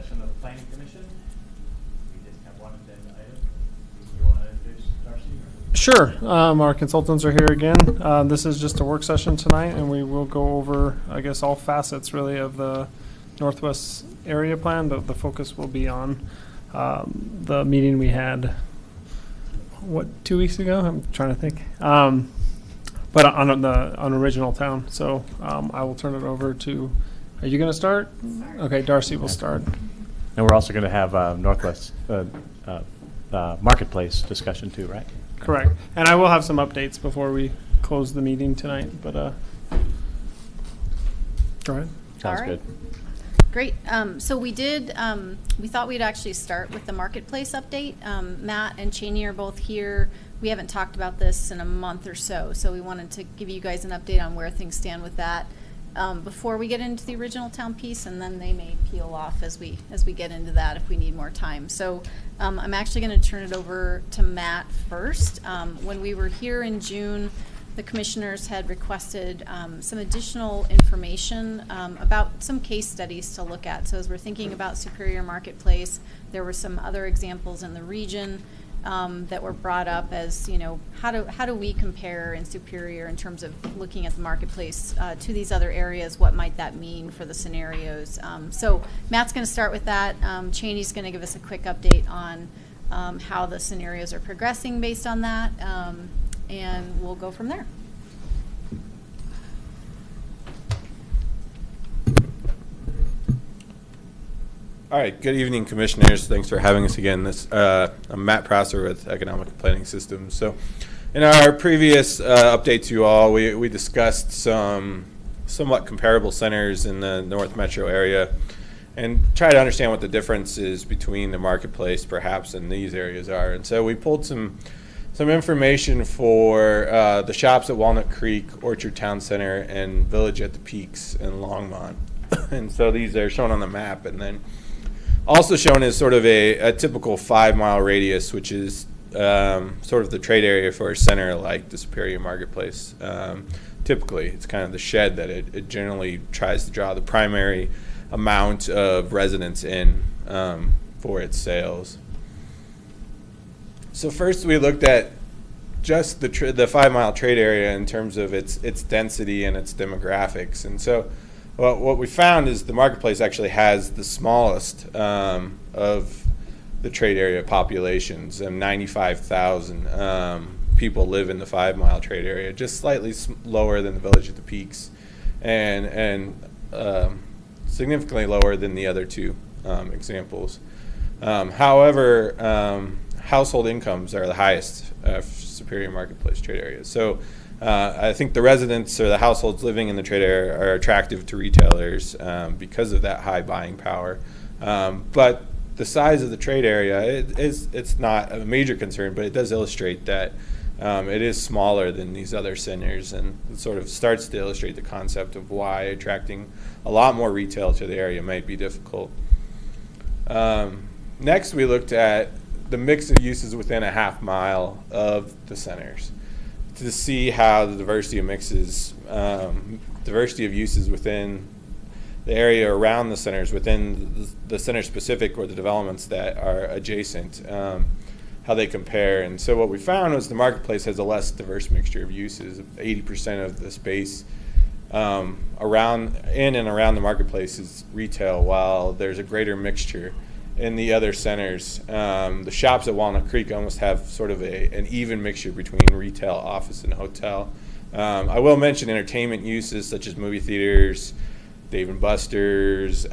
session of the Planning Commission. We just have one agenda item. Do you want to introduce Darcy? Sure. Our consultants are here again. This is just a work session tonight, and we will go over, I guess, all facets really of the Northwest Area Plan, but the focus will be on the meeting we had, 2 weeks ago? I'm trying to think. But on original town. So I will turn it over to. Are you going to start? Okay, Darcy will start. And we're also going to have Northwest Marketplace discussion too, right? Correct. And I will have some updates before we close the meeting tonight. But go ahead. Sounds good. Great. So we thought we'd actually start with the marketplace update. Matt and Cheney are both here. We haven't talked about this in a month or so, so we wanted to give you guys an update on where things stand with that before we get into the original town piece, and then they may peel off as we get into that if we need more time. So I'm actually going to turn it over to Matt first. When we were here in June, the commissioners had requested some additional information about some case studies to look at. So as we're thinking about Superior Marketplace, there were some other examples in the region that were brought up as, you know, how do we compare in Superior in terms of looking at the marketplace to these other areas? What might that mean for the scenarios? So Matt's going to start with that. Cheney's going to give us a quick update on how the scenarios are progressing based on that, and we'll go from there. All right, good evening, commissioners. Thanks for having us again. I'm Matt Prosser with Economic Planning Systems. So in our previous update to you all, we discussed some somewhat comparable centers in the North Metro area and try to understand what the differences between the marketplace perhaps and these areas are. And so we pulled some information for the shops at Walnut Creek, Orchard Town Center, and Village at the Peaks in Longmont. And so these are shown on the map, and then also shown as sort of a typical 5-mile radius, which is sort of the trade area for a center like the Superior Marketplace. Typically, it's kind of the shed that it generally tries to draw the primary amount of residents in for its sales. So first we looked at just the 5-mile trade area in terms of its density and its demographics. And so what we found is the marketplace actually has the smallest of the trade area populations, and 95,000 people live in the 5-mile trade area, just slightly lower than the Village at the Peaks, and significantly lower than the other two examples. However, household incomes are the highest Superior Marketplace trade areas. So I think the residents or the households living in the trade area are attractive to retailers because of that high buying power. But the size of the trade area, it's not a major concern, but it does illustrate that it is smaller than these other centers, and it sort of starts to illustrate the concept of why attracting a lot more retail to the area might be difficult. Next, we looked at the mix of uses within a half mile of the centers to see how the diversity of uses within the area around the centers, within the center specific or the developments that are adjacent, how they compare. And so what we found was the marketplace has a less diverse mixture of uses. 80% of the space in and around the marketplace is retail, while there's a greater mixture in the other centers. The shops at Walnut Creek almost have sort of an even mixture between retail, office, and hotel. I will mention entertainment uses such as movie theaters, Dave & Buster's,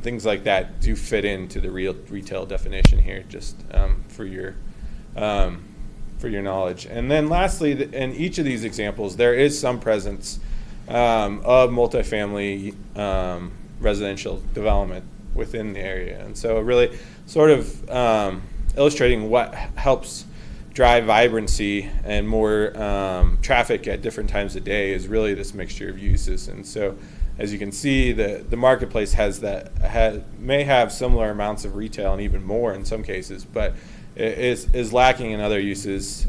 things like that do fit into the real retail definition here, just for your knowledge. And then lastly, in each of these examples, there is some presence of multifamily residential development within the area. And so really sort of illustrating what helps drive vibrancy and more traffic at different times of day is really this mixture of uses. And so as you can see, the marketplace may have similar amounts of retail and even more in some cases, but it is lacking in other uses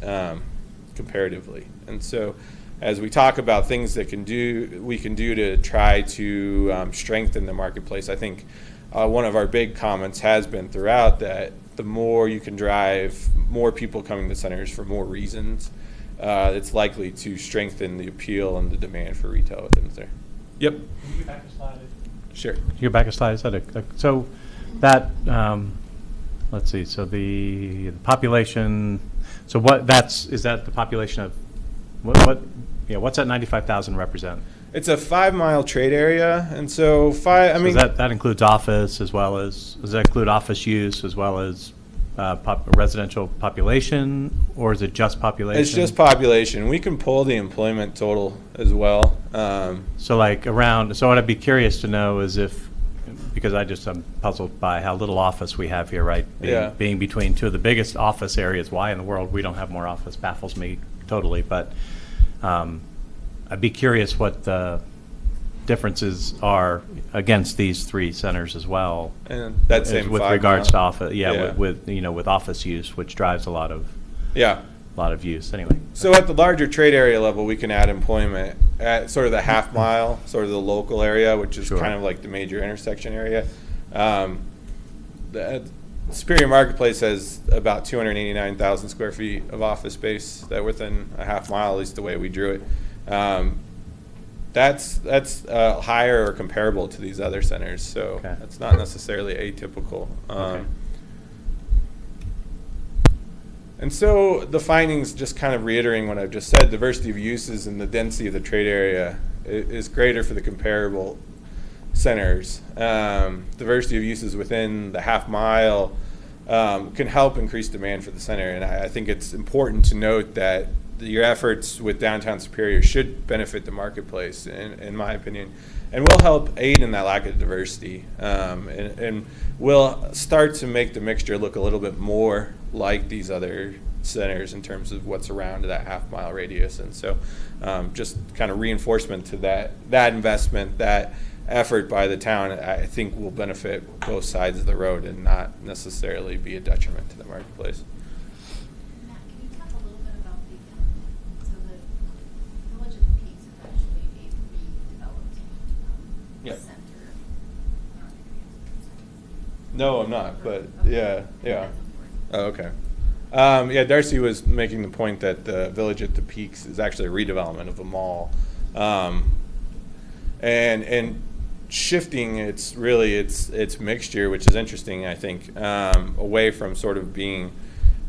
comparatively. And so as we talk about things that we can do to try to strengthen the marketplace, I think one of our big comments has been throughout that the more you can drive more people coming to centers for more reasons, it's likely to strengthen the appeal and the demand for retail within there. Yep. Can you go back a slide? Sure. Can you go back a slide? Is that so that, let's see, so the population, so is that the population of, what's that 95,000 represent? It's a 5-mile trade area, and so that includes office as well as, does that include office use as well as residential population, or is it just population? It's just population. We can pull the employment total as well. So what I'd be curious to know is if, because I'm puzzled by how little office we have here, right? Being between two of the biggest office areas. Why in the world we don't have more office baffles me totally, but I'd be curious what the differences are against these three centers as well. And that same with 5 regards to mile. office, with office use, which drives a lot of use anyway. So at the larger trade area level, we can add employment at sort of the half mile, sort of the local area, which is kind of like the major intersection area. The Superior Marketplace has about 289,000 square feet of office space that within a half mile, at least the way we drew it. That's higher or comparable to these other centers, so that's not necessarily atypical. And so the findings, just kind of reiterating what I've just said, diversity of uses and the density of the trade area is greater for the comparable centers. Diversity of uses within the half mile can help increase demand for the center, and I think it's important to note that your efforts with downtown Superior should benefit the marketplace, in my opinion, and will help aid in that lack of diversity, and will start to make the mixture look a little bit more like these other centers in terms of what's around that half mile radius. And so just kind of reinforcement to that investment, that effort by the town, I think will benefit both sides of the road and not necessarily be a detriment to the marketplace. Matt, can you talk a little bit about so the Village of the Peaks is actually a redeveloped center? No, I'm not, but yeah. Oh, okay. Darcy was making the point that the Village at the Peaks is actually a redevelopment of a mall, and shifting its mixture, which is interesting, I think, away from sort of being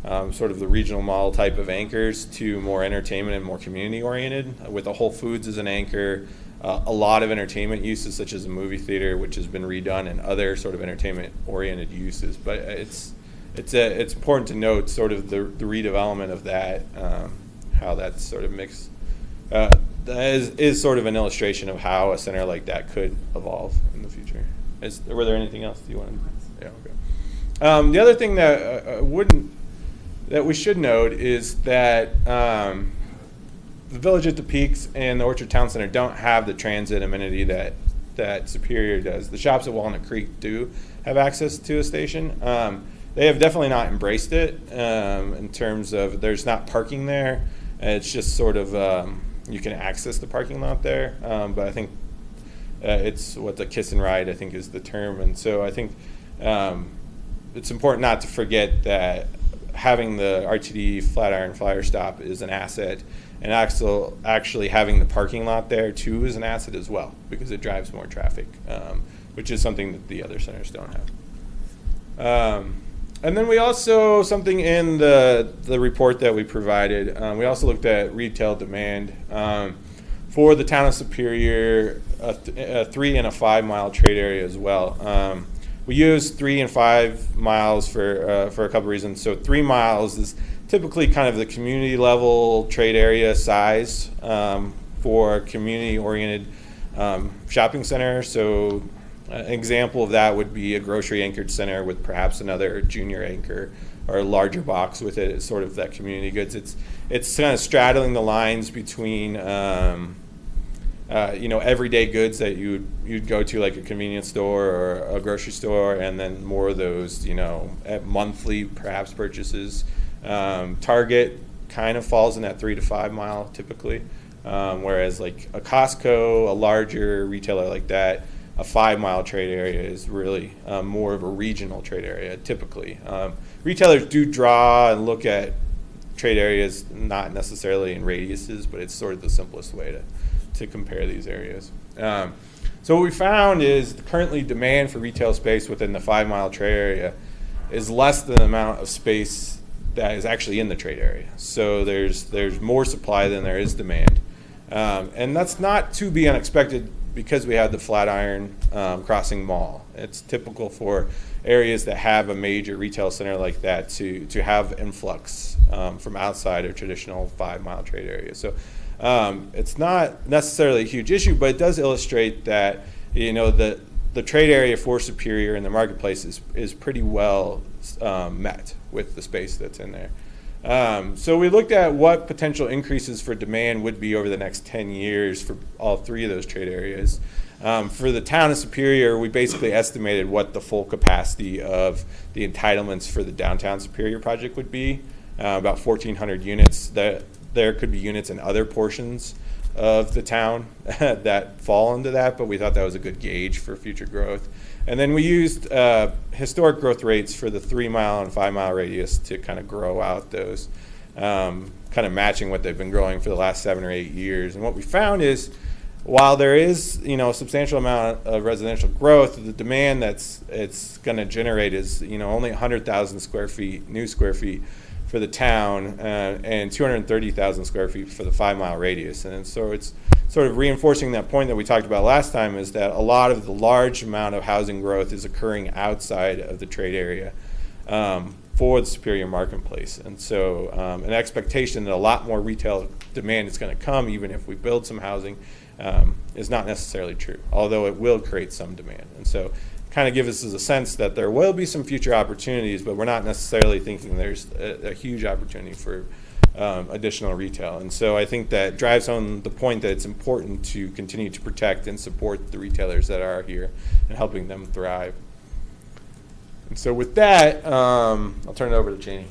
sort of the regional mall type of anchors to more entertainment and more community oriented, with a Whole Foods as an anchor, a lot of entertainment uses such as a movie theater, which has been redone, and other sort of entertainment oriented uses. But it's important to note sort of the redevelopment of that, how that's sort of mixed. That is sort of an illustration of how a center like that could evolve in the future. Were there anything else you wanted? Yeah, okay. The other thing that we should note is that the Village at the Peaks and the Orchard Town Center don't have the transit amenity that Superior does. The shops at Walnut Creek do have access to a station. They have definitely not embraced it in terms of there's not parking there. It's just sort of you can access the parking lot there, but I think it's what the kiss and ride, I think, is the term. And so I think it's important not to forget that having the RTD Flatiron Flyer stop is an asset, and actually having the parking lot there too is an asset as well, because it drives more traffic, which is something that the other centers don't have. And then we also, something in the report that we provided, we also looked at retail demand for the town of Superior, a 3 and a 5 mile trade area as well. We use 3 and 5 miles for a couple reasons. So 3 miles is typically kind of the community level trade area size for community oriented shopping center. So an example of that would be a grocery anchored center with perhaps another junior anchor or a larger box with it. It's sort of that community goods. It's kind of straddling the lines between everyday goods that you'd go to, like a convenience store or a grocery store, and then more of those at monthly perhaps purchases. Target kind of falls in that 3 to 5 mile typically, whereas like a Costco, a larger retailer like that, a 5-mile trade area is really more of a regional trade area typically. Retailers do draw and look at trade areas not necessarily in radiuses, but it's sort of the simplest way to compare these areas. So what we found is currently demand for retail space within the 5-mile trade area is less than the amount of space that is actually in the trade area. So there's more supply than there is demand. And that's not to be unexpected because we have the Flatiron Crossing Mall. It's typical for areas that have a major retail center like that to have influx from outside of traditional 5-mile trade areas. So it's not necessarily a huge issue, but it does illustrate that the trade area for Superior and the marketplace is pretty well met with the space that's in there. So we looked at what potential increases for demand would be over the next 10 years for all 3 of those trade areas. For the town of Superior, we basically estimated what the full capacity of the entitlements for the downtown Superior project would be, about 1,400 units. There could be units in other portions of the town that fall into that, but we thought that was a good gauge for future growth. And then we used historic growth rates for the 3-mile and 5-mile radius to kind of grow out those, kind of matching what they've been growing for the last 7 or 8 years. And what we found is, while there is a substantial amount of residential growth, the demand it's going to generate is only 100,000 new square feet for the town, and 230,000 square feet for the 5-mile radius. And so it's sort of reinforcing that point that we talked about last time, is that a lot of the large amount of housing growth is occurring outside of the trade area for the Superior marketplace. And so an expectation that a lot more retail demand is going to come even if we build some housing is not necessarily true, although it will create some demand. And so kind of give us a sense that there will be some future opportunities, but we're not necessarily thinking there's a huge opportunity for additional retail. And so I think that drives home the point that it's important to continue to protect and support the retailers that are here and helping them thrive. And so with that, I'll turn it over to Janie,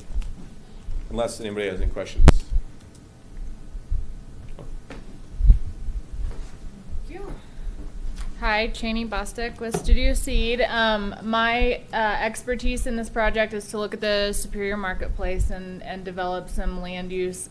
unless anybody has any questions. Hi, Cheney Bostic with Studio Seed. My expertise in this project is to look at the Superior marketplace and develop some land use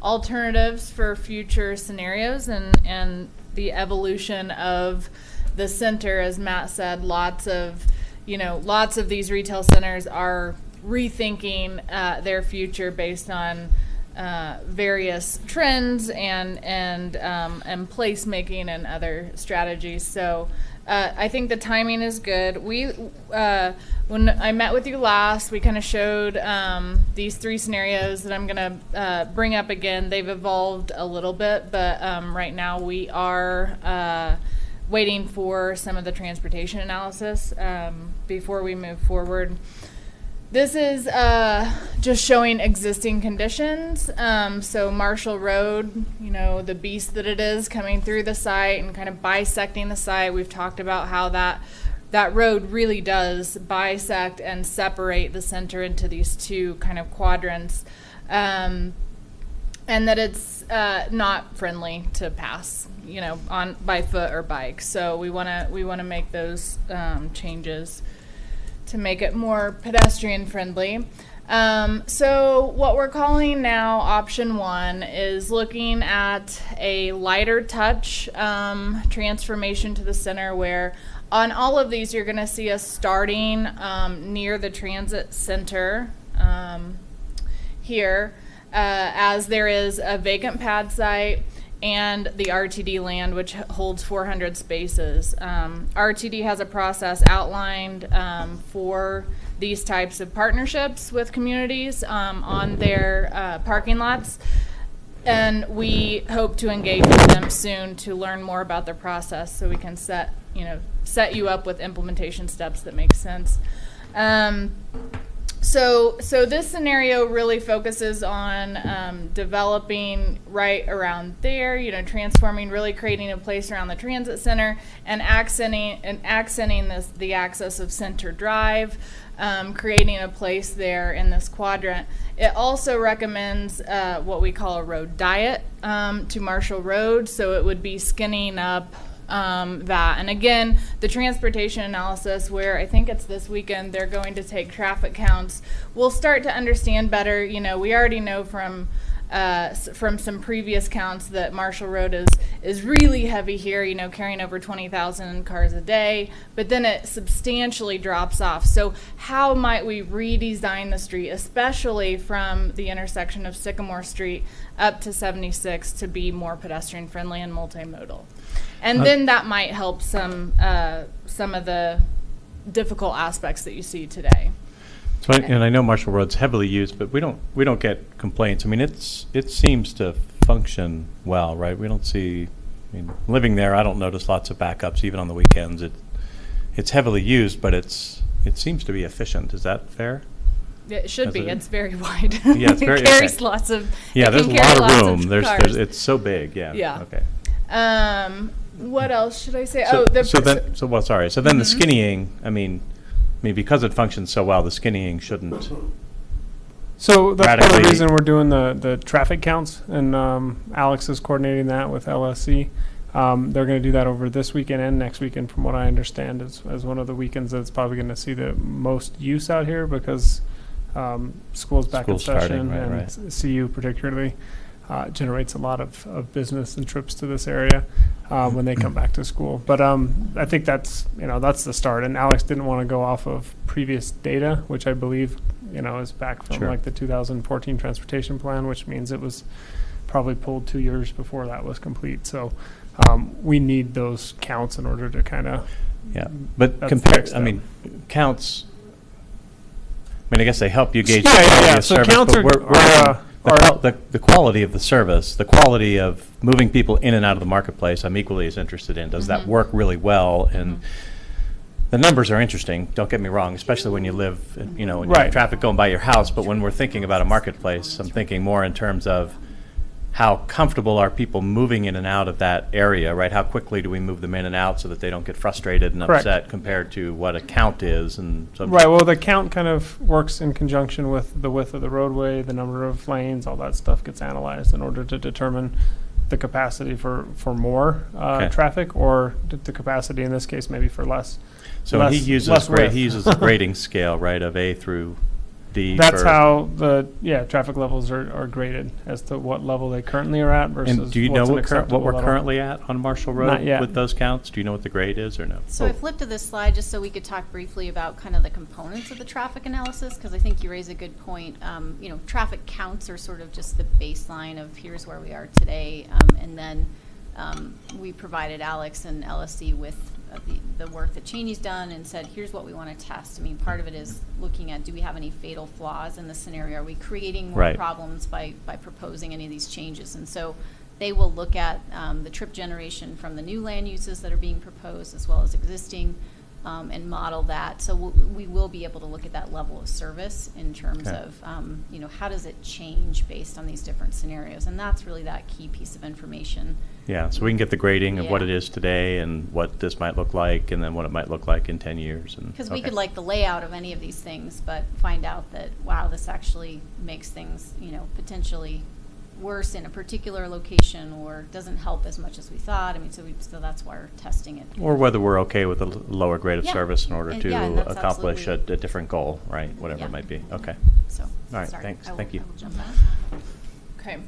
alternatives for future scenarios and the evolution of the center. As Matt said, lots of these retail centers are rethinking their future based on various trends and placemaking and other strategies. So I think the timing is good. When I met with you last, we kind of showed these 3 scenarios that I'm going to bring up again. They've evolved a little bit, but right now we are waiting for some of the transportation analysis before we move forward. This is just showing existing conditions. So Marshall Road, the beast that it is coming through the site and kind of bisecting the site. We've talked about how that road really does bisect and separate the center into these 2 kind of quadrants, and that it's not friendly to pass, on by foot or bike. So we want to make those changes to make it more pedestrian friendly. So what we're calling now option 1 is looking at a lighter touch transformation to the center, where on all of these you're going to see us starting near the transit center here, as there is a vacant pad site and the RTD land, which holds 400 spaces. RTD has a process outlined for these types of partnerships with communities on their parking lots, and we hope to engage with them soon to learn more about their process so we can set you up with implementation steps that make sense. So this scenario really focuses on developing right around there, transforming, really creating a place around the transit center and accenting the access of Center Drive, creating a place there in this quadrant. It also recommends what we call a road diet to Marshall Road, so it would be skinning up that. And again, the transportation analysis, where I think it's this weekend, they're going to take traffic counts. We'll start to understand better. You know, we already know from some previous counts that Marshall Road is really heavy here, you know, carrying over 20,000 cars a day, but then it substantially drops off. So how might we redesign the street, especially from the intersection of Sycamore Street up to 76, to be more pedestrian friendly and multimodal? And then that might help some of the difficult aspects that you see today. So, and I know Marshall Road's heavily used, but we don't get complaints. I mean, it seems to function well, right? We don't see. I mean, living there, I don't notice lots of backups even on the weekends. It's heavily used, but it seems to be efficient. Is that fair? It should be. It's very wide. Yeah, it's very. It carries okay. lots of. Yeah, there's a lot of room. There's cars. it's so big. Yeah. Yeah. Okay. What else should I say? So then Mm-hmm. the skinnying. I mean, because it functions so well, the skinnying shouldn't. So that's part of the radically- reason we're doing the traffic counts, and Alex is coordinating that with LSC. They're going to do that over this weekend and next weekend, from what I understand, as one of the weekends that's probably going to see the most use out here, because school's back in School's session, starting, right, and right. CU particularly generates a lot of business and trips to this area when they come back to school. But I think that's the start. And Alex didn't want to go off of previous data, which I believe is back from Sure. like the 2014 transportation plan, which means it was probably pulled 2 years before that was complete. So we need those counts in order to kind of But That's compared, next I mean, counts. I mean, I guess they help you gauge the Yeah, quality yeah. of So service. counts but the quality of the service, the quality of moving people in and out of the marketplace, I'm equally as interested in. Does that work really well? And the numbers are interesting. Don't get me wrong, especially when you live, when you have Right. traffic going by your house. But when we're thinking about a marketplace, I'm thinking more in terms of how comfortable are people moving in and out of that area, right? How quickly do we move them in and out so that they don't get frustrated and Correct. upset compared to what a count is? And so Right. Well, the count kind of works in conjunction with the width of the roadway, the number of lanes, all that stuff gets analyzed in order to determine the capacity for more Okay. traffic, or the capacity in this case maybe for less. So less- he uses less width. he uses a grading scale, right, of A through D. That's for- how the traffic levels are graded as to what level they currently are at versus And do you know what's an what acceptable we're level. currently at on Marshall Road Not yet. with those counts? Do you know what the grade is or no? So I flipped to this slide just so we could talk briefly about kind of the components of the traffic analysis, because I think you raise a good point. Traffic counts are sort of just the baseline of here's where we are today, and then we provided Alex and LSC with the work that Cheney's done and said, here's what we want to test. I mean, part of it is looking at, do we have any fatal flaws in the scenario? Are we creating more Right. problems by proposing any of these changes? And so they will look at the trip generation from the new land uses that are being proposed as well as existing, and model that. So we will be able to look at that level of service in terms Okay. of, how does it change based on these different scenarios? And that's really that key piece of information. Yeah, so we can get the grading of what Yeah. it is today and what this might look like, and then what it might look like in 10 years. Because we could like the layout of any of these things, but find out that, wow, this actually makes things, potentially worse in a particular location, or doesn't help as much as we thought. I mean, so that's why we're testing it. Or whether we're okay with a lower grade of Yeah. service in order And- to yeah, and that's accomplish a absolutely- different goal, right? Whatever Yeah. it might be. Okay. So, All right, sorry. thanks. I will- Thank you. I will jump back. Okay.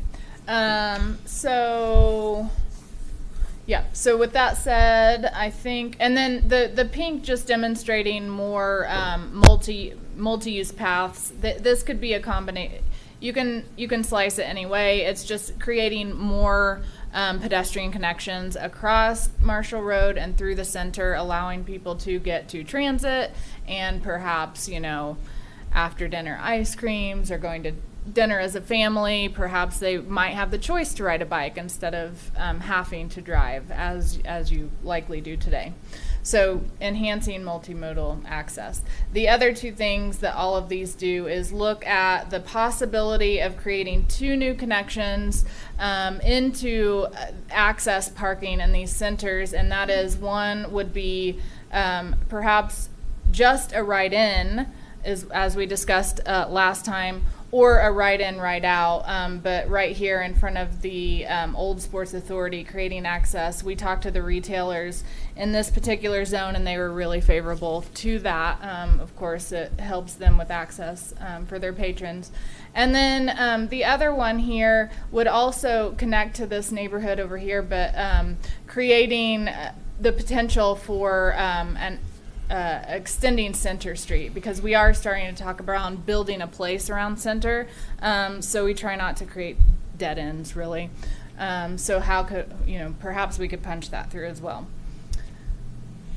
So with that said, I think, and then the pink just demonstrating more multi-use paths. This could be a combination. You can slice it any way. It's just creating more pedestrian connections across Marshall Road and through the center, allowing people to get to transit and perhaps, after dinner ice creams or going to dinner as a family. Perhaps they might have the choice to ride a bike instead of having to drive, as you likely do today. So enhancing multimodal access. The other two things that all of these do is look at the possibility of creating 2 new connections into access parking in these centers, and that is, one would be perhaps just a ride-in, as we discussed last time, or a right in, right out. But right here in front of the Old Sports Authority, creating access, we talked to the retailers in this particular zone, and they were really favorable to that. Of course, it helps them with access for their patrons. And then the other one here would also connect to this neighborhood over here, but creating the potential for extending Center Street, because we are starting to talk about building a place around Center. So we try not to create dead ends, really. So how could, perhaps we could punch that through as well.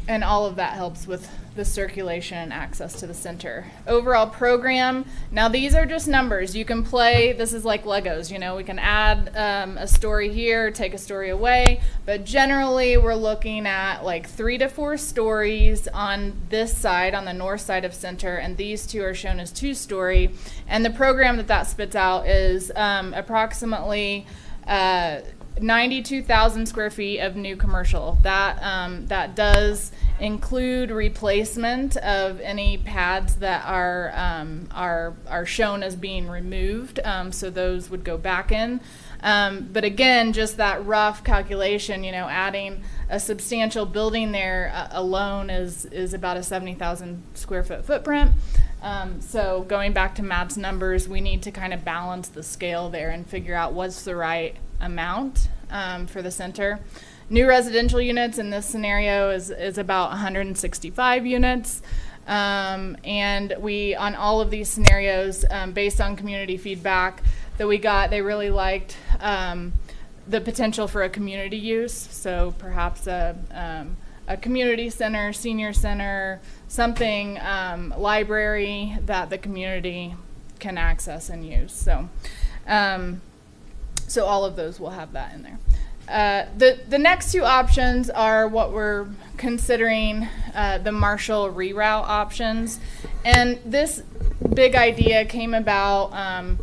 And all of that helps with the circulation and access to the center. Overall program, now these are just numbers. You can play, this is like Legos, we can add a story here, take a story away, but generally we're looking at like 3 to 4 stories on this side, on the north side of Center, and these two are shown as 2-story. And the program that spits out is approximately 92,000 square feet of new commercial. That does include replacement of any pads that are shown as being removed. So those would go back in. But again, just that rough calculation, adding a substantial building there alone is about a 70,000 square foot footprint. So going back to Matt's numbers, we need to kind of balance the scale there and figure out what's the right amount for the center. New residential units in this scenario is about 165 units. And we, on all of these scenarios, based on community feedback that we got, they really liked the potential for a community use. So perhaps a community center, senior center, something, library that the community can access and use. So, so all of those will have that in there. The next 2 options are what we're considering the Marshall reroute options. And this big idea came about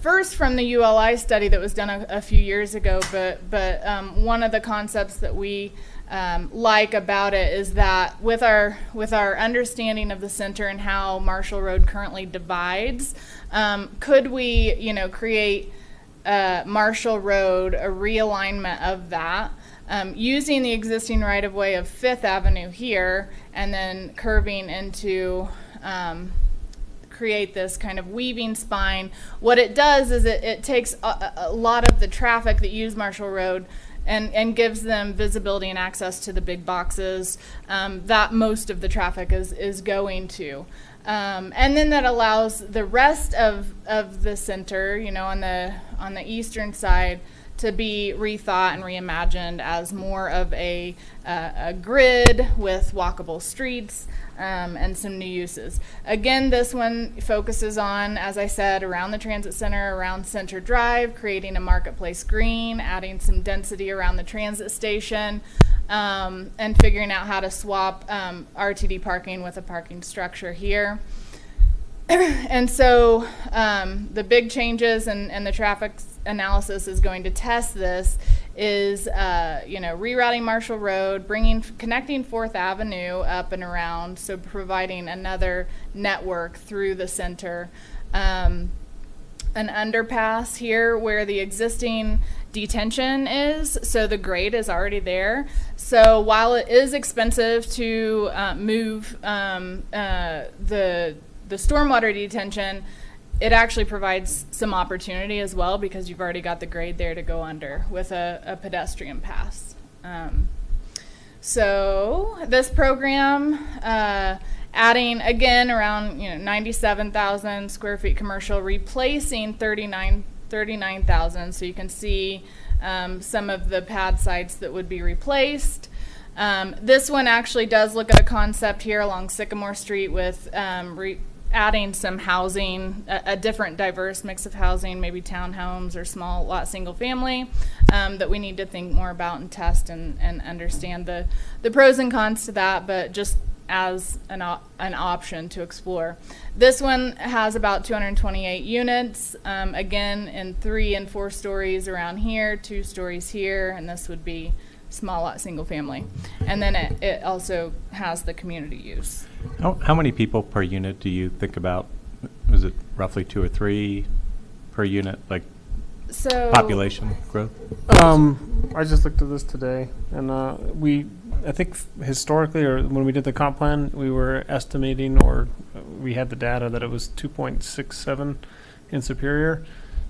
first from the ULI study that was done a few years ago, but one of the concepts that we like about it is that with our understanding of the center and how Marshall Road currently divides, could we create Marshall Road, a realignment of that, using the existing right-of-way of 5th Avenue here, and then curving into create this kind of weaving spine. What it does is it takes a lot of the traffic that use Marshall Road and gives them visibility and access to the big boxes that most of the traffic is going to. And then that allows the rest of the center, on the eastern side, to be rethought and reimagined as more of a grid with walkable streets and some new uses. Again, this one focuses on, as I said, around the transit center, around Center Drive, creating a marketplace green, adding some density around the transit station, and figuring out how to swap RTD parking with a parking structure here. And so the big changes and the traffic analysis is going to test this is rerouting Marshall Road, connecting 4th Avenue up and around, so providing another network through the center. An underpass here where the existing detention is, so the grade is already there. So while it is expensive to move the stormwater detention, it actually provides some opportunity as well, because you've already got the grade there to go under with a pedestrian pass. So this program, adding again around 97,000 square feet commercial, replacing 39,000. So you can see some of the pad sites that would be replaced. This one actually does look at a concept here along Sycamore Street with adding some housing, a different diverse mix of housing, maybe townhomes or small lot single family, that we need to think more about and test and understand the pros and cons to that, but just as an option to explore. This one has about 228 units, again in 3 and 4 stories around here, 2 stories here, and this would be small lot single family. And then it also has the community use. How many people per unit do you think about? Is is it roughly 2 or 3 per unit, like So population growth? I just looked at this today, and I think historically, or when we did the comp plan, we were estimating, or we had the data that it was 2.67 in Superior,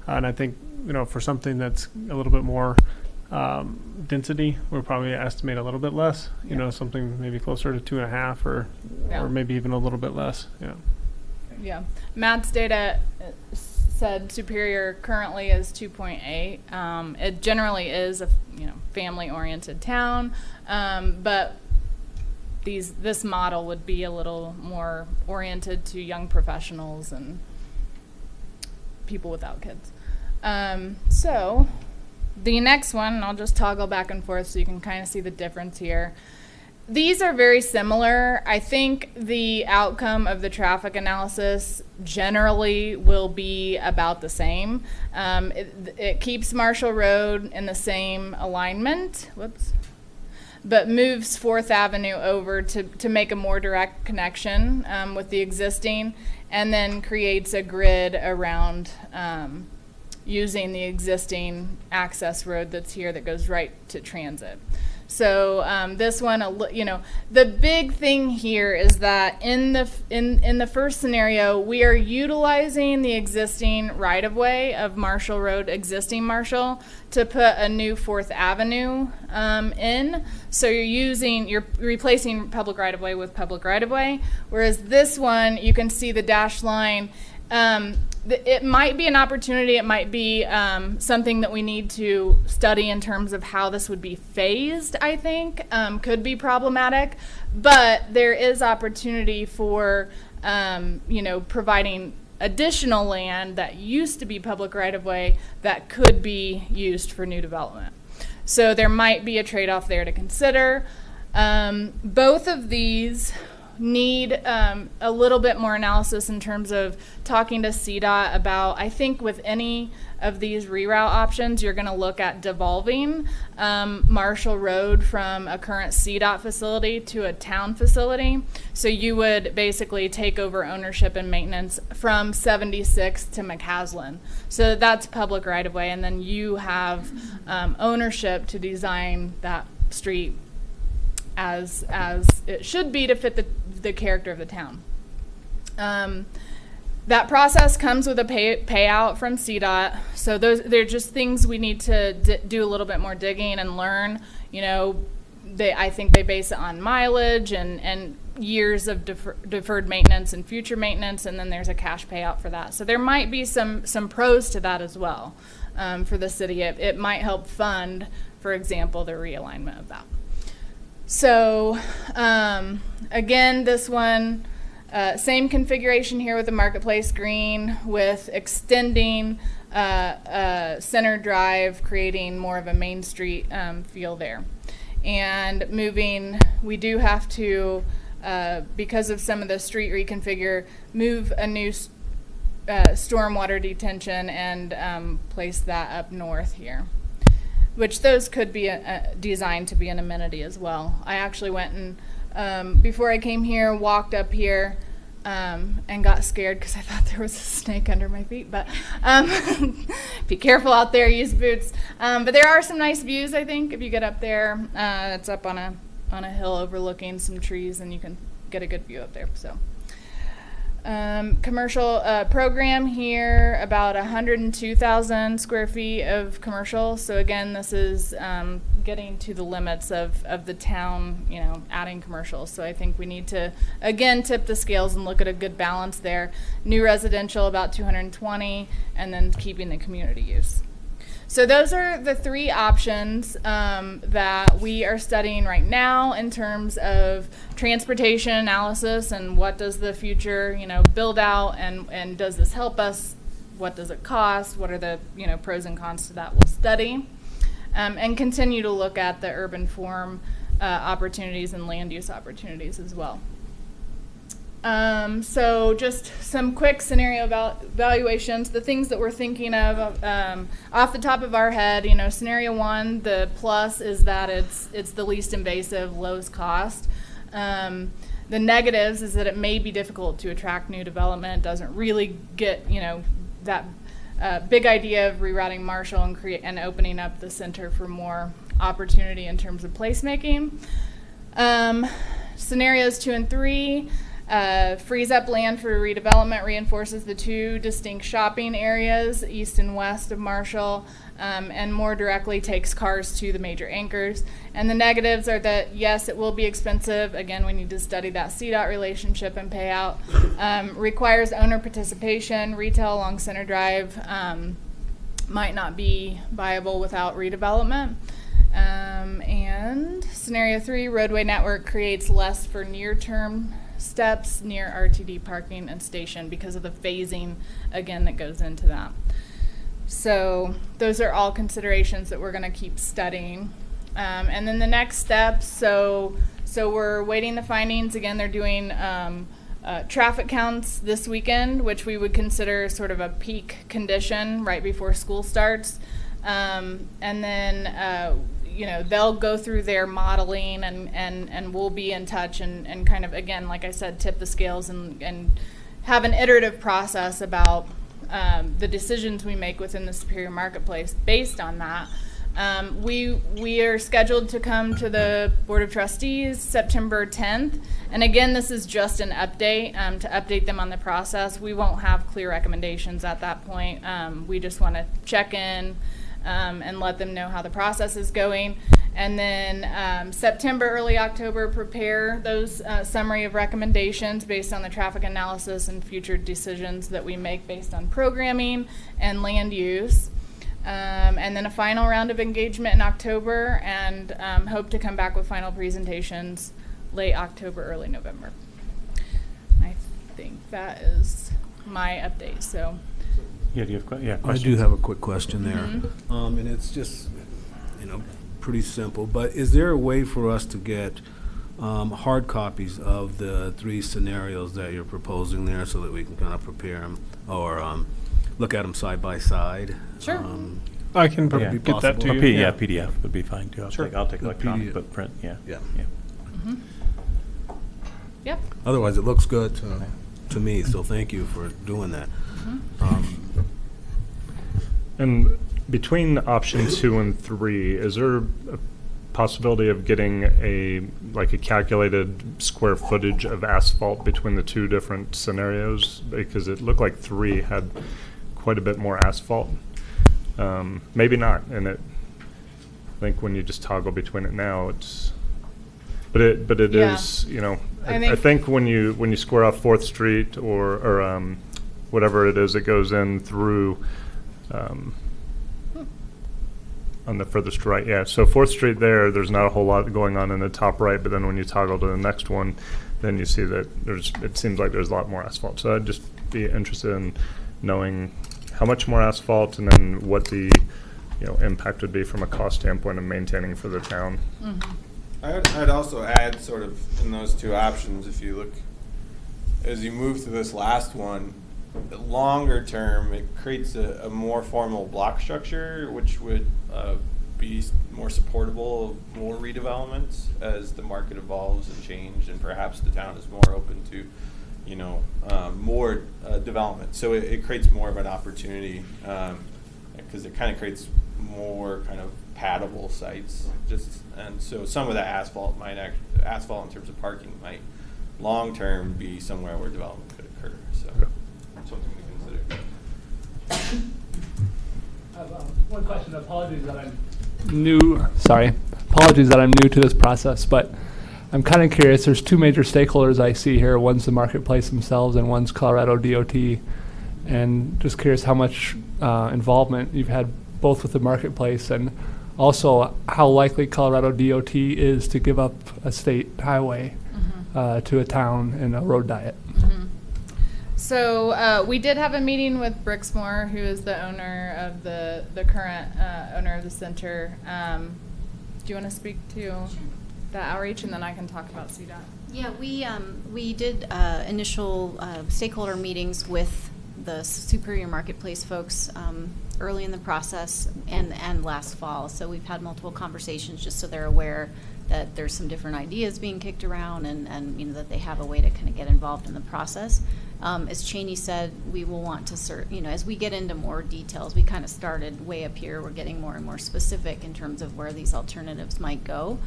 and I think for something that's a little bit more density, we'll probably estimate a little bit less. Something maybe closer to 2.5, or maybe even a little bit less. Yeah. Yeah, Matt's data said Superior currently is 2.8. It generally is a family-oriented town, but this model would be a little more oriented to young professionals and people without kids. So the next one, and I'll just toggle back and forth so you can kind of see the difference here. These are very similar. I think the outcome of the traffic analysis generally will be about the same. It keeps Marshall Road in the same alignment, but moves 4th Avenue over to make a more direct connection with the existing, and then creates a grid around using the existing access road that's here that goes right to transit. So this one, the big thing here is that in the first scenario, we are utilizing the existing right-of-way of Marshall Road, existing Marshall, to put a new 4th Avenue in. So you're replacing public right-of-way with public right-of-way. Whereas this one, you can see the dashed line. It might be an opportunity. It might be something that we need to study in terms of how this would be phased, I think. Could be problematic. But there is opportunity for, providing additional land that used to be public right-of-way that could be used for new development. So there might be a trade-off there to consider. Both of these need a little bit more analysis in terms of talking to CDOT about, I think with any of these reroute options, you're going to look at devolving Marshall Road from a current CDOT facility to a town facility. So you would basically take over ownership and maintenance from 76 to McCaslin. So that's public right of way, and then you have ownership to design that street as it should be to fit the character of the town. That process comes with a payout from CDOT. So they're just things we need to do a little bit more digging and learn. I think they base it on mileage and years of deferred maintenance and future maintenance, and then there's a cash payout for that. So there might be some pros to that as well for the city. It might help fund, for example, the realignment of that. So again, this one, same configuration here with the Marketplace Green, with extending Center Drive, creating more of a Main Street feel there. And moving, we do have to, because of some of the street reconfigure, move a new stormwater detention and place that up north here, which those could be designed to be an amenity as well. I actually went and, before I came here, walked up here and got scared because I thought there was a snake under my feet. But be careful out there, use boots. But there are some nice views, I think, if you get up there. It's up on a hill overlooking some trees, and you can get a good view up there. So. Commercial program here, about 102,000 square feet of commercial. So again, this is getting to the limits of the town, adding commercial. So I think we need to, again, tip the scales and look at a good balance there. New residential, about 220, and then keeping the community use. So those are the 3 options that we are studying right now in terms of transportation analysis and what does the future, build out, and does this help us? What does it cost? What are the, pros and cons to that? We'll study and continue to look at the urban form opportunities and land use opportunities as well. So just some quick scenario evaluations, the things that we're thinking of off the top of our head. Scenario 1, the plus is that it's the least invasive, lowest cost. The negatives is that it may be difficult to attract new development, doesn't really get, that big idea of rerouting Marshall and opening up the center for more opportunity in terms of placemaking. Scenarios 2 and 3, frees up land for redevelopment, reinforces the two distinct shopping areas, east and west of Marshall, and more directly takes cars to the major anchors. And the negatives are that, yes, it will be expensive. Again, we need to study that CDOT relationship and payout. Requires owner participation. Retail along Center Drive might not be viable without redevelopment. And scenario 3, roadway network creates less for near-term steps near RTD parking and station because of the phasing, again, that goes into that. So those are all considerations that we're going to keep studying. And then the next steps, so we're waiting the findings. Again, they're doing traffic counts this weekend, which we would consider sort of a peak condition right before school starts. And then they'll go through their modeling and we'll be in touch and kind of, again, like I said, tip the scales and have an iterative process about the decisions we make within the Superior Marketplace based on that. We are scheduled to come to the Board of Trustees September 10th. And again, this is just an update to update them on the process. We won't have clear recommendations at that point. We just want to check in and let them know how the process is going. And then September, early October, prepare those summary of recommendations based on the traffic analysis and future decisions that we make based on programming and land use. And then a final round of engagement in October, and hope to come back with final presentations late October, early November. I think that is my update. So. Yeah, do you have questions? I do have a quick question there. Mm-hmm. And it's just, pretty simple, but is there a way for us to get hard copies of the 3 scenarios that you're proposing there so that we can kind of prepare them or look at them side by side? Sure. I can Would it be get that to possible? you. Yeah, PDF would be fine too. I'll take The electronic, PDF. but print, yeah. Yeah. Mm-hmm. Yep. Otherwise, it looks good to me, so thank you for doing that. And between option 2 and 3, is there a possibility of getting a calculated square footage of asphalt between the 2 different scenarios? Because it looked like 3 had quite a bit more asphalt. Maybe not, and I think when you just toggle between it now, it's. But it Yeah. is, I I think when you square off 4th Street or whatever it is that goes in through. On the furthest right, yeah. So 4th Street there's not a whole lot going on in the top right, but then when you toggle to the next one, then you see that it seems like there's a lot more asphalt. So I'd just be interested in knowing how much more asphalt and then what the impact would be from a cost standpoint of maintaining for the town. Mm-hmm. I'd also add sort of in those 2 options, if you look, as you move to this last one, longer term, it creates a more formal block structure, which would be more supportable of more redevelopments as the market evolves and change, and perhaps the town is more open to, more development. So it creates more of an opportunity because it kind of creates more kind of paddable sites. And so some of that asphalt asphalt in terms of parking might long term be somewhere where development could occur. So. Something to consider. I have one question. Apologies that I'm new. Sorry. Apologies that I'm new to this process, but I'm kind of curious. There's 2 major stakeholders I see here. One's the marketplace themselves, and one's Colorado DOT. And just curious how much involvement you've had both with the marketplace and also how likely Colorado DOT is to give up a state highway to a town in a road diet. So we did have a meeting with Brixmor, who is the owner of the current owner of the center. Do you want to speak to the outreach, and then I can talk about CDOT? Yeah, we did initial stakeholder meetings with the Superior Marketplace folks early in the process and last fall. So we've had multiple conversations just so they're aware that there's some different ideas being kicked around, and you know, that they have a way to kind of get involved in the process. As Cheney said, we will want to you know, as we get into more details, we kind of started way up here, we're getting more and more specific in terms of where these alternatives might go.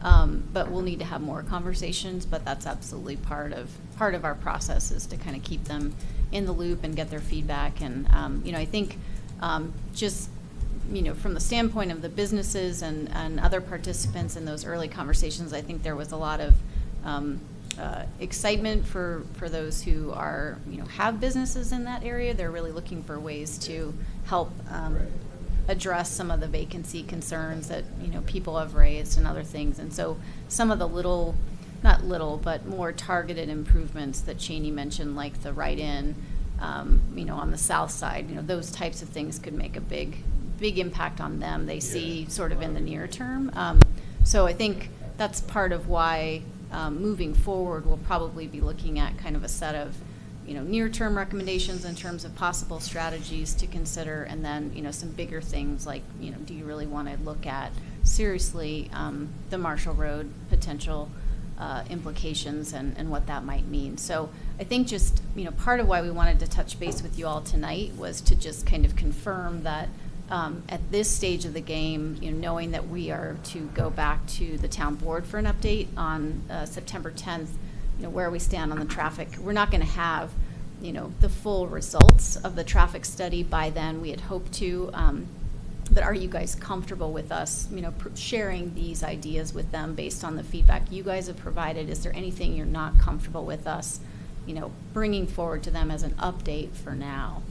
But we'll need to have more conversations, but that's absolutely part of our process, is to kind of keep them in the loop and get their feedback. And you know, I think just, you know, from the standpoint of the businesses and other participants in those early conversations, I think there was a lot of excitement for those who are, you know, have businesses in that area. They're really looking for ways to help address some of the vacancy concerns that, you know, people have raised and other things. And so some of the not little, but more targeted improvements that Cheney mentioned, like the write-in, you know, on the south side, you know, those types of things could make a big impact on them. They see sort of in the near term. So I think that's part of why moving forward, we'll probably be looking at kind of a set of, you know, near-term recommendations in terms of possible strategies to consider, and then, you know, some bigger things like, you know, do you really want to look at seriously the Marshall Road potential implications and what that might mean. So I think just, you know, part of why we wanted to touch base with you all tonight was to just kind of confirm that at this stage of the game, you know, knowing that we are to go back to the town board for an update on September 10th, you know, where we stand on the traffic. We're not going to have, you know, the full results of the traffic study by then. We had hoped to, but are you guys comfortable with us, you know, sharing these ideas with them based on the feedback you guys have provided? Is there anything you're not comfortable with us, you know, bringing forward to them as an update for now?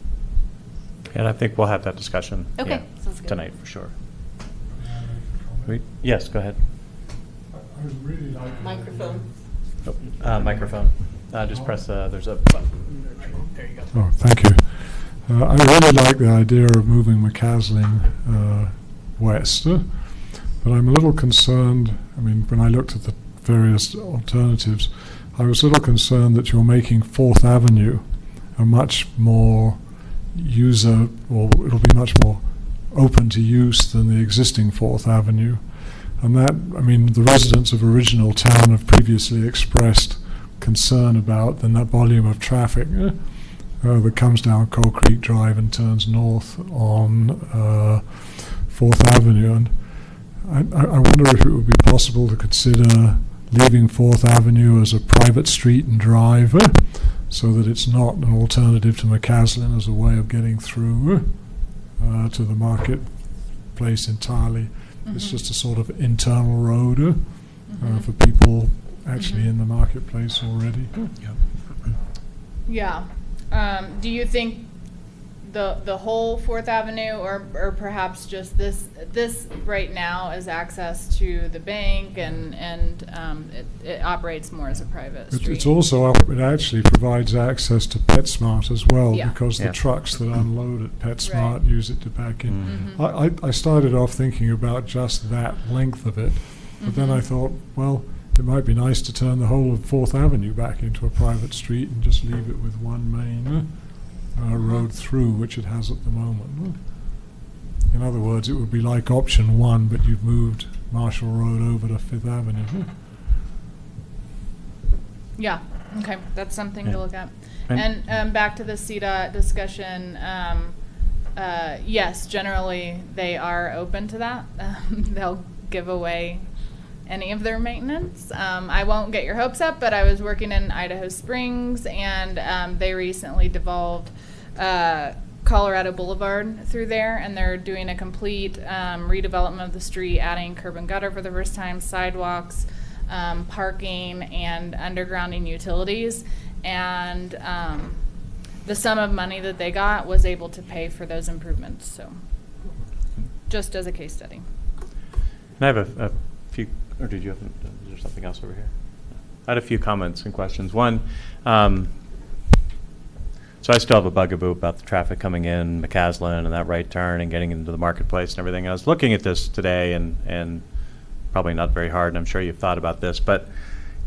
And I think we'll have that discussion. Okay, sounds good. Tonight for sure. Yes, go ahead. I would really like Microphone. Microphone. Just press, there's a button. There you go. Oh, thank you. I really like the idea of moving McCaslin west, but I'm a little concerned. I mean, when I looked at the various alternatives, I was a little concerned that you're making 4th Avenue a much more or it'll be much more open to use than the existing 4th Avenue. And that, I mean, the residents of original town have previously expressed concern about the volume of traffic that comes down Coal Creek Drive and turns north on 4th Avenue. And I wonder if it would be possible to consider leaving 4th Avenue as a private street and drive, so that it's not an alternative to McCaslin as a way of getting through to the marketplace entirely. Mm-hmm. It's just a sort of internal road for people actually in the marketplace already. Yeah. Do you think the whole 4th Avenue, or perhaps just this right now is access to the bank, and it operates more as a private street? It's also it actually provides access to PetSmart as well, because the trucks that unload at PetSmart use it to back in. Mm-hmm. I started off thinking about just that length of it, but then I thought, well, it might be nice to turn the whole of 4th Avenue back into a private street and just leave it with one main road through, which it has at the moment. In other words, it would be like option 1, but you've moved Marshall Road over to 5th Avenue. Yeah, okay, that's something to look at. And back to the CDOT discussion, yes, generally they are open to that. They'll give away any of their maintenance. I won't get your hopes up, but I was working in Idaho Springs, and they recently devolved Colorado Boulevard through there, and they're doing a complete redevelopment of the street, adding curb and gutter for the first time, sidewalks, parking, and undergrounding utilities. And the sum of money that they got was able to pay for those improvements. So just as a case study. And I have a few, or did you have, is there something else over here? I had a few comments and questions. One, so I still have a bugaboo about the traffic coming in McCaslin and that right turn and getting into the marketplace and everything. I was looking at this today, and probably not very hard, and I'm sure you've thought about this, but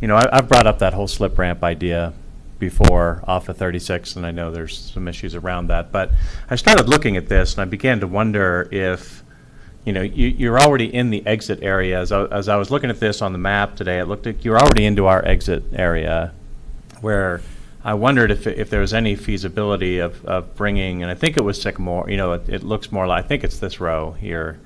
you know, I've brought up that whole slip ramp idea before off of 36, and I know there's some issues around that, but I started looking at this and I began to wonder if, you know, you're already in the exit area. As I was looking at this on the map today, it looked like you're already into our exit area, where I wondered if there was any feasibility of bringing, and I think it was Sycamore, you know, it looks more like, I think it's this row here,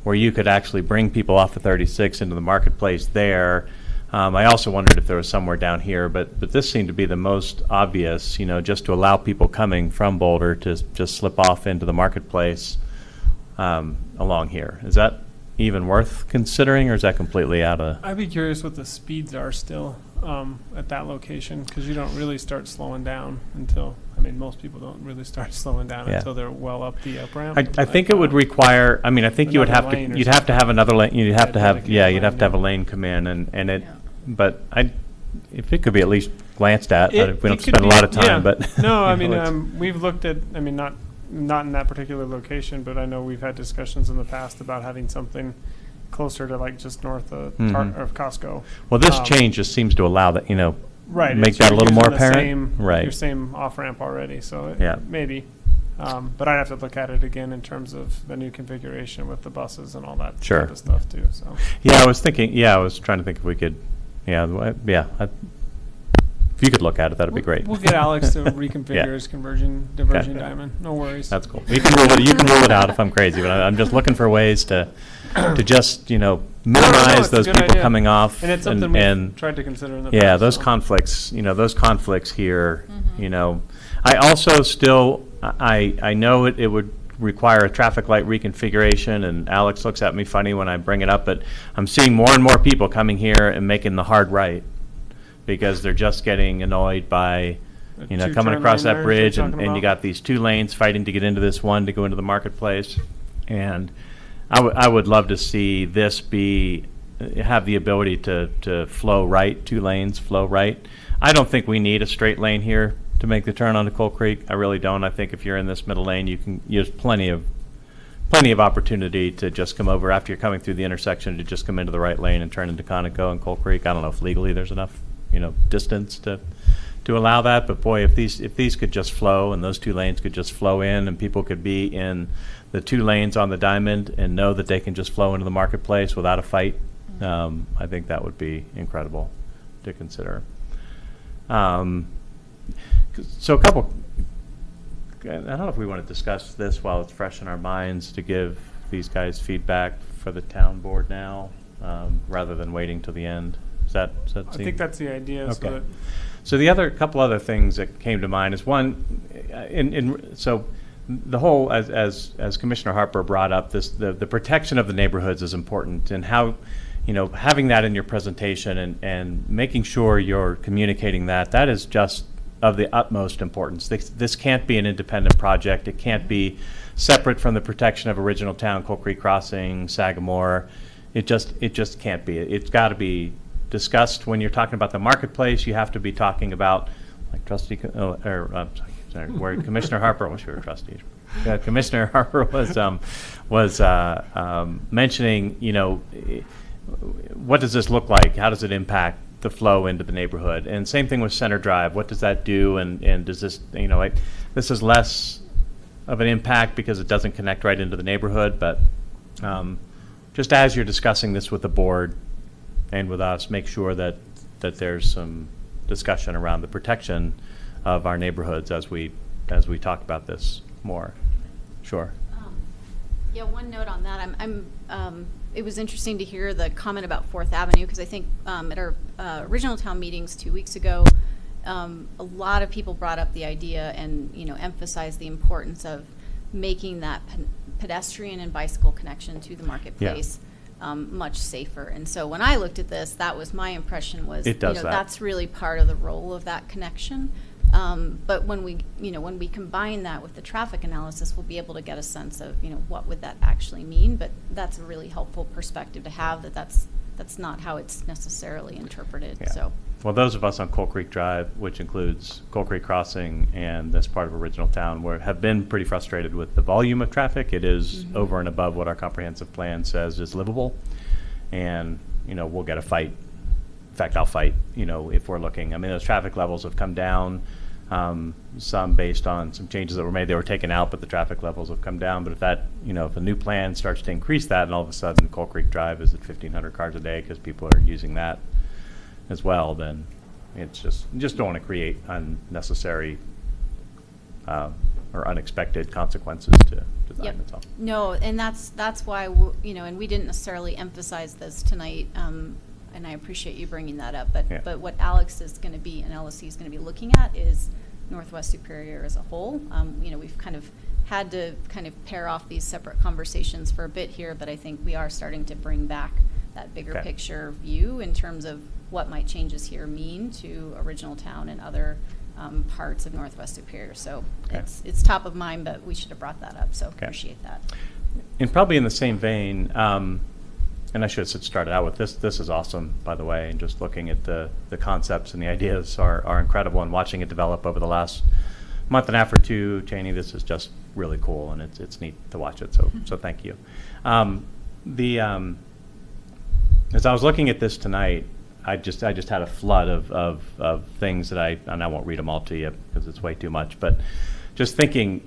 where you could actually bring people off of 36 into the marketplace there. I also wondered if there was somewhere down here, but this seemed to be the most obvious, you know, just to allow people coming from Boulder to just slip off into the marketplace along here. Is that even worth considering, or is that completely out of? I'd be curious what the speeds are still at that location, because you don't really start slowing down until, I mean, most people don't really start slowing down Yeah. until they're well up the up ramp. I think it would require, I mean, I think you would have Another to, lane or you'd have to have another lane, you'd have to have, dedicated yeah, you'd lane, have to have a yeah. lane come in, and it, but if it could be at least glanced at, we don't could spend a be- lot of time, yeah. but. No, I you mean, know, it's- we've looked at, I mean, not in that particular location, but I know we've had discussions in the past about having something closer to like just north of, Mhm. of Costco. Well, this Um, change just seems to allow that, you know, Right. make it's that a little using more the apparent. same- Right. Your same off-ramp already, so Yeah. maybe. But I'd have to look at it again in terms of the new configuration with the buses and all that Sure. type of stuff too, so. Yeah, I was trying to think if we could, if you could look at it, that'd be great. We'll get Alex to reconfigure Yeah. his diversion Okay. diamond, no worries. That's cool. You can rule it out if I'm crazy, but I'm just looking for ways to just, you know, minimize it's a those good people idea. coming off. And it's something we've tried to consider in the past. Yeah, those so. conflicts, you know, those conflicts here, you know. I also still, I know it would require a traffic light reconfiguration, and Alex looks at me funny when I bring it up, but I'm seeing more and more people coming here and making the hard right because they're just getting annoyed by, you know, Two coming turn across lane that there, bridge, you're and talking you about? got these two lanes fighting to get into this one to go into the marketplace. And I would love to see this have the ability to flow right, 2 lanes flow right. I don't think we need a straight lane here to make the turn onto Coal Creek. I really don't. I think if you're in this middle lane, there's plenty of opportunity to just come over after you're coming through the intersection to just come into the right lane and turn into Conoco and Coal Creek. I don't know if legally there's enough, you know, distance to allow that, but boy, if these could just flow and those 2 lanes could just flow in and people could be in the 2 lanes on the diamond and know that they can just flow into the marketplace without a fight, I think that would be incredible to consider. So a couple, I don't know if we want to discuss this while it's fresh in our minds to give these guys feedback for the town board now, rather than waiting till the end. Does that I seem? think that's the idea, so Okay. that So the couple other things that came to mind is one, so the whole, as Commissioner Harper brought up, the protection of the neighborhoods is important, and how, you know, having that in your presentation and making sure you're communicating that is just of the utmost importance. This can't be an independent project. It can't be separate from the protection of original town, Coal Creek Crossing, Sagamore. It just can't be. It's got to be discussed when you're talking about the marketplace. You have to be talking about, like where Commissioner Harper, I wish we were trustees. Commissioner Harper was mentioning, you know, what does this look like? How does it impact the flow into the neighborhood? And same thing with Center Drive. What does that do? And does this, you know, this is less of an impact because it doesn't connect right into the neighborhood, but just as you're discussing this with the board and with us, make sure that there's some discussion around the protection of our neighborhoods as we talk about this more. Sure. Yeah, one note on that. It was interesting to hear the comment about 4th Avenue, because I think at our original town meetings 2 weeks ago, a lot of people brought up the idea and, you know, emphasized the importance of making that pedestrian and bicycle connection to the marketplace much safer. And so when I looked at this, that was my impression was, It does that. that's really part of the role of that connection. But when we combine that with the traffic analysis, we'll be able to get a sense of, you know, what would that actually mean. But that's a really helpful perspective to have, that's not how it's necessarily interpreted. Yeah. So. Well, those of us on Coal Creek Drive, which includes Coal Creek Crossing and this part of Original Town, have been pretty frustrated with the volume of traffic. It is over and above what our comprehensive plan says is livable. And, you know, we'll get a fight. In fact, I'll fight, you know, if we're looking. I mean, those traffic levels have come down Some based on some changes that were made, they were taken out, but the traffic levels have come down. But if that, if a new plan starts to increase that, and all of a sudden Coal Creek Drive is at 1,500 cars a day because people are using that as well, then it's just, you just don't want to create unnecessary or unexpected consequences to design. Yep. That's all. No, and that's why, and we didn't necessarily emphasize this tonight, and I appreciate you bringing that up, Yeah. but what Alex is going to be, and LSC is going to be looking at is Northwest Superior as a whole. We've kind of had to kind of pair off these separate conversations for a bit here, but I think we are starting to bring back that bigger Okay. picture view in terms of what might changes here mean to Original Town and other parts of Northwest Superior. So Okay. it's top of mind, but we should have brought that up, so Okay. appreciate that. And probably in the same vein, and I should have started out with this. This is awesome, by the way, and just looking at the concepts and the ideas are incredible, and watching it develop over the last month and a half or two, Cheney, this is just really cool, and it's neat to watch it. So thank you. As I was looking at this tonight, I just had a flood of things that and I won't read them all to you because it's way too much, but just thinking,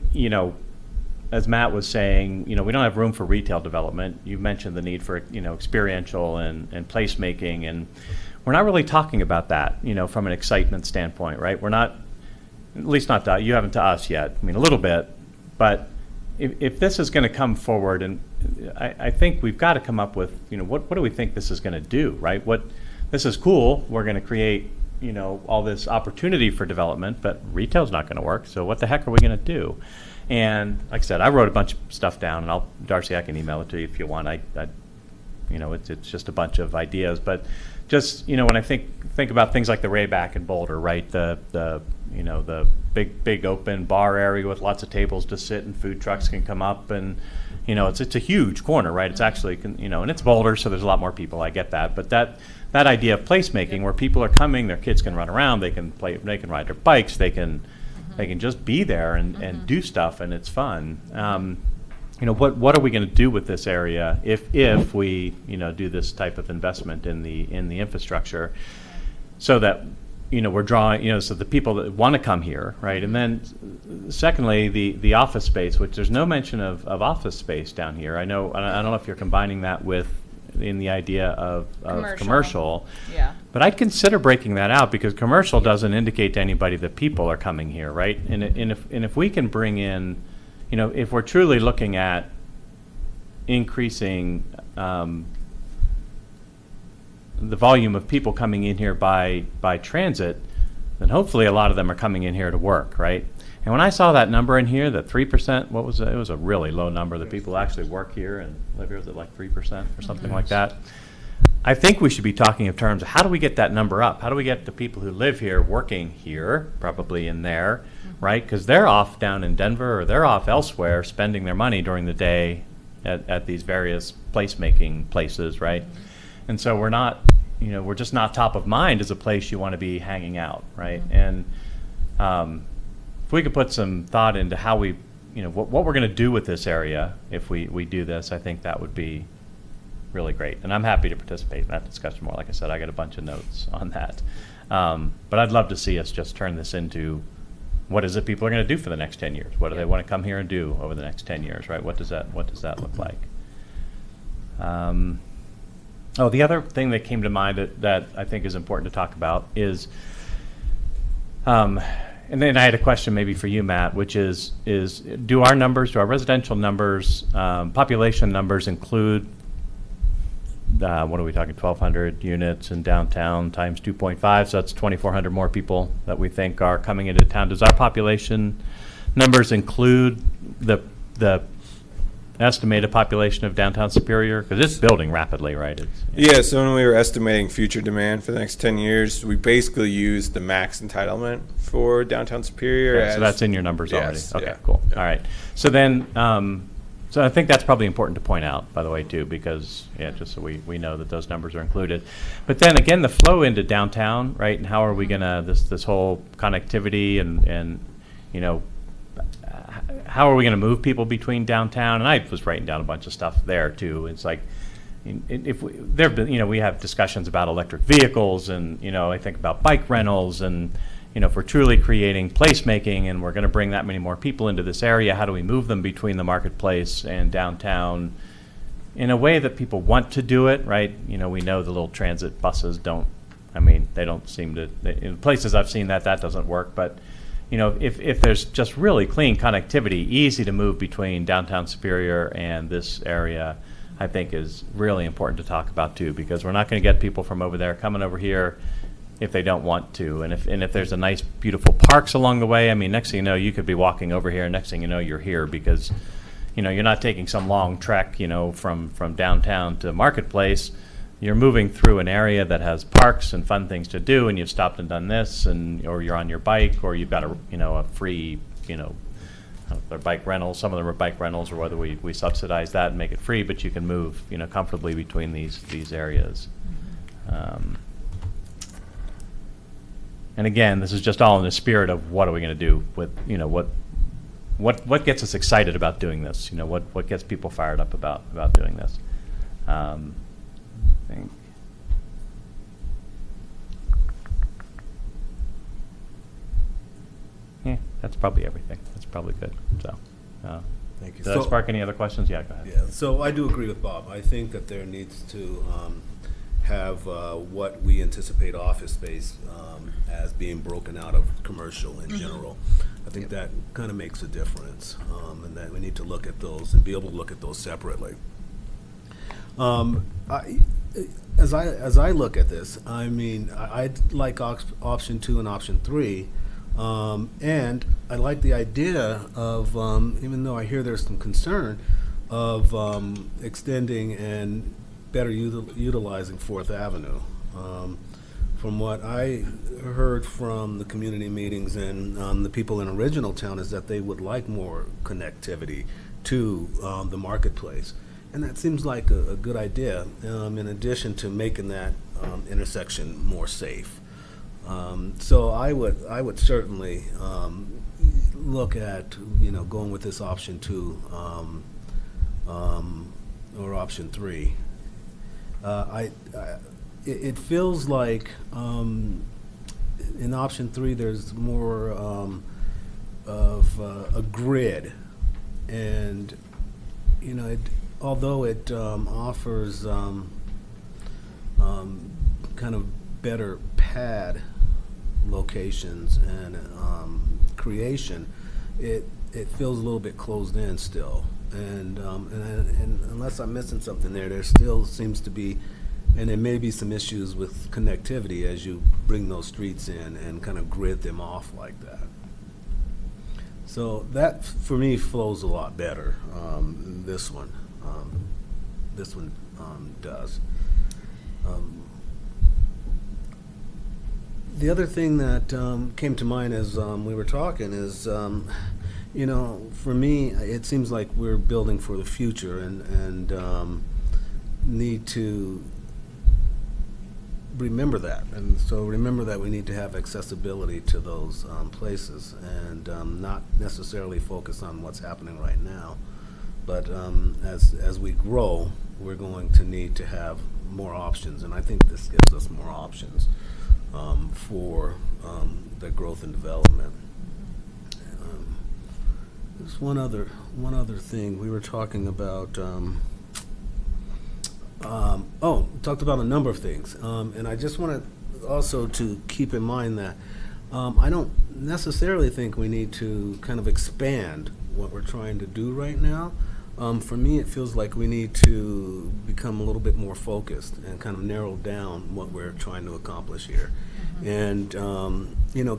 as Matt was saying, we don't have room for retail development. You mentioned the need for, experiential and placemaking, and we're not really talking about that, from an excitement standpoint, right? We're not, at least not that, you haven't to us yet. I mean, a little bit, but if this is going to come forward, and I think we've got to come up with, what do we think this is going to do, right? This is cool. We're going to create, all this opportunity for development, but retail's not going to work. So what the heck are we going to do? And like I said, I wrote a bunch of stuff down, and Darcy, I can email it to you if you want. It's just a bunch of ideas, but just when I think about things like the Rayback in Boulder, right? The big open bar area with lots of tables to sit, and food trucks can come up, and it's a huge corner, right? It's actually and it's Boulder, so there's a lot more people. I get that, but that idea of placemaking where people are coming, their kids can run around, they can play, they can ride their bikes, they can just be there and do stuff, and it's fun. What are we going to do with this area if we do this type of investment in the infrastructure, so that we're drawing so the people that want to come here, right? And then secondly, the office space, which there's no mention of office space down here. I don't know if you're combining that with in the idea of commercial. Yeah. But I'd consider breaking that out, because commercial doesn't indicate to anybody that people are coming here, right? And if we can bring in, if we're truly looking at increasing the volume of people coming in here by transit, then hopefully a lot of them are coming in here to work, right? And when I saw that number in here, that 3%, what was it? It was a really low number that people actually work here and live here. Was it like 3% or something like that? I think we should be talking in terms of how do we get that number up? How do we get the people who live here working here, probably in there, right? Because they're off down in Denver, or they're off elsewhere spending their money during the day at these various placemaking places, right? And so we're not, we're just not top of mind as a place you want to be hanging out, right? And if we could put some thought into how we, what we're going to do with this area if we do this, I think that would be really great. And I'm happy to participate in that discussion more. Like I said, I got a bunch of notes on that. But I'd love to see us just turn this into, what is it people are going to do for the next 10 years? What do they want to come here and do over the next 10 years, right? What does that look like? The other thing that came to mind that I think is important to talk about is, and then I had a question maybe for you, Matt, which is do our residential numbers, population numbers include, what are we talking, 1,200 units in downtown times 2.5, so that's 2,400 more people that we think are coming into town. Does our population numbers include the estimated population of downtown Superior? Because it's building rapidly, right? Yeah, so when we were estimating future demand for the next 10 years, we basically used the max entitlement for downtown Superior. Okay, so that's in your numbers Yes, already? Okay, yeah. cool. Yeah. All right. So then, so I think that's probably important to point out, by the way, too, because, just so we know that those numbers are included. But then again, the flow into downtown, right, and how are we going to, this whole connectivity and how are we going to move people between downtown? And I was writing down a bunch of stuff there too. It's like, if we have discussions about electric vehicles, and I think about bike rentals, and if we're truly creating placemaking and we're going to bring that many more people into this area, how do we move them between the marketplace and downtown in a way that people want to do it, right? We know the little transit buses they don't seem to, in places I've seen that doesn't work, but if there's just really clean connectivity, easy to move between downtown Superior and this area, I think is really important to talk about too, because we're not going to get people from over there coming over here if they don't want to. And if there's a nice, beautiful parks along the way, next thing you know, you could be walking over here, and next thing you know, you're here because, you're not taking some long trek, from downtown to Marketplace. You're moving through an area that has parks and fun things to do, and you've stopped and done this, or you're on your bike, or you've got a free, they're bike rentals. Some of them are bike rentals, or whether we subsidize that and make it free, but you can move, comfortably between these areas. And again, this is just all in the spirit of what are we going to do with, what gets us excited about doing this? What gets people fired up about doing this? I think. Yeah, that's probably everything. That's probably good. So, Thank you. Did I spark any other questions? Yeah, go ahead. Yeah, so I do agree with Bob. I think that there needs to have what we anticipate office space as being broken out of commercial in general. I think that kind of makes a difference, and that we need to look at those and be able to look at those separately. As I look at this, I like option 2 and option 3. And I like the idea of, even though I hear there's some concern, of extending and better utilizing 4th Avenue. From what I heard from the community meetings and the people in Original Town is that they would like more connectivity to the marketplace. And that seems like a good idea, in addition to making that intersection more safe. So I would certainly look at going with this option 2 or option 3. It feels like in option 3 there's more of a grid, and although it offers kind of better pad locations and creation, it feels a little bit closed in still, and unless I'm missing something there still seems to be, and there may be some issues with connectivity as you bring those streets in and kind of grid them off like that. So that for me flows a lot better. This one does. The other thing that came to mind as we were talking is, for me, it seems like we're building for the future and need to remember that. And so remember that we need to have accessibility to those places and not necessarily focus on what's happening right now. But as we grow, we're going to need to have more options. And I think this gives us more options for the growth and development. There's one other thing we were talking about. Talked about a number of things, and I just want to also to keep in mind that I don't necessarily think we need to kind of expand what we're trying to do right now. For me, it feels like we need to become a little bit more focused and kind of narrow down what we're trying to accomplish here. And,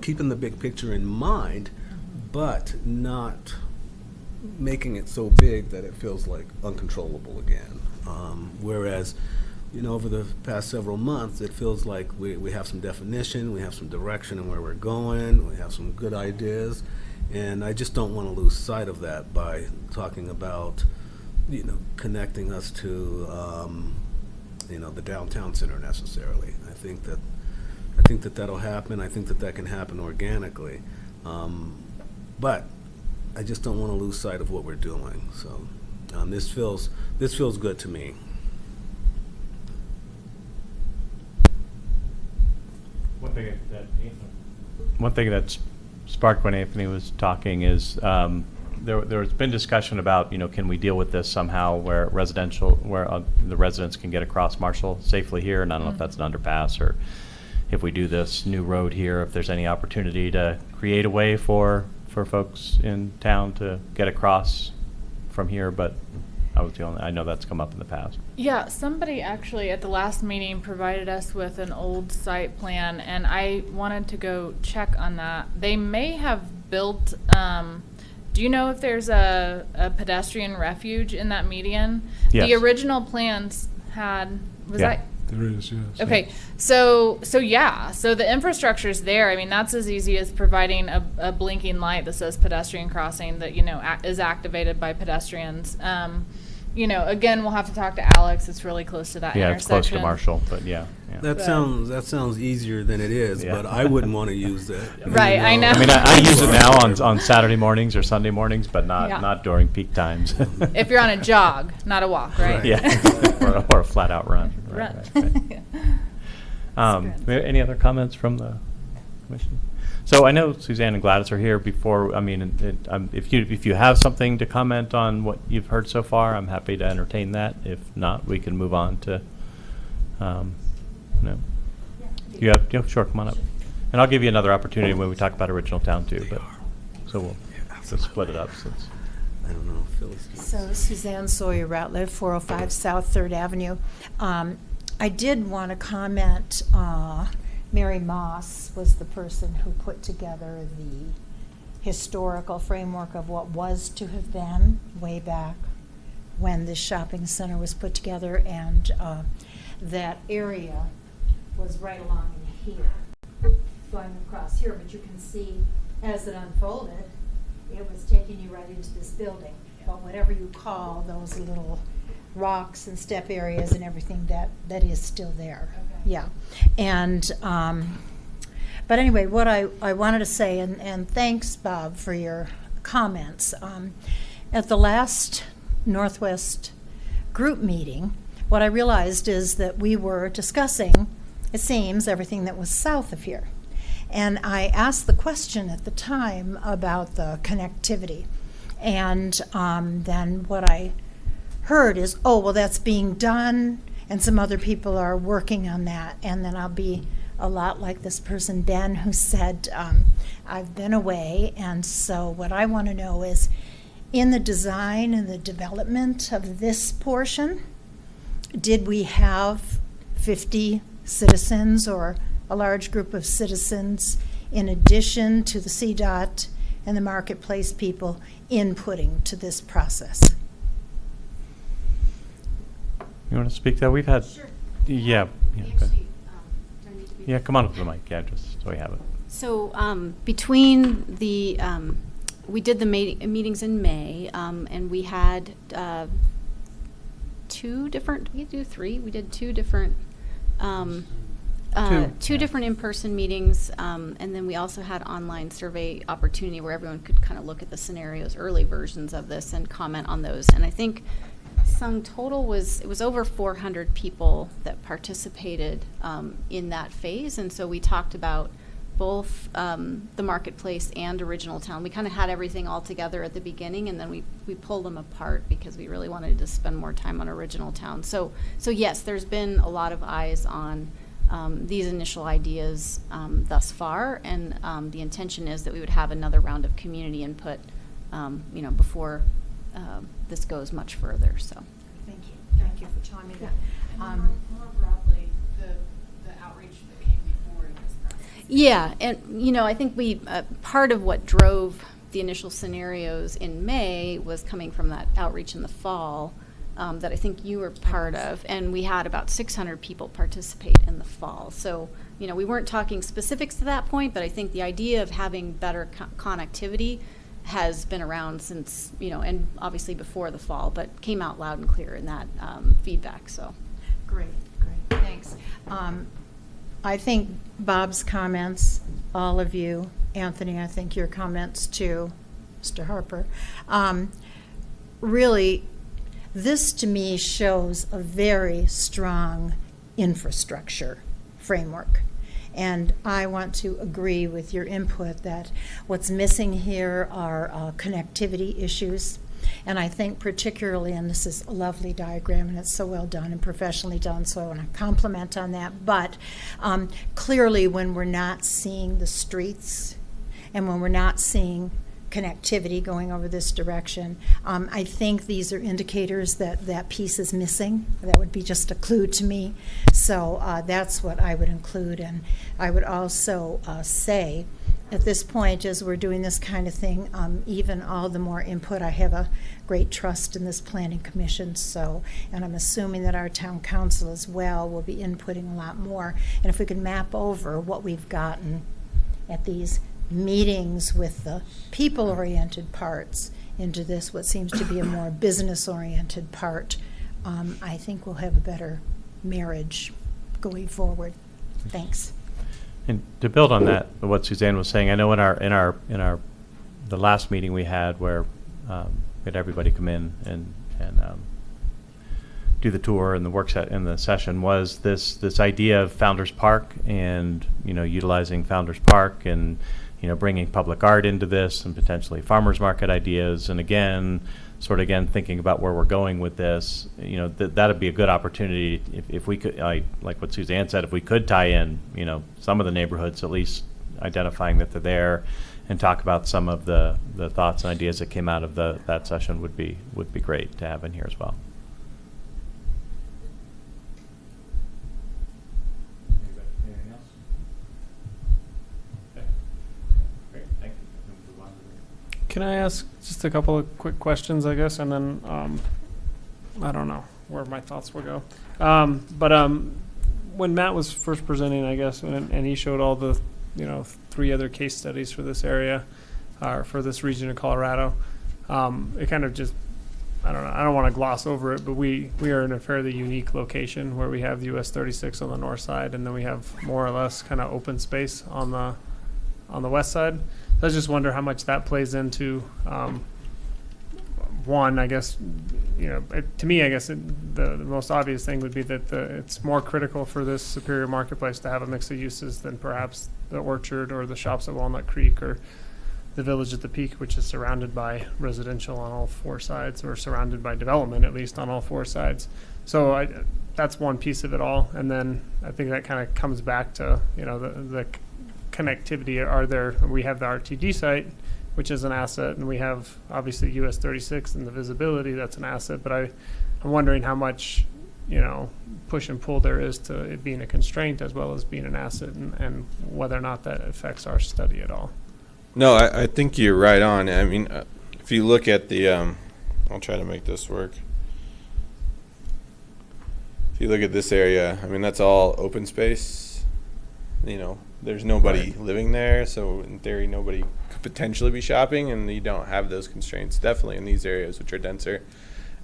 keeping the big picture in mind, but not making it so big that it feels like uncontrollable again. Whereas, over the past several months, it feels like we have some definition, we have some direction in where we're going, we have some good ideas. And I just don't want to lose sight of that by talking about, connecting us to, the downtown center necessarily. I think that that'll happen. I think that can happen organically. But I just don't want to lose sight of what we're doing. So this feels good to me. One thing that one thing that's sparked when Anthony was talking is there's been discussion about, can we deal with this somehow where the residents can get across Marshall safely here, and I don't know if that's an underpass or if we do this new road here, if there's any opportunity to create a way for folks in town to get across from here, but I know that's come up in the past. Yeah, somebody actually at the last meeting provided us with an old site plan, and I wanted to go check on that. They may have built, do you know if there's a pedestrian refuge in that median? Yes. The original plans had, was Yeah. that? There is, yes. Okay, so the infrastructure's there. I mean, that's as easy as providing a blinking light that says pedestrian crossing that, is activated by pedestrians. Again, we'll have to talk to Alex. It's really close to that Yeah, intersection. it's close to Marshall, but yeah. That sounds easier than it is, Yeah. but I wouldn't want to use that. Right, I know. I mean, I use it now on Saturday mornings or Sunday mornings, but not during peak times. If you're on a jog, not a walk, right? Yeah, or a flat out run. Right. Good. Any other comments from the commission? So I know Suzanne and Gladys are here before. I mean, if you have something to comment on what you've heard so far, I'm happy to entertain that. If not, we can move on to. Sure, come on up, and I'll give you another opportunity when we talk about Original Town too. But so we'll split it up since. I don't know. Phyllis. So Suzanne Sawyer Ratliff, 405 South 3rd Avenue. I did want to comment, Mary Moss was the person who put together the historical framework of what was to have been way back when this shopping center was put together, and that area was right along in here, going across here, but you can see as it unfolded, it was taking you right into this building. But whatever you call those little rocks and step areas and everything, that is still there. Okay. Yeah. And but anyway, what I wanted to say, and thanks, Bob, for your comments. At the last Northwest group meeting, what I realized is that we were discussing, it seems, everything that was south of here. And I asked the question at the time about the connectivity. And then what I heard is, oh, well, that's being done, and some other people are working on that. And then I'll be a lot like this person, Ben, who said, I've been away, and so what I want to know is, in the design and the development of this portion, did we have 50 citizens or a large group of citizens in addition to the CDOT and the marketplace people inputting to this process? You want to speak to that? We've had. Sure. Yeah. We Go ahead. actually, do I need to be Yeah, come on up to the mic. Yeah, just so we have it. So between the, we did the meetings in May, and we had two different, we do three, we did two different, two different in-person meetings, and then we also had online survey opportunity where everyone could kind of look at the scenarios, early versions of this, and comment on those. And I think sum total it was over 400 people that participated in that phase, and so we talked about both the marketplace and Original Town. We kind of had everything all together at the beginning, and then we pulled them apart because we really wanted to spend more time on Original Town. So yes, there's been a lot of eyes on these initial ideas thus far, and the intention is that we would have another round of community input, before this goes much further. So, Thank you for telling me that. And more broadly, the outreach that came before in this process. yeah, and I think we part of what drove the initial scenarios in May was coming from that outreach in the fall that I think you were part of, and we had about 600 people participate in the fall. So, we weren't talking specifics to that point, but I think the idea of having better connectivity has been around since, and obviously before the fall, but came out loud and clear in that feedback. So, Great, thanks. I think Bob's comments, all of you, Anthony, I think your comments too, Mr. Harper, really, this to me shows a very strong infrastructure framework. And I want to agree with your input that what's missing here are connectivity issues. And I think particularly, and this is a lovely diagram, and it's so well done and professionally done, so I want to compliment on that. But clearly, when we're not seeing the streets and when we're not seeing connectivity going over this direction, I think these are indicators that that piece is missing. That would be just a clue to me. So that's what I would include. And I would also say, at this point, as we're doing this kind of thing, even all the more input, I have a great trust in this planning commission. So, and I'm assuming that our town council as well will be inputting a lot more. And if we could map over what we've gotten at these meetings with the people-oriented parts into this, what seems to be a more business-oriented part, I think we'll have a better marriage going forward. Thanks. And to build on that, what Suzanne was saying, I know in the last meeting we had where we had everybody come in and do the tour and the work set in the session was this idea of Founders Park and utilizing Founders Park and bringing public art into this and potentially farmers market ideas, and again thinking about where we're going with this. That'd be a good opportunity if we could, like what Suzanne said, if we could tie in some of the neighborhoods, at least identifying that they're there, and talk about some of the thoughts and ideas that came out of that session would be great to have in here as well. Anything else? Okay. Great. Thank you. Can I ask just a couple of quick questions, I guess, and then I don't know where my thoughts will go. But when Matt was first presenting, I guess, and he showed all the 3 other case studies for this area, for this region of Colorado, it kind of just, I don't know, I don't want to gloss over it, but we are in a fairly unique location where we have US 36 on the north side, and then we have more or less kind of open space on the west side. So I just wonder how much that plays into, one, I guess, to me, I guess the most obvious thing would be that it's more critical for this Superior Marketplace to have a mix of uses than perhaps the Orchard or the Shops at Walnut Creek or the Village at the Peak, which is surrounded by residential on all 4 sides, or surrounded by development at least on all 4 sides. So that's one piece of it all. And then I think that kind of comes back to the connectivity. We have the RTD site, which is an asset, and we have obviously US 36 and the visibility, that's an asset, but I'm wondering how much push and pull there is to it being a constraint as well as being an asset, and whether or not that affects our study at all. No, I think you're right on. I mean, if you look at the I'll try to make this work. If you look at this area, I mean, that's all open space. There's nobody living there, so in theory nobody could potentially be shopping, and you don't have those constraints definitely in these areas which are denser,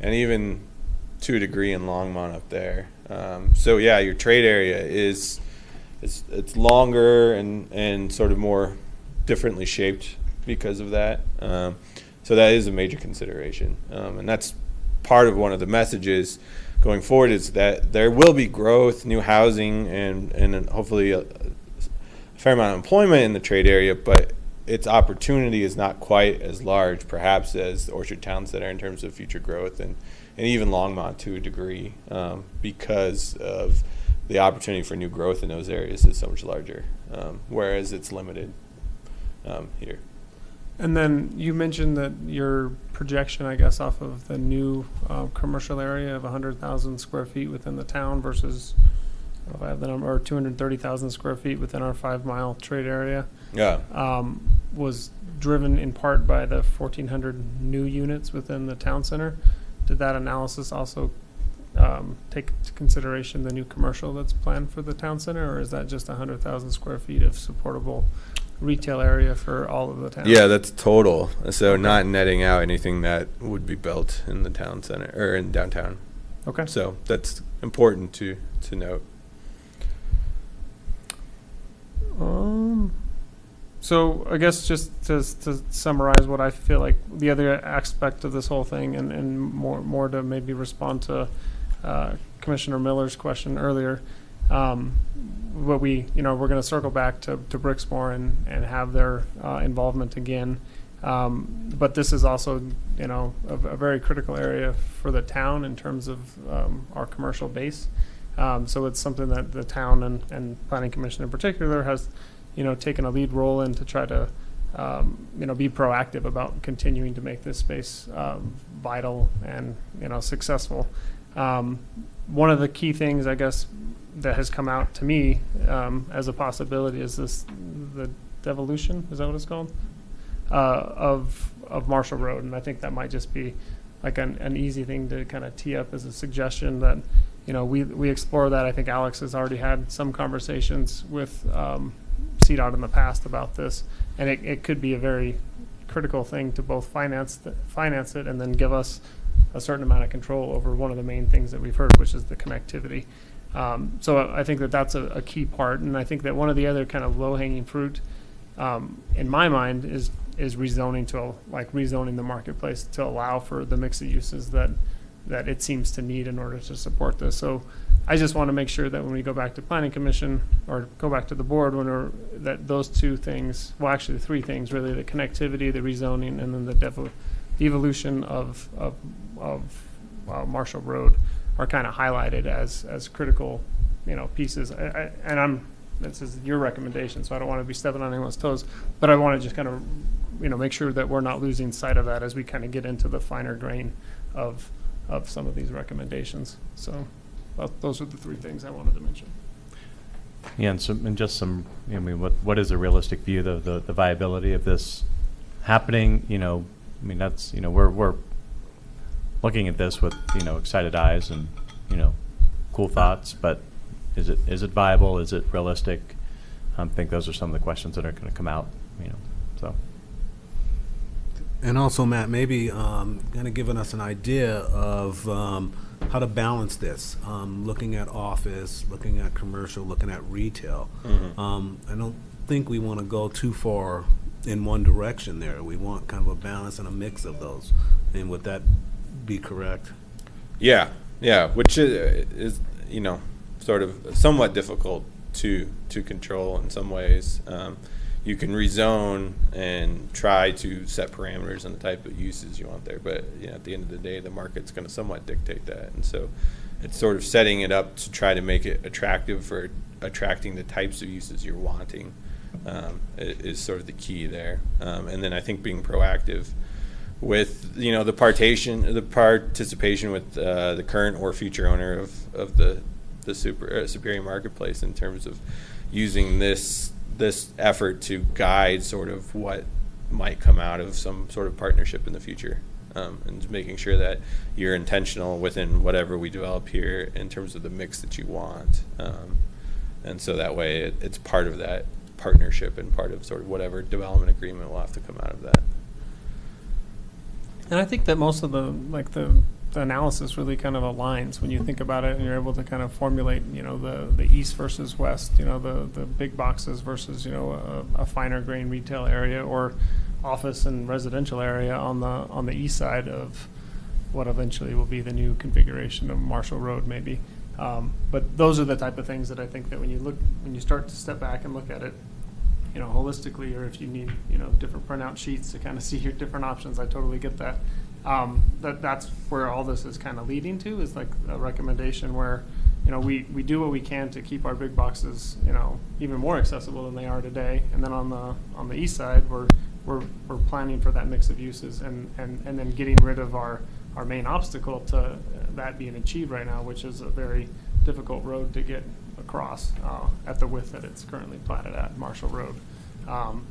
and even to a degree in Longmont up there. So yeah, your trade area it's longer and sort of more differently shaped because of that. So that is a major consideration, and that's part of one of the messages going forward, is that there will be growth, new housing, and hopefully a fair amount of employment in the trade area, but its opportunity is not quite as large perhaps as the Orchard Town Center in terms of future growth, and even Longmont to a degree, because of the opportunity for new growth in those areas is so much larger, whereas it's limited here. And then you mentioned that your projection, I guess, off of the new commercial area of 100,000 square feet within the town versus, if I have the number, or 230,000 square feet within our 5-mile trade area. Yeah. Was driven in part by the 1,400 new units within the town center. Did that analysis also take into consideration the new commercial that's planned for the town center, or is that just 100,000 square feet of supportable retail area for all of the town? Yeah, that's total. So not netting out anything that would be built in the town center or in downtown. Okay. So that's important to note. So I guess just to summarize what I feel like the other aspect of this whole thing, and more to maybe respond to Commissioner Miller's question earlier, But we're going to circle back to Brixmor and have their involvement again. But this is also, a very critical area for the town in terms of our commercial base. So it's something that the town and Planning Commission in particular has, taken a lead role in to try to, be proactive about continuing to make this space vital and, successful. One of the key things, I guess, that has come out to me as a possibility is the devolution, is that what it's called? Of Marshall Road, and I think that might just be like an easy thing to kind of tee up as a suggestion that we explore that. I think Alex has already had some conversations with CDOT in the past about this, and it could be a very critical thing to both finance it and then give us a certain amount of control over one of the main things that we've heard, which is the connectivity. So I think that that's a key part, and I think that one of the other kind of low-hanging fruit in my mind is rezoning rezoning the marketplace to allow for the mix of uses that it seems to need in order to support this. So I just want to make sure that when we go back to Planning Commission or go back to the board, that those two things, well, actually three things really, the connectivity, the rezoning, and then the devolution of Marshall Road are kind of highlighted as critical, pieces. This is your recommendation, so I don't want to be stepping on anyone's toes, but I want to just kind of, make sure that we're not losing sight of that as we kind of get into the finer grain of some of these recommendations. So those are the three things I wanted to mention. Yeah, what is a realistic view of the viability of this happening? That's, we're looking at this with, excited eyes and, cool thoughts, but is it viable? Is it realistic? I think those are some of the questions that are going to come out, so. And also, Matt, maybe kind of giving us an idea of how to balance this, looking at office, looking at commercial, looking at retail. Mm-hmm. I don't think we want to go too far in one direction there. We want kind of a balance and a mix of those. And would that be correct? Yeah, which is sort of somewhat difficult to control in some ways. You can rezone and try to set parameters on the type of uses you want there, but at the end of the day, the market's going to somewhat dictate that, and so it's sort of setting it up to try to make it attractive for attracting the types of uses you're wanting is sort of the key there. And then I think being proactive with the participation with the current or future owner of the Superior Marketplace in terms of using this effort to guide sort of what might come out of some sort of partnership in the future, and making sure that you're intentional within whatever we develop here in terms of the mix that you want, and so that way it's part of that partnership and part of sort of whatever development agreement will have to come out of that. And I think that most of the analysis really kind of aligns when you think about it, and you're able to kind of formulate, the east versus west, the big boxes versus, a finer grain retail area or office and residential area on the east side of what eventually will be the new configuration of Marshall Road, maybe. But those are the type of things that I think that when you start to step back and look at it, holistically, or if you need, different printout sheets to kind of see your different options, I totally get that. That's where all this is kind of leading to, is like a recommendation where, we do what we can to keep our big boxes, even more accessible than they are today. And then on the east side, we're planning for that mix of uses and then getting rid of our main obstacle to that being achieved right now, which is a very difficult road to get across at the width that it's currently platted at, Marshall Road.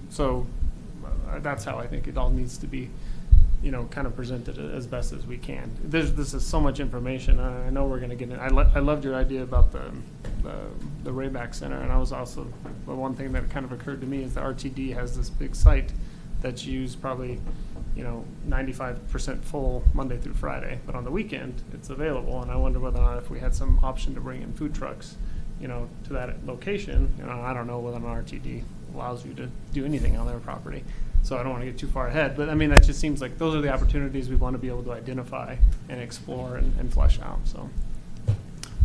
So that's how I think it all needs to be, kind of presented as best as we can. This is so much information. I know we're going to get in. I loved your idea about the Rayback Center, and I was also, the one thing that kind of occurred to me is the RTD has this big site that's used probably, 95% full Monday through Friday, but on the weekend it's available, and I wonder whether or not if we had some option to bring in food trucks, to that location. I don't know whether an RTD allows you to do anything on their property, so I don't want to get too far ahead, but I mean, that just seems like those are the opportunities we want to be able to identify and explore and flesh out. So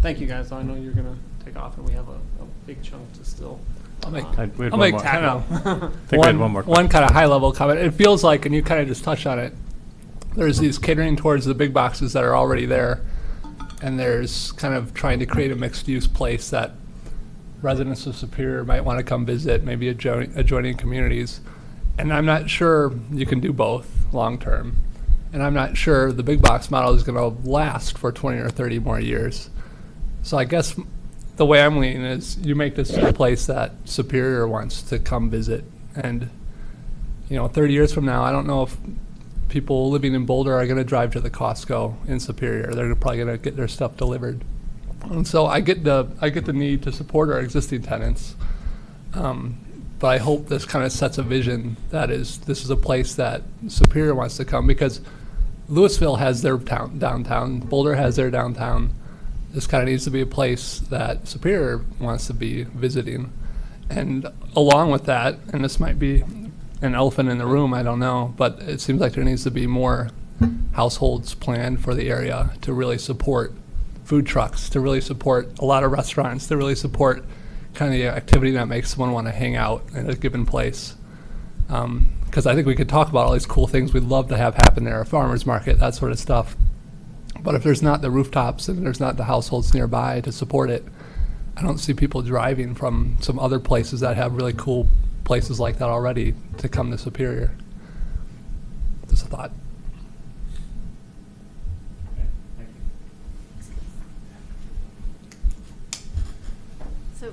thank you guys. I know you're going to take off, and we have a big chunk to still. I'll make, We had I'll one make more. kind of I think we had one more question. kind of high level comment. It feels like, and you kind of just touched on it, there's these catering towards the big boxes that are already there, and there's kind of trying to create a mixed use place that residents of Superior might want to come visit, maybe adjoining communities. And I'm not sure you can do both long term. And I'm not sure the big box model is going to last for 20 or 30 more years. So I guess the way I'm leaning is you make this a place that Superior wants to come visit. And, 30 years from now, I don't know if people living in Boulder are going to drive to the Costco in Superior. They're probably going to get their stuff delivered. And so I get the need to support our existing tenants. But I hope this kind of sets a vision that this is a place that Superior wants to come, because Louisville has their downtown, Boulder has their downtown. This kind of needs to be a place that Superior wants to be visiting. And along with that, and this might be an elephant in the room, I don't know, but it seems like there needs to be more households planned for the area to really support food trucks, to really support a lot of restaurants, to really support kind of the activity that makes someone want to hang out in a given place. Because I think we could talk about all these cool things we'd love to have happen there, a farmer's market, that sort of stuff. But if there's not the rooftops and there's not the households nearby to support it, I don't see people driving from some other places that have really cool places like that already to come to Superior. Just a thought. So,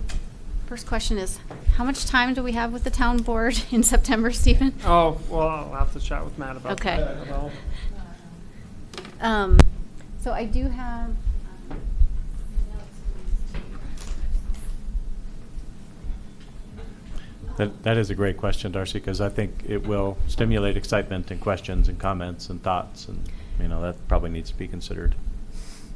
first question is, how much time do we have with the town board in September, Stephen? Oh, well, I'll have to chat with Matt about Okay. that. About So I do have. That is a great question, Darcy, because I think it will stimulate excitement and questions and comments and thoughts, and that probably needs to be considered.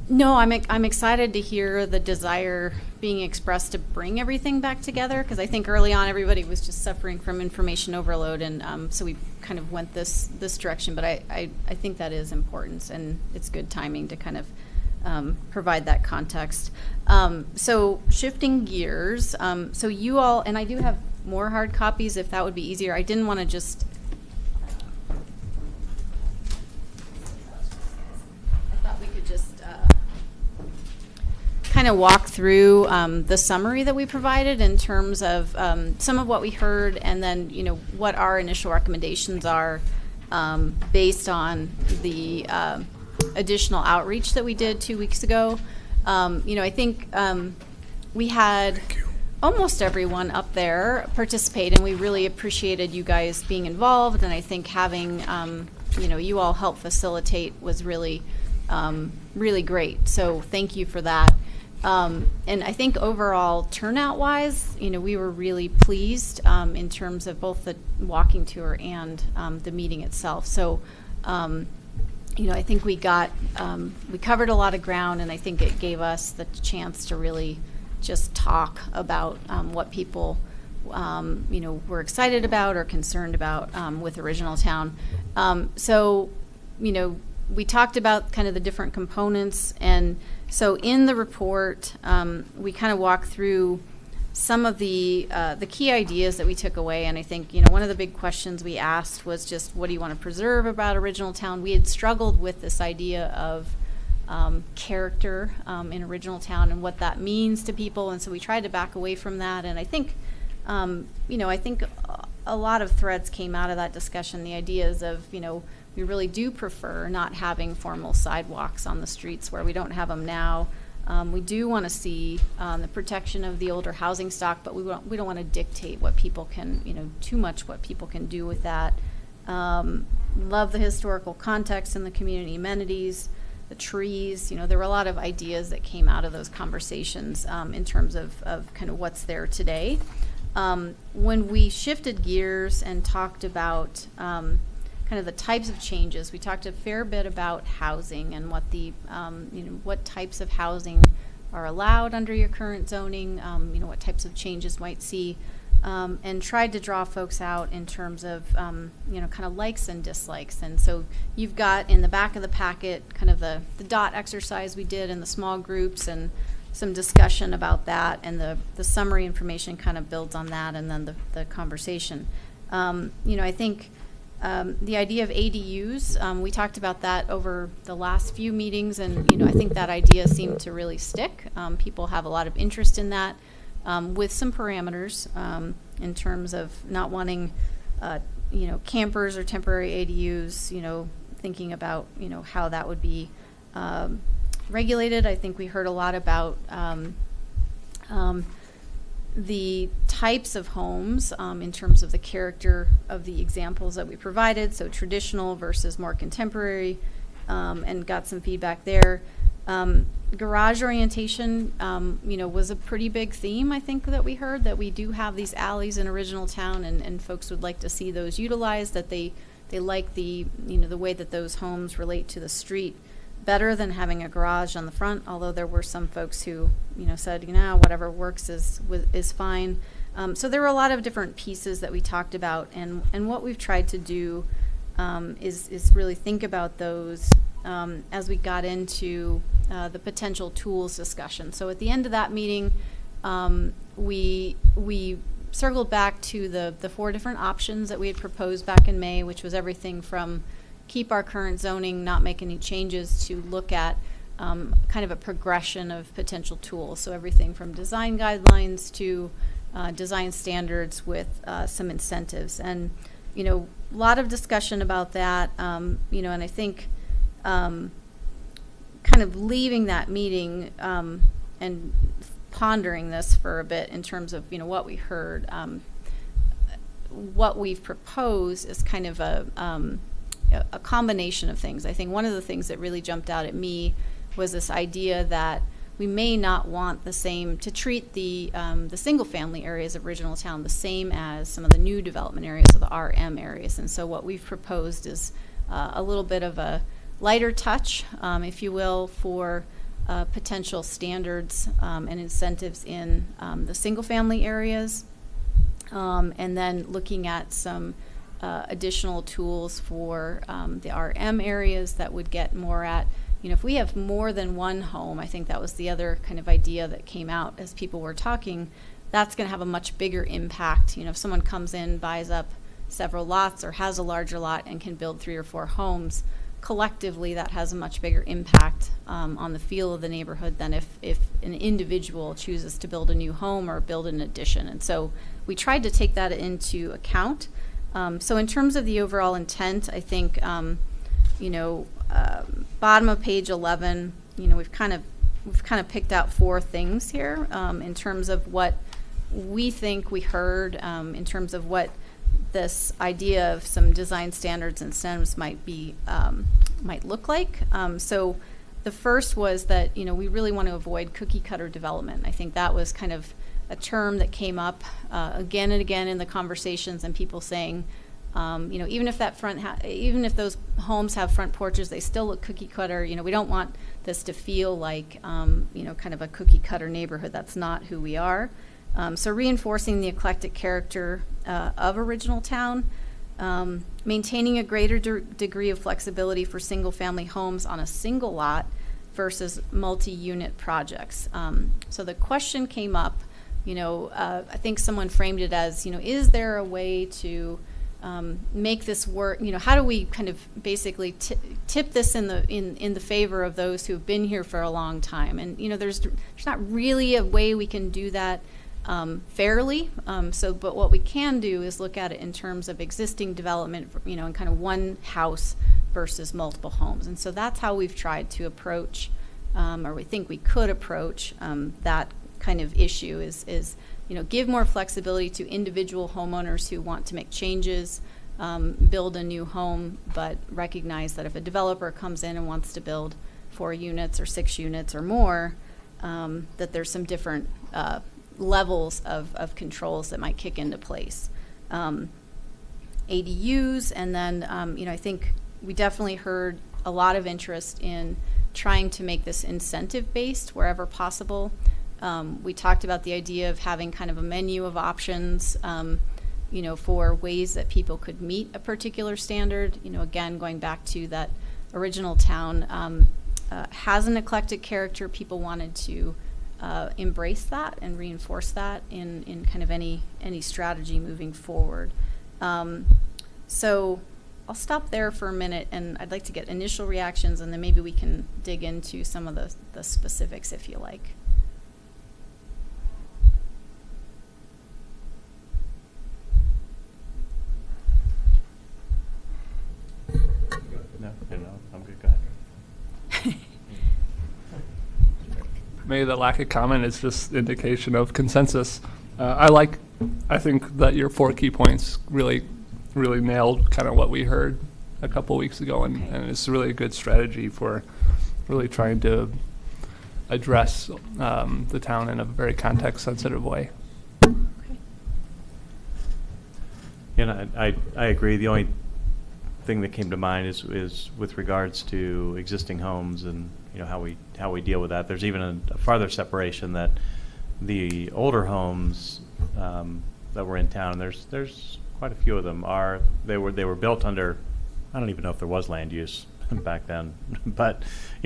No, I'm excited to hear the desire being expressed to bring everything back together, because I think early on everybody was just suffering from information overload, and so we kind of went this direction. But I think that is important, and it's good timing to kind of provide that context. So shifting gears, so you all, and I do have more hard copies if that would be easier. I didn't want to just. I thought we could just kind of walk through the summary that we provided in terms of some of what we heard, and then what our initial recommendations are based on the additional outreach that we did 2 weeks ago. I think we had almost everyone up there participate, and we really appreciated you guys being involved, and I think having you all help facilitate was really really great, so thank you for that. And I think overall turnout wise, we were really pleased in terms of both the walking tour and the meeting itself. So I think we covered a lot of ground, and I think it gave us the chance to really just talk about what people were excited about or concerned about with Original Town. We talked about kind of the different components, and so in the report, we kind of walked through some of the key ideas that we took away. And I think, one of the big questions we asked was just, what do you want to preserve about Original Town? We had struggled with this idea of character in Original Town and what that means to people. And so we tried to back away from that. And I think, I think a lot of threads came out of that discussion. The ideas of, we really do prefer not having formal sidewalks on the streets where we don't have them now. We do want to see the protection of the older housing stock, but we don't want to dictate what people can, too much what people can do with that. Love the historical context and the community amenities, the trees. There were a lot of ideas that came out of those conversations in terms of kind of what's there today. When we shifted gears and talked about kind of the types of changes, we talked a fair bit about housing and what the what types of housing are allowed under your current zoning, what types of changes might see, and tried to draw folks out in terms of kind of likes and dislikes. And so you've got in the back of the packet kind of the dot exercise we did in the small groups, and some discussion about that, and the summary information kind of builds on that, and then the conversation. I think the idea of ADUs, we talked about that over the last few meetings, and I think that idea seemed to really stick. People have a lot of interest in that, with some parameters in terms of not wanting, campers or temporary ADUs. Thinking about how that would be regulated. I think we heard a lot about the types of homes in terms of the character of the examples that we provided, so traditional versus more contemporary, and got some feedback there. Garage orientation, was a pretty big theme, I think, that we heard, that we do have these alleys in Original Town, and folks would like to see those utilized, that they like the way that those homes relate to the street better than having a garage on the front, although there were some folks who, said, whatever works is fine. So there were a lot of different pieces that we talked about, and what we've tried to do is really think about those as we got into the potential tools discussion. So at the end of that meeting, we circled back to the 4 different options that we had proposed back in May, which was everything from keep our current zoning, not make any changes, to look at kind of a progression of potential tools. So everything from design guidelines to design standards with some incentives. And, a lot of discussion about that, and I think kind of leaving that meeting and pondering this for a bit in terms of, what we heard. What we've proposed is kind of a combination of things. I think one of the things that really jumped out at me was this idea that we may not want to treat the single-family areas of Original Town the same as some of the new development areas of the RM areas. And so what we've proposed is a little bit of a lighter touch, if you will, for potential standards and incentives in the single-family areas, and then looking at some additional tools for the RM areas that would get more at, if we have more than one home, I think that was the other kind of idea that came out as people were talking, that's going to have a much bigger impact. If someone comes in, buys up several lots or has a larger lot and can build 3 or 4 homes, collectively that has a much bigger impact on the feel of the neighborhood than if an individual chooses to build a new home or build an addition. And so we tried to take that into account. So in terms of the overall intent, I think, bottom of page 11, we've kind of picked out 4 things here in terms of what we think we heard, in terms of what this idea of some design standards and incentives might look like. So the first was that, we really want to avoid cookie cutter development. I think that was kind of a term that came up again and again in the conversations, and people saying, even if those homes have front porches, they still look cookie cutter. We don't want this to feel like, kind of a cookie cutter neighborhood. That's not who we are. So reinforcing the eclectic character of Original Town, maintaining a greater degree of flexibility for single-family homes on a single lot versus multi-unit projects. So the question came up, I think someone framed it as, is there a way to make this work? How do we kind of basically tip this in the favor of those who've been here for a long time? And there's not really a way we can do that fairly. But what we can do is look at it in terms of existing development, in kind of one house versus multiple homes. And so that's how we've tried to approach, or we think we could approach that kind of issue is give more flexibility to individual homeowners who want to make changes, build a new home, but recognize that if a developer comes in and wants to build 4 units or 6 units or more, that there's some different levels of controls that might kick into place. ADUs, and then I think we definitely heard a lot of interest in trying to make this incentive based wherever possible. We talked about the idea of having kind of a menu of options, for ways that people could meet a particular standard. Again, going back to that Original Town has an eclectic character. People wanted to embrace that and reinforce that in kind of any strategy moving forward. So I'll stop there for a minute, and I'd like to get initial reactions, and then maybe we can dig into some of the specifics if you like. No, I'm good. Go ahead. Maybe the lack of comment is just indication of consensus. I think that your 4 key points really nailed kind of what we heard a couple weeks ago, and it's really a good strategy for really trying to address the town in a very context-sensitive way. I agree. The only thing that came to mind is with regards to existing homes and how we deal with that. There's even a farther separation that the older homes that were in town. There's quite a few of them they were built under. I don't even know if there was land use back then, but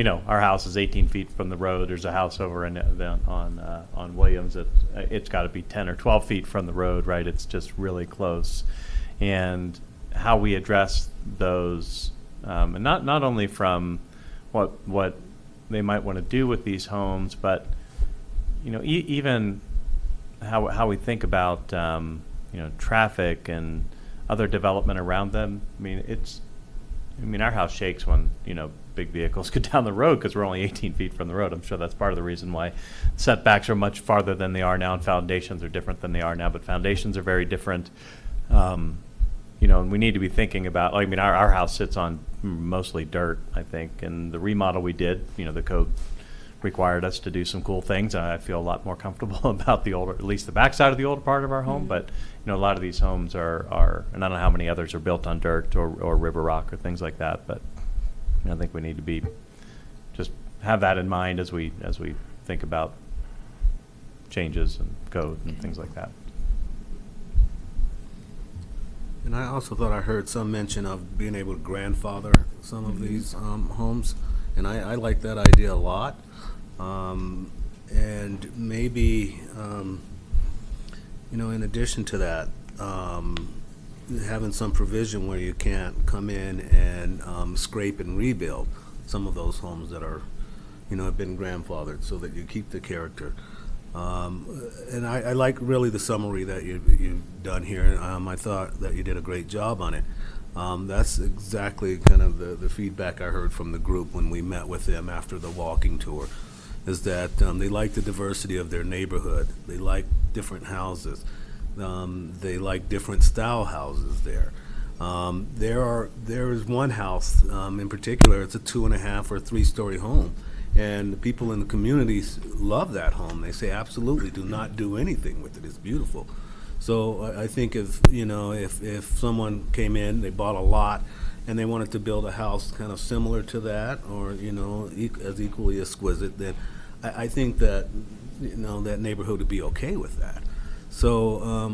our house is 18 feet from the road. There's a house over on Williams that it's got to be 10 or 12 feet from the road, right? It's just really close, and how we address those, and not only from what they might want to do with these homes, but even how we think about traffic and other development around them. Our house shakes when big vehicles go down the road because we're only 18 feet from the road. I'm sure that's part of the reason why setbacks are much farther than they are now, and foundations are different than they are now. But foundations are very different. And we need to be thinking about, our house sits on mostly dirt, I think, and the remodel we did, the code required us to do some cool things. I feel a lot more comfortable about at least the backside of the older part of our home, but a lot of these homes are, and I don't know how many others are built on dirt or river rock or things like that, but I think we need to just have that in mind as we think about changes and code and things like that. And I also thought I heard some mention of being able to grandfather some of these homes, and I like that idea a lot. And maybe, in addition to that, having some provision where you can't come in and scrape and rebuild some of those homes that are, have been grandfathered, so that you keep the character. And I like really the summary that you've done here. I thought that you did a great job on it. That's exactly kind of the feedback I heard from the group when we met with them after the walking tour, is that they like the diversity of their neighborhood. They like different houses. They like different style houses there. There is one house in particular. It's a 2.5 or 3-story home. And the people in the communities love that home. They say, absolutely, do not do anything with it. It's beautiful. So I think if someone came in, they bought a lot, and they wanted to build a house kind of similar to that, or as equally exquisite, then I think that that neighborhood would be okay with that. So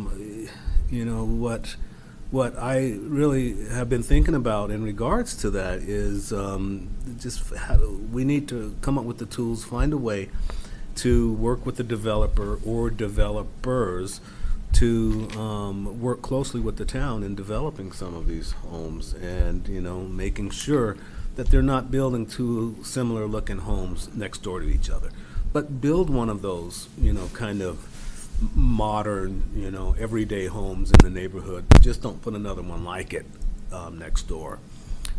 what I really have been thinking about in regards to that is we need to come up with the tools, find a way to work with the developer or developers to work closely with the town in developing some of these homes, and making sure that they're not building 2 similar looking homes next door to each other, but build one of those kind of modern, everyday homes in the neighborhood. Just don't put another one like it next door.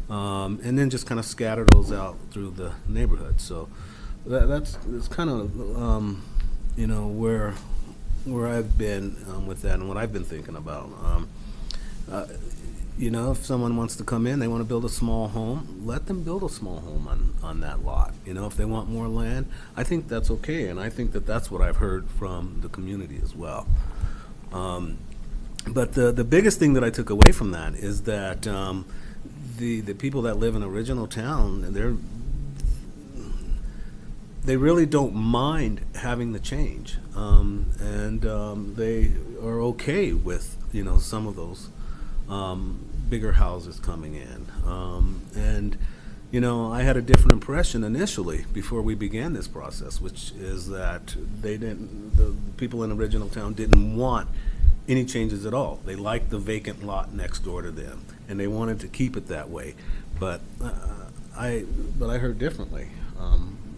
And then just kind of scatter those out through the neighborhood. So that's kind of, where I've been with that and what I've been thinking about. If someone wants to come in, they want to build a small home, let them build a small home on that lot. If they want more land, I think that's okay, and I think that that's what I've heard from the community as well. But the biggest thing that I took away from that is that the people that live in original town, they really don't mind having the change, and they are okay with some of those bigger houses coming in, and I had a different impression initially before we began this process, which is that the people in Original Town didn't want any changes at all. They liked the vacant lot next door to them, and they wanted to keep it that way. But I heard differently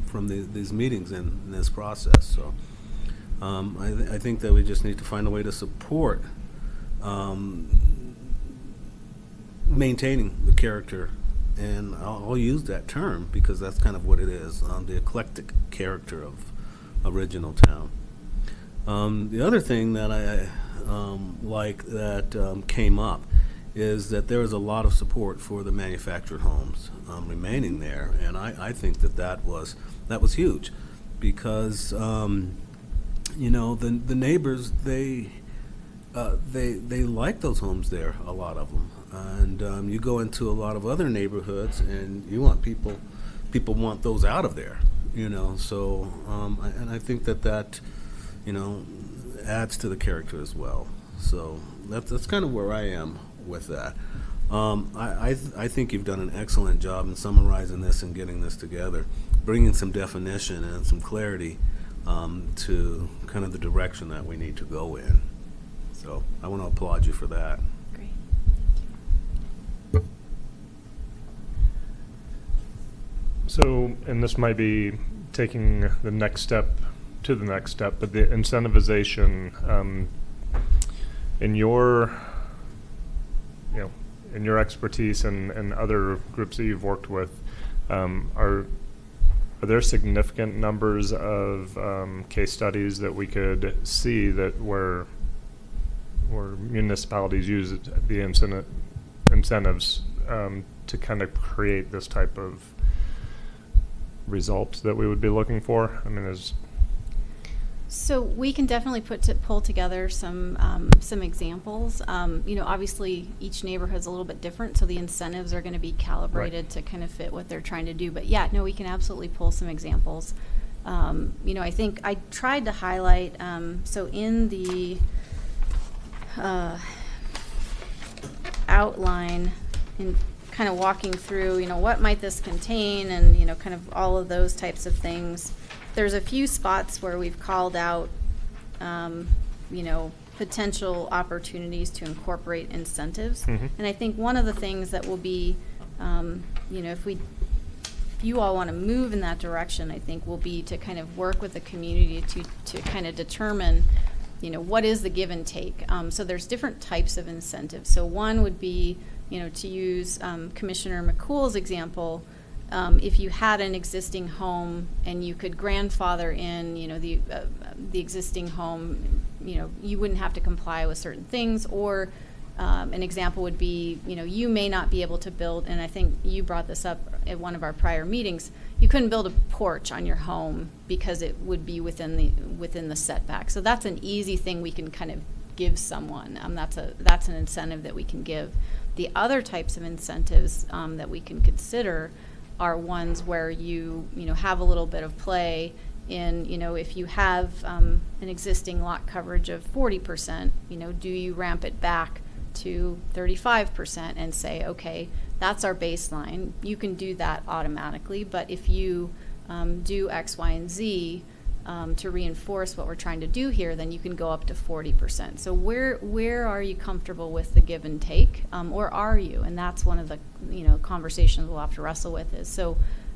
from these meetings in this process. So I think that we just need to find a way to support maintaining the character, and I'll use that term because that's kind of what it is, the eclectic character of Original Town. The other thing that I like that came up is that there is a lot of support for the manufactured homes remaining there, and I think that was huge because the neighbors they like those homes there, a lot of them. And you go into a lot of other neighborhoods, and you want people want those out of there, So, and I think that adds to the character as well. So that's kind of where I am with that. I think you've done an excellent job in summarizing this and getting this together, bringing some definition and some clarity to kind of the direction that we need to go in. So I want to applaud you for that. So, and this might be taking the next step to the next step, but the incentivization, in your expertise and other groups that you've worked with, are there significant numbers of case studies that we could see that where municipalities use the incentives to kind of create this type of result that we would be looking for? I mean, So we can definitely pull together some examples. Obviously each neighborhood's a little bit different, so the incentives are going to be calibrated to kind of fit what they're trying to do. But yeah, no, we can absolutely pull some examples. I think I tried to highlight, so in the outline, in kind of walking through, what might this contain, and, kind of all of those types of things. There's a few spots where we've called out, potential opportunities to incorporate incentives. Mm-hmm. And I think one of the things that will be, if you all want to move in that direction, I think will be to kind of work with the community to kind of determine, what is the give and take. So there's different types of incentives. So one would be, to use Commissioner McCool's example, if you had an existing home and you could grandfather in, the existing home, you wouldn't have to comply with certain things. Or an example would be, you may not be able to build, and I think you brought this up at one of our prior meetings, you couldn't build a porch on your home because it would be within the setback. So that's an easy thing we can kind of give someone. That's an incentive that we can give. The other types of incentives that we can consider are ones where you have a little bit of play in, if you have an existing lot coverage of 40%, do you ramp it back to 35% and say, okay, that's our baseline. You can do that automatically, but if you do X, Y, and Z to reinforce what we're trying to do here, then you can go up to 40%. So where are you comfortable with the give and take, or are you? And that's one of the conversations we'll have to wrestle with is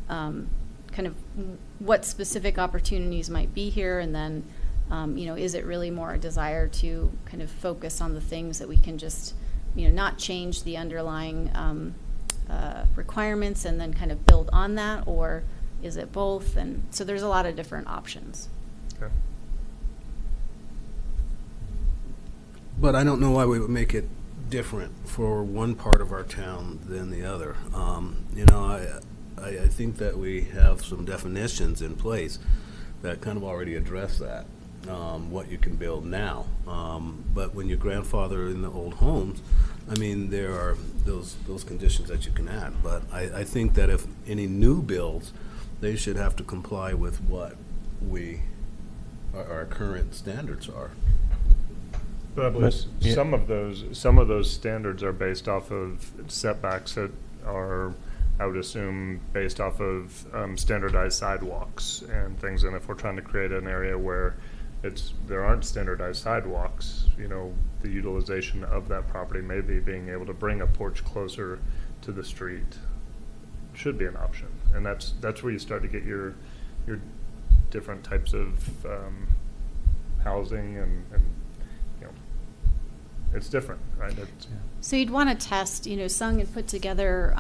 kind of what specific opportunities might be here, and then is it really more a desire to kind of focus on the things that we can just not change the underlying requirements and then kind of build on that, or is it both? And so there's a lot of different options. Okay. But I don't know why we would make it different for one part of our town than the other. I think that we have some definitions in place that kind of already address that, what you can build now. But when you grandfather in the old homes, there are those conditions that you can add. But I think that if any new builds, they should have to comply with what our current standards are. But yeah. some of those standards are based off of setbacks that are I would assume based off of standardized sidewalks and things. And if we're trying to create an area where there aren't standardized sidewalks, you know, the utilization of that property, maybe being able to bring a porch closer to the street should be an option. And that's where you start to get your different types of housing and you know, it's different, right? So you'd want to test, you know, Sung had put together,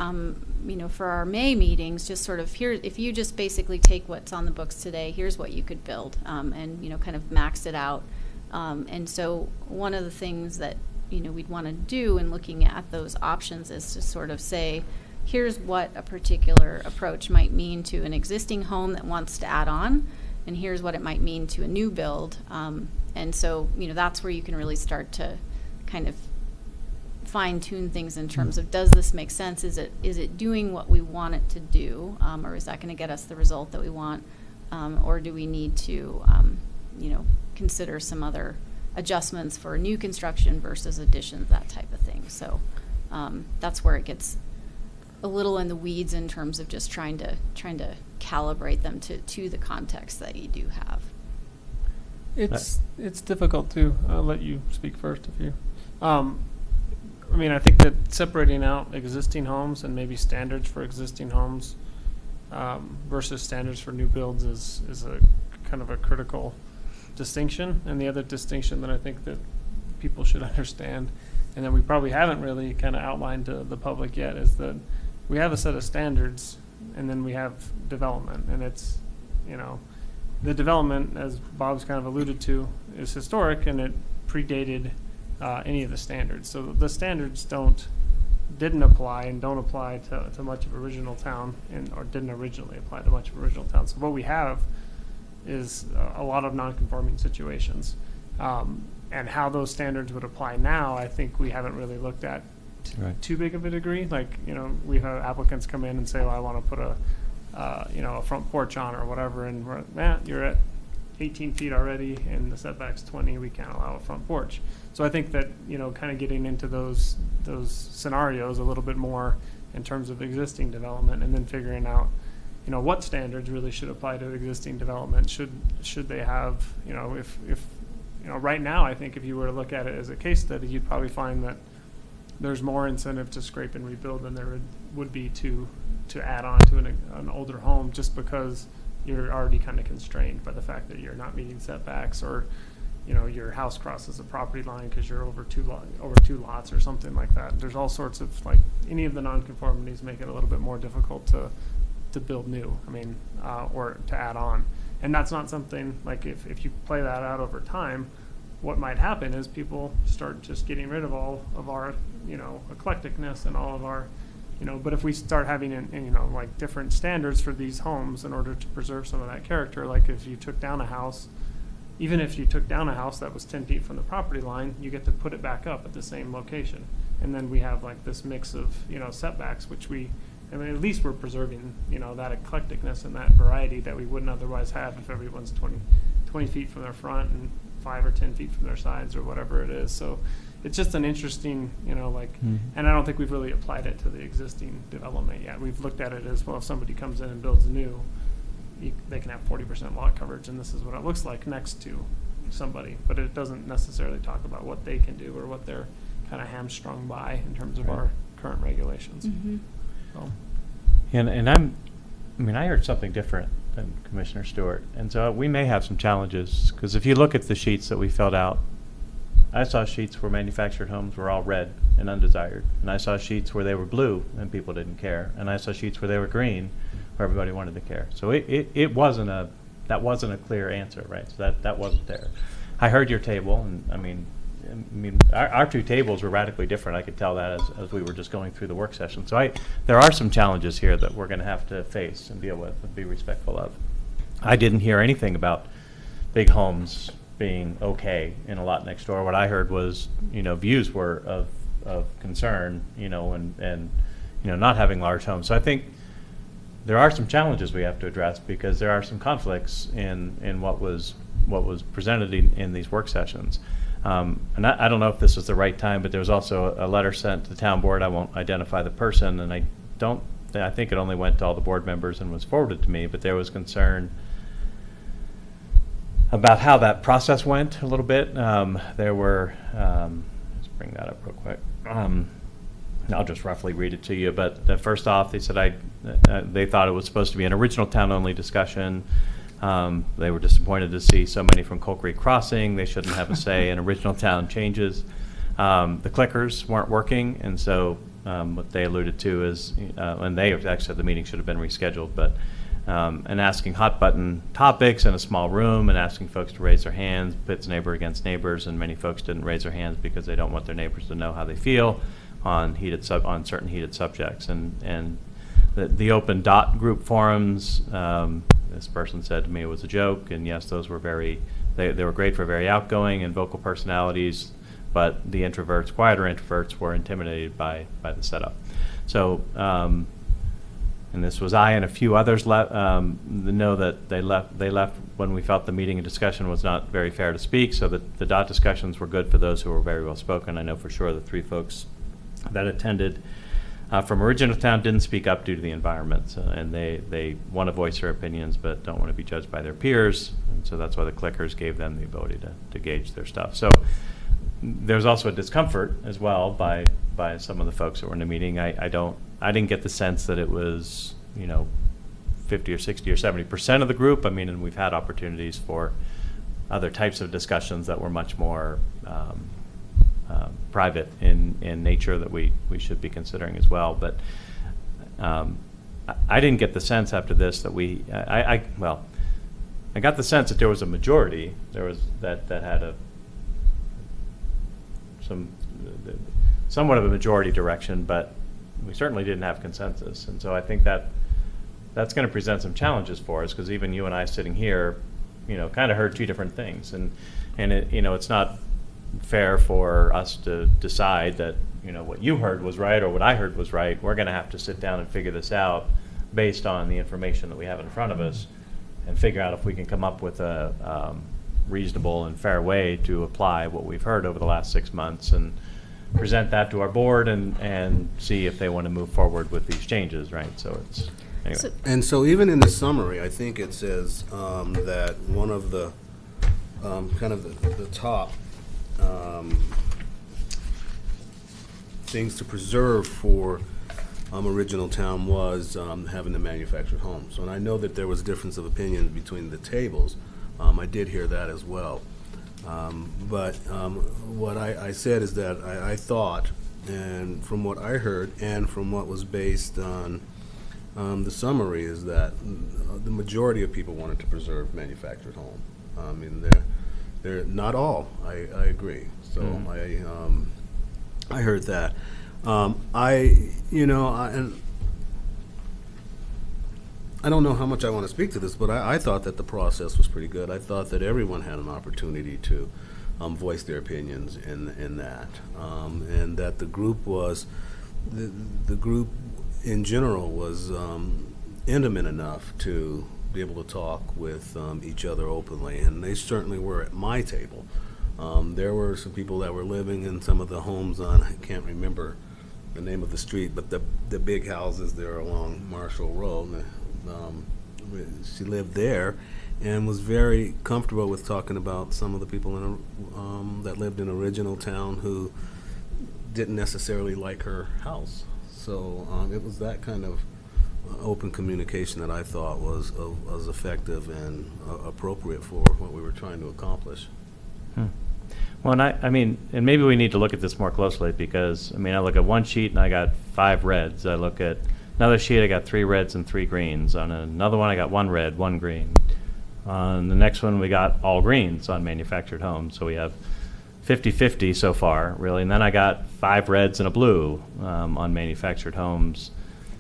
you know, for our May meetings, just sort of here, if you just basically take what's on the books today, here's what you could build, and, you know, kind of maxed it out. And so one of the things that, you know, we'd want to do in looking at those options is to sort of say, here's what a particular approach might mean to an existing home that wants to add on, and here's what it might mean to a new build. And so, you know, that's where you can really start to kind of fine-tune things in terms of, does this make sense? Is it doing what we want it to do, or is that going to get us the result that we want, or do we need to, you know, consider some other adjustments for new construction versus additions, that type of thing. So that's where it gets a little in the weeds in terms of just trying to calibrate them to the context that you do have. It's difficult to let you speak first if you. I mean, I think that separating out existing homes and maybe standards for existing homes versus standards for new builds is a kind of a critical distinction. And the other distinction that I think that people should understand, and that we probably haven't really kind of outlined to the public yet, is that we have a set of standards and then we have development. And it's, you know, the development, as Bob's kind of alluded to, is historic and it predated any of the standards. So the standards didn't apply and don't apply to much of original town, or didn't originally apply to much of original town. So what we have is a lot of non-conforming situations. And how those standards would apply now, I think we haven't really looked at too big of a degree. Like, you know, we've had applicants come in and say, well, I want to put you know, a front porch on or whatever, and we're, you're at 18 feet already and the setback's 20, we can't allow a front porch. So I think that, you know, kind of getting into those scenarios a little bit more in terms of existing development, and then figuring out, you know, what standards really should apply to existing development. Should they have, you know, if you know, right now I think if you were to look at it as a case study, you'd probably find that there's more incentive to scrape and rebuild than there would be to add on to an older home, just because you're already kind of constrained by the fact that you're not meeting setbacks, or, you know, your house crosses a property line because you're over two lots or something like that. There's all sorts of, like, any of the nonconformities make it a little bit more difficult to build new. I mean, or to add on. And that's not something, like, if you play that out over time, what might happen is people start just getting rid of all of our, you know, eclecticness and all of our, you know, but if we start having, you know, like, different standards for these homes in order to preserve some of that character, like if you took down a house, even if you took down a house that was 10 feet from the property line, you get to put it back up at the same location. And then we have, like, this mix of, you know, setbacks, which I mean, at least we're preserving, you know, that eclecticness and that variety that we wouldn't otherwise have if everyone's 20 feet from their front and 5 or 10 feet from their sides or whatever it is. So it's just an interesting, you know, like, and I don't think we've really applied it to the existing development yet. We've looked at it as, well, if somebody comes in and builds new, they can have 40% lot coverage, and this is what it looks like next to somebody. But it doesn't necessarily talk about what they can do or what they're kind of hamstrung by in terms of our current regulations. Mm-hmm. So. And I heard something different than Commissioner Stewart. And so we may have some challenges, because if you look at the sheets that we filled out, I saw sheets where manufactured homes were all red and undesired. And I saw sheets where they were blue and people didn't care. And I saw sheets where they were green where everybody wanted to care. So that wasn't a clear answer, right? So that wasn't there. I heard your table, and I mean, our two tables were radically different. I could tell that as we were just going through the work session. So there are some challenges here that we're going to have to face and deal with and be respectful of. I didn't hear anything about big homes being okay in a lot next door. What I heard was, you know, views were of concern, you know, and you know, not having large homes. So I think there are some challenges we have to address, because there are some conflicts in what was presented in these work sessions. And I don't know if this is the right time, but there was also a letter sent to the town board. I won't identify the person, and I don't I think it only went to all the board members and was forwarded to me, but there was concern about how that process went a little bit. There were, let's bring that up real quick. I'll just roughly read it to you, but first off, they said they thought it was supposed to be an original town-only discussion. They were disappointed to see so many from Coal Creek Crossing. They shouldn't have a say in original town changes. The clickers weren't working, and so what they alluded to is, and they actually said the meeting should have been rescheduled, but and asking hot button topics in a small room and asking folks to raise their hands pits neighbor against neighbors, and many folks didn't raise their hands because they don't want their neighbors to know how they feel on certain heated subjects. And the open dot group forums, this person said to me it was a joke, and yes, those were they were great for very outgoing and vocal personalities, but the introverts, quieter introverts, were intimidated by the setup. So, and this was I and a few others know that they left when we felt the meeting and discussion was not very fair to speak, so the dot discussions were good for those who were very well spoken. I know for sure the 3 folks that attended from Original Town didn't speak up due to the environment, and they want to voice their opinions but don't want to be judged by their peers, and so that's why the clickers gave them the ability to gauge their stuff. So there's also a discomfort as well by some of the folks that were in the meeting. I didn't get the sense that it was 50 or 60 or 70% of the group. I mean, and we've had opportunities for other types of discussions that were much more private in nature that we should be considering as well. But I didn't get the sense after this that I got the sense that there was a majority. There was that had somewhat of a majority direction, but we certainly didn't have consensus. And so I think that's going to present some challenges for us, because even you and I sitting here, kind of heard 2 different things, and it, it's not fair for us to decide that what you heard was right or what I heard was right. We're going to have to sit down and figure this out based on the information that we have in front of us, and figure out if we can come up with a reasonable and fair way to apply what we've heard over the last 6 months, and present that to our board and see if they want to move forward with these changes, right? So it's anyway. And so even in the summary, I think it says that one of the kind of the top things to preserve for Original Town was having the manufactured homes. And I know that there was difference of opinion between the tables. I did hear that as well. But what I said is that I thought, and from what I heard and from what was based on the summary, is that the majority of people wanted to preserve manufactured home. I mean, they're not all. I agree. So I heard that. I don't know how much I want to speak to this, but I thought that the process was pretty good. I thought that everyone had an opportunity to voice their opinions in that, and that the group in general was intimate enough to be able to talk with each other openly, and they certainly were at my table. There were some people that were living in some of the homes on, I can't remember the name of the street, but the big houses there along Marshall Road. She lived there and was very comfortable with talking about some of the people that lived in Original Town who didn't necessarily like her house. So it was that kind of open communication that I thought was effective and appropriate for what we were trying to accomplish. Well, and I mean, and maybe we need to look at this more closely, because, I mean, I look at one sheet and I got 5 reds. I look at another sheet, I got 3 reds and 3 greens. On another one, I got 1 red, 1 green. On the next one, we got all greens on manufactured homes. So we have 50-50 so far, really. And then I got 5 reds and a blue on manufactured homes,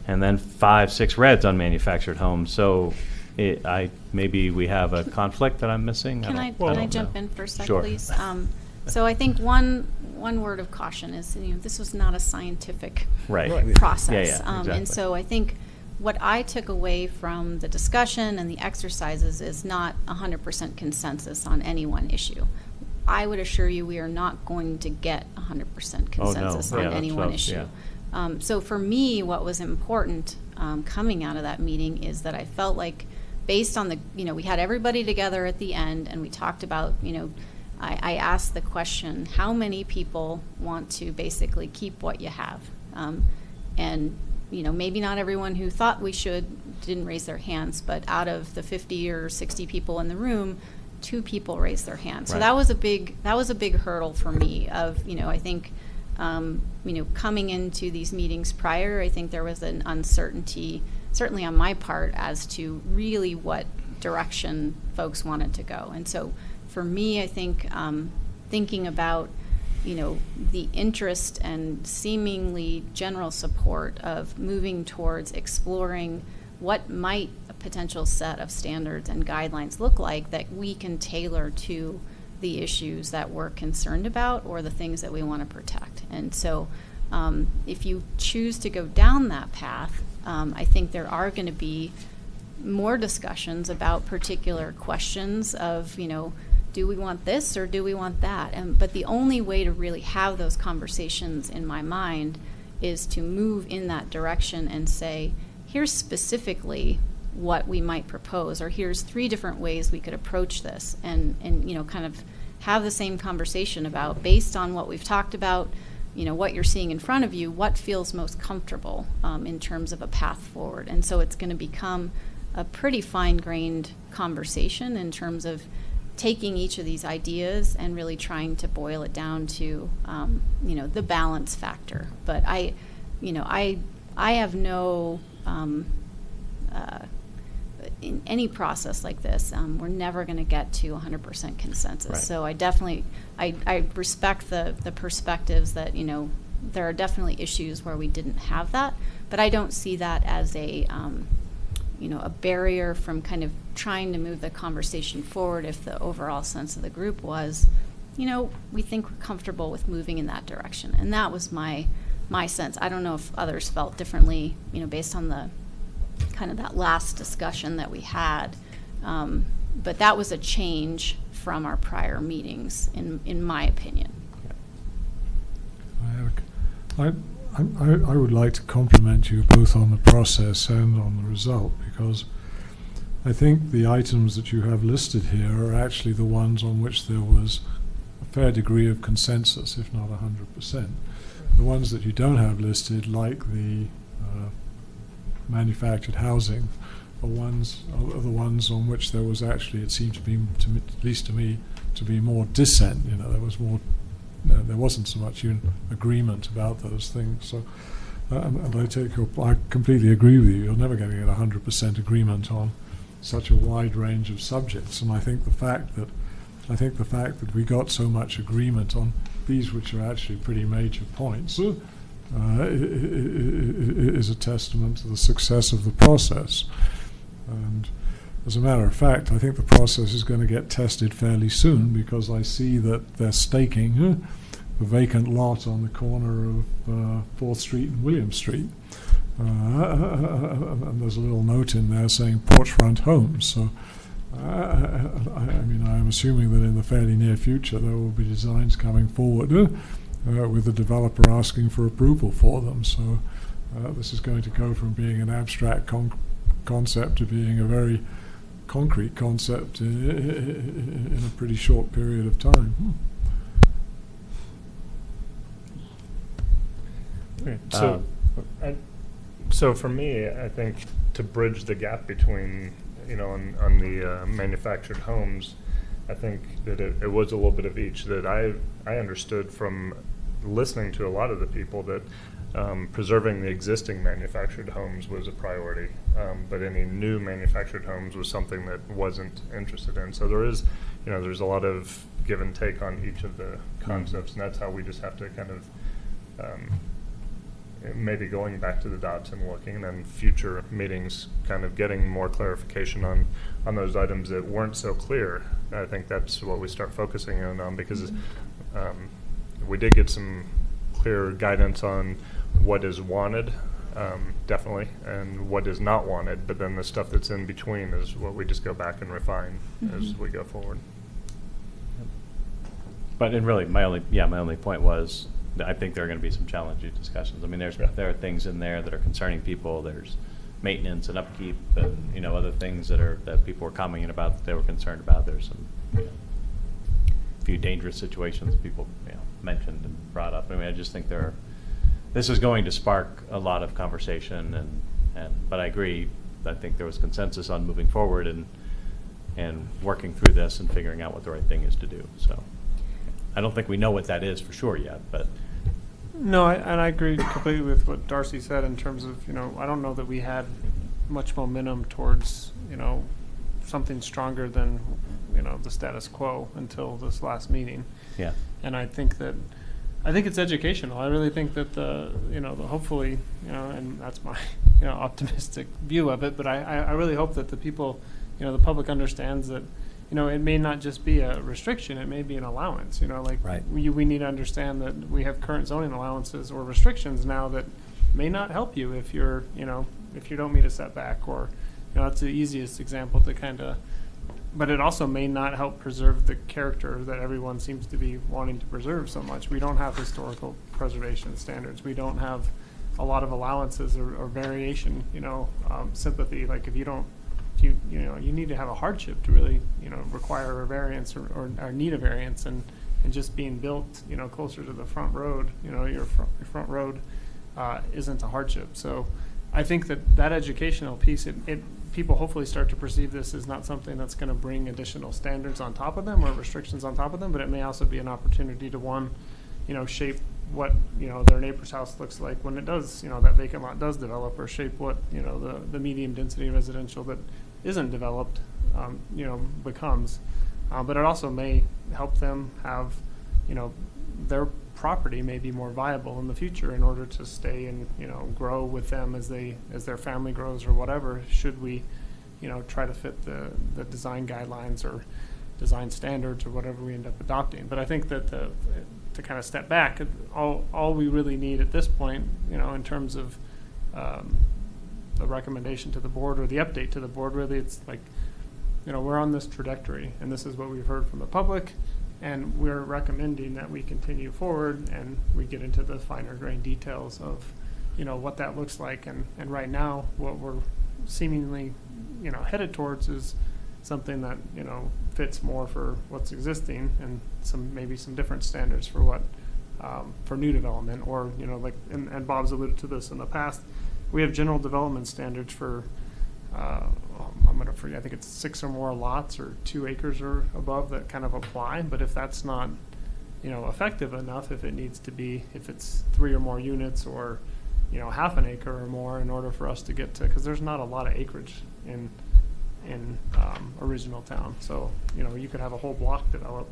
and then 5, 6 reds on manufactured homes. So maybe we have a conflict that I'm missing. Can I jump in for a second, Sure. please? So I think one word of caution is, this was not a scientific process. Yeah, exactly. And so I think what I took away from the discussion and the exercises is not 100% consensus on any one issue. I would assure you we are not going to get 100% consensus on any one issue. So for me, what was important coming out of that meeting is that I felt like, based on the, we had everybody together at the end and we talked about, I asked the question, how many people want to basically keep what you have? And, maybe not everyone who thought we should didn't raise their hands, but out of the 50 or 60 people in the room, 2 people raised their hands. So Right. that was a big hurdle for me of, I think, coming into these meetings prior, I think there was an uncertainty, certainly on my part, as to really what direction folks wanted to go. And so for me, I think thinking about, the interest and seemingly general support of moving towards exploring what might a potential set of standards and guidelines look like that we can tailor to the issues that we're concerned about or the things that we want to protect. And so if you choose to go down that path, I think there are going to be more discussions about particular questions of, do we want this or do we want that? But the only way to really have those conversations in my mind is to move in that direction and say, here's specifically what we might propose, or here's 3 different ways we could approach this, and kind of have the same conversation about, based on what we've talked about, what you're seeing in front of you, what feels most comfortable in terms of a path forward. And so it's going to become a pretty fine-grained conversation in terms of taking each of these ideas and really trying to boil it down to, the balance factor. But I have no, in any process like this, we're never going to get to 100% consensus. Right. So I definitely, I respect the perspectives that, there are definitely issues where we didn't have that, but I don't see that as a barrier from kind of trying to move the conversation forward if the overall sense of the group was, we think we're comfortable with moving in that direction. And that was my sense. I don't know if others felt differently, based on the kind of that last discussion that we had. But that was a change from our prior meetings, in my opinion. I would like to compliment you both on the process and on the result, because I think the items that you have listed here are actually the ones on which there was a fair degree of consensus, if not 100%. The ones that you don't have listed, like the manufactured housing, are the ones on which there was actually, it seemed to be, at least to me, to be more dissent. There was more. There wasn't so much agreement about those things. So, and I completely agree with you. You're never going to get 100% agreement on such a wide range of subjects. And I think the fact that we got so much agreement on these, which are actually pretty major points, is a testament to the success of the process. And as a matter of fact, I think the process is going to get tested fairly soon, because I see that they're staking the vacant lot on the corner of 4th Street and William Street. And there's a little note in there saying porchfront homes. So, I'm assuming that in the fairly near future there will be designs coming forward with the developer asking for approval for them. So this is going to go from being an abstract concept to being a very concrete concept in a pretty short period of time. So for me, I think to bridge the gap between, on the manufactured homes, I think that it was a little bit of each. That I understood from listening to a lot of the people that preserving the existing manufactured homes was a priority, but any new manufactured homes was something that wasn't interested in. So there is, there's a lot of give and take on each of the concepts, and that's how we just have to kind of maybe going back to the dots and looking, and then future meetings kind of getting more clarification on those items that weren't so clear. I think that's what we start focusing in on, because we did get some clear guidance on what is wanted, definitely, and what is not wanted, but then the stuff that's in between is what we just go back and refine as we go forward. But really, my only point was that I think there are going to be some challenging discussions. I mean, there are things in there that are concerning people. There's maintenance and upkeep and, you know, other things that people were commenting about that they were concerned about. There's some, you know, few dangerous situations people, you know, mentioned and brought up. I mean, I just think this is going to spark a lot of conversation but I agree. I think there was consensus on moving forward and working through this and figuring out what the right thing is to do. So I don't think we know what that is for sure yet, but. No, I agree completely with what Darcy said in terms of, you know, I don't know that we had much momentum towards, you know, something stronger than, you know, the status quo until this last meeting. Yeah. And I think it's educational. I really think that hopefully, you know, and that's my, you know, optimistic view of it, but I really hope that the people, you know, the public understands that, you know, it may not just be a restriction, it may be an allowance, you know, like right. we need to understand that we have current zoning allowances or restrictions now that may not help you if you're, you know, if you don't meet a setback, or, you know, that's the easiest example to kind of, but it also may not help preserve the character that everyone seems to be wanting to preserve so much. We don't have historical preservation standards. We don't have a lot of allowances or variation, you know, sympathy. Like if you don't, you need to have a hardship to really, you know, require a variance or need a variance, and just being built, you know, closer to the front road, you know, your front road isn't a hardship. So I think that educational piece, people hopefully start to perceive this as not something that's going to bring additional standards on top of them or restrictions on top of them, but it may also be an opportunity to, one, you know, shape what, you know, their neighbor's house looks like when it does, you know, that vacant lot does develop, or shape what, you know, the medium density residential that isn't developed, you know, becomes. But it also may help them have, you know, their property may be more viable in the future in order to stay and, you know, grow with them as their family grows or whatever, should we, you know, try to fit the design guidelines or design standards or whatever we end up adopting. But I think that to kind of step back, all we really need at this point, you know, in terms of the recommendation to the board or the update to the board, really it's like, you know, we're on this trajectory and this is what we've heard from the public, and we're recommending that we continue forward and we get into the finer grained details of, you know, what that looks like. And right now what we're seemingly, you know, headed towards is something that, you know, fits more for what's existing, and maybe some different standards for what for new development, or, you know, like, and Bob's alluded to this in the past, we have general development standards for I'm gonna forget, I think it's 6 or more lots or 2 acres or above that kind of apply. But if that's not, you know, effective enough, if it's 3 or more units, or, you know, half an acre or more, in order for us to get to, because there's not a lot of acreage in original town. So, you know, you could have a whole block develop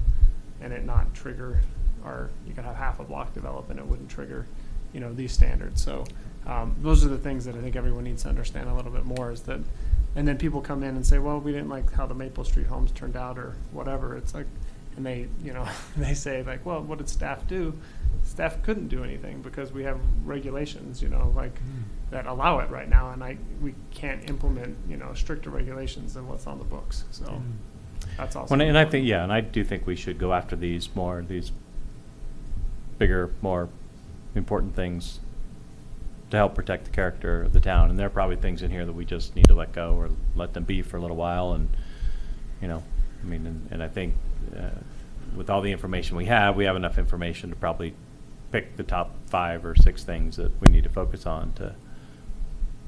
and it not trigger, or you could have half a block develop and it wouldn't trigger, you know, these standards. So those are the things that I think everyone needs to understand a little bit more, is that, and then people come in and say, well, we didn't like how the Maple Street homes turned out or whatever. It's like, and they, you know, they say like, well, what did staff do? Staff couldn't do anything because we have regulations, you know, like that allow it right now, and we can't implement, you know, stricter regulations than what's on the books. So that's awesome. And I think, yeah, and I do think we should go after these bigger, more important things to help protect the character of the town. And there are probably things in here that we just need to let go or let them be for a little while. And, you know, I mean, and I think with all the information we have enough information to probably pick the top 5 or 6 things that we need to focus on to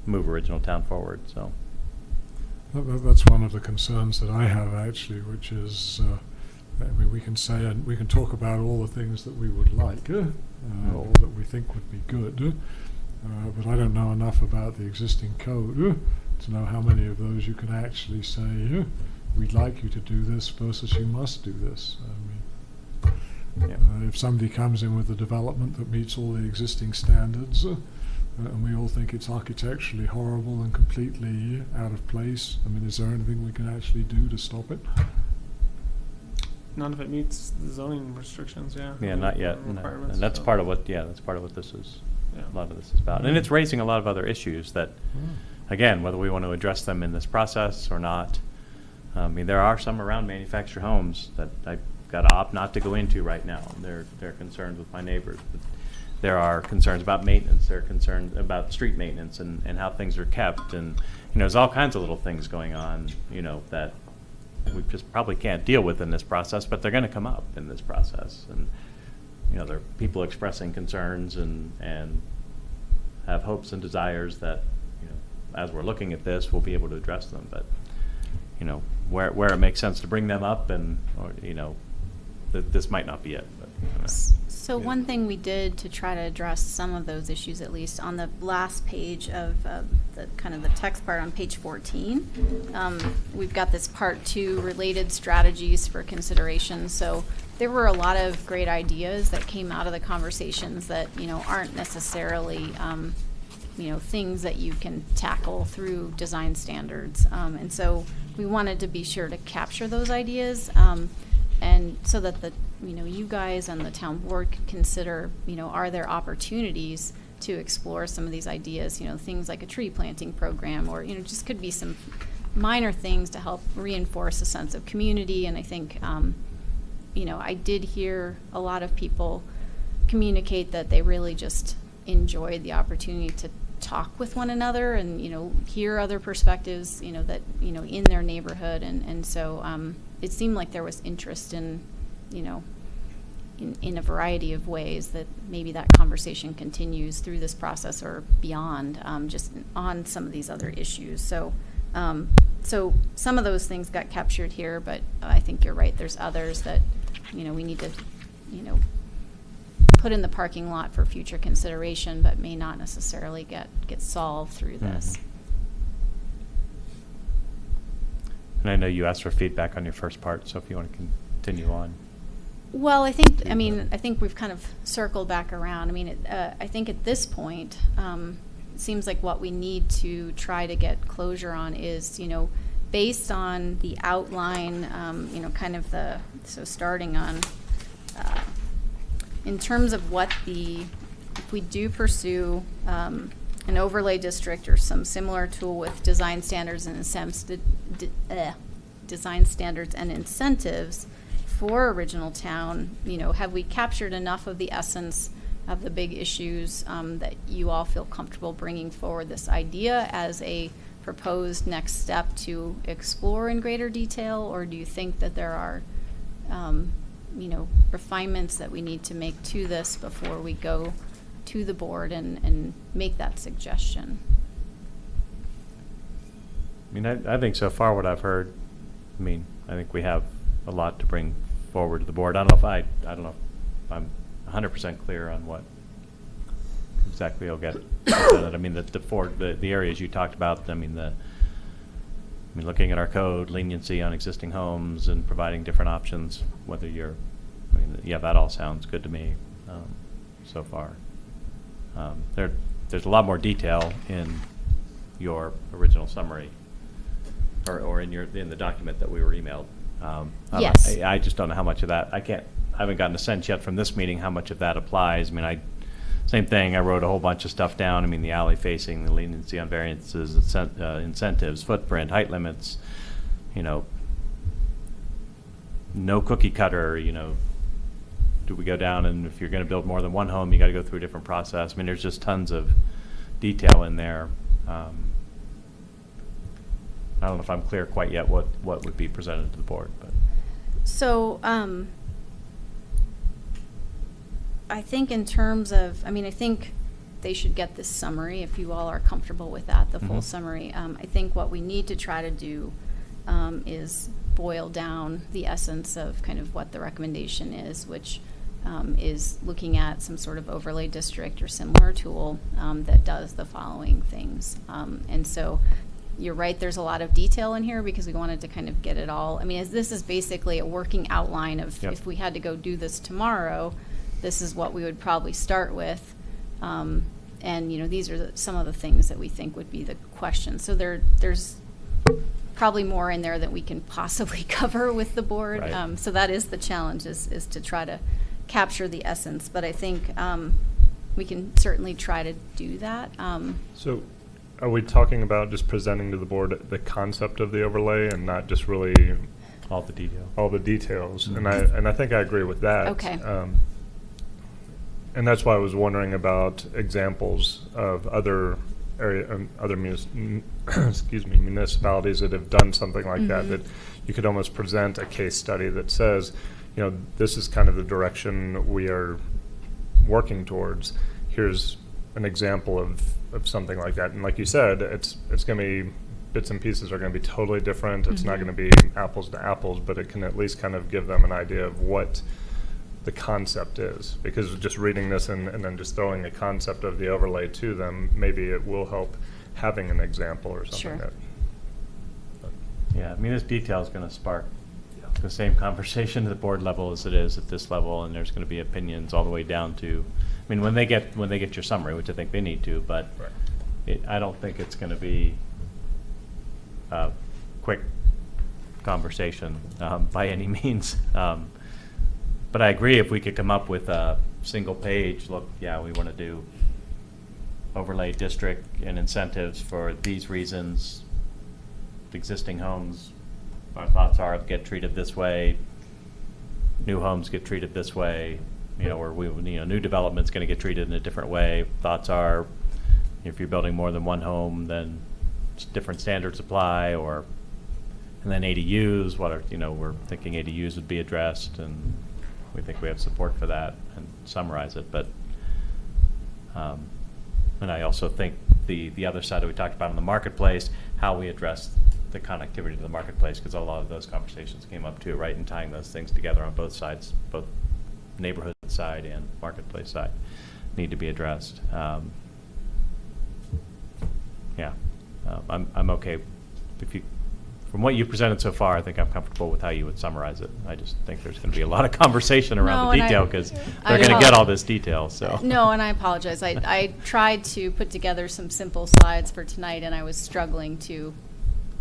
move original town forward. So that's one of the concerns that I have, actually, which is, I mean, we can say, and we can talk about all the things that we would like, or that we think would be good, but I don't know enough about the existing code to know how many of those you can actually say, we'd like you to do this versus you must do this. I mean, if somebody comes in with a development that meets all the existing standards, and we all think it's architecturally horrible and completely out of place, I mean, is there anything we can actually do to stop it? None of it meets the zoning restrictions, yeah. Yeah, not yet. No. And that's part of what, that's part of what this is. Yeah. A lot of this is about. And it's raising a lot of other issues that, again, whether we want to address them in this process or not, I mean, there are some around manufactured homes that I've got to opt not to go into right now. They're concerned with my neighbors. But there are concerns about maintenance, there are concerns about street maintenance and how things are kept, and, there's all kinds of little things going on, that we just probably can't deal with in this process, but they're going to come up in this process. And, there are people expressing concerns and have hopes and desires that, as we're looking at this, we'll be able to address them. But, where it makes sense to bring them up this might not be it. But, So one thing we did to try to address some of those issues, at least on the last page of the kind of the text part on page 14, we've got this part 2, related strategies for consideration. So there were a lot of great ideas that came out of the conversations that, aren't necessarily, things that you can tackle through design standards. And so we wanted to be sure to capture those ideas, and so that you guys and the town board could consider, are there opportunities to explore some of these ideas, things like a tree planting program, or, just could be some minor things to help reinforce a sense of community. And I think, I did hear a lot of people communicate that they really just enjoyed the opportunity to talk with one another and, hear other perspectives, that, in their neighborhood. And so it seemed like there was interest in, in a variety of ways that maybe that conversation continues through this process or beyond, just on some of these other issues. So, so some of those things got captured here, but I think you're right. There's others that, we need to, put in the parking lot for future consideration, but may not necessarily get solved through this. And I know you asked for feedback on your first part, so if you want to continue on. Well, I think we've kind of circled back around. I think at this point, it seems like what we need to try to get closure on is, based on the outline, kind of so starting on, in terms of if we do pursue an overlay district or some similar tool with design standards and incentives for Original Town, have we captured enough of the essence of the big issues that you all feel comfortable bringing forward this idea as a proposed next step to explore in greater detail? Or do you think that there are refinements that we need to make to this before we go to the board and make that suggestion? I think so far what I've heard, I think we have a lot to bring forward to the board. I don't know if I'm 100% clear on what exactly you'll get presented. The areas you talked about, looking at our code, leniency on existing homes and providing different options, that all sounds good to me so far. There's a lot more detail in your original summary or in the document that we were emailed. Yes. I just don't know how much of that, I haven't gotten a sense yet from this meeting how much of that applies. Same thing, I wrote a whole bunch of stuff down. The alley facing, the leniency on variances, incentives, footprint, height limits, no cookie cutter, do we go down, and if you're going to build more than one home, you got to go through a different process. There's just tons of detail in there. I don't know if I'm clear quite yet what would be presented to the board. But. So, I think in terms of, I think they should get this summary if you all are comfortable with that, the full summary. I think what we need to try to do is boil down the essence of kind of what the recommendation is, which is looking at some sort of overlay district or similar tool that does the following things. And so you're right, there's a lot of detail in here because we wanted to kind of get it all. This is basically a working outline of if we had to go do this tomorrow, this is what we would probably start with. And, these are some of the things that we think would be the questions. So there's probably more in there that we can possibly cover with the board. Right. So that is the challenge, is to try to capture the essence. But I think we can certainly try to do that. So are we talking about just presenting to the board the concept of the overlay and not just really all the detail? All the details. And I think I agree with that. Okay. And that's why I was wondering about examples of other excuse me, municipalities that have done something like that you could almost present a case study that says, you know, this is kind of the direction we are working towards. Here's an example of something like that. And like you said, it's going to be, bits and pieces are going to be totally different. It's not going to be apples to apples, but it can at least kind of give them an idea of what the concept is. Because just reading this and then just throwing a concept of the overlay to them, maybe it will help having an example or something. Sure. Yeah, I mean, this detail is going to spark the same conversation at the board level as it is at this level, and there's going to be opinions all the way down to, I mean, when they get your summary, which I think they need to, but I don't think it's going to be a quick conversation by any means. But I agree, if we could come up with a single page, look, yeah, we want to do overlay district and incentives for these reasons. Existing homes, our thoughts are get treated this way. New homes get treated this way. You know, or new development's going to get treated in a different way. Thoughts are, if you're building more than one home, then different standards apply. Or, and then ADUs. What are, we're thinking ADUs would be addressed, and we think we have support for that, and summarize it. But, and I also think the other side that we talked about in the marketplace, how we address the connectivity to the marketplace, because a lot of those conversations came up too, right? And tying those things together on both sides, both neighborhood side and marketplace side, need to be addressed. I'm okay if you. From what you've presented so far, I think I'm comfortable with how you would summarize it. I just think there's going to be a lot of conversation around the detail, because they're going to get all this detail. So no, and I apologize. I tried to put together some simple slides for tonight, and I was struggling to.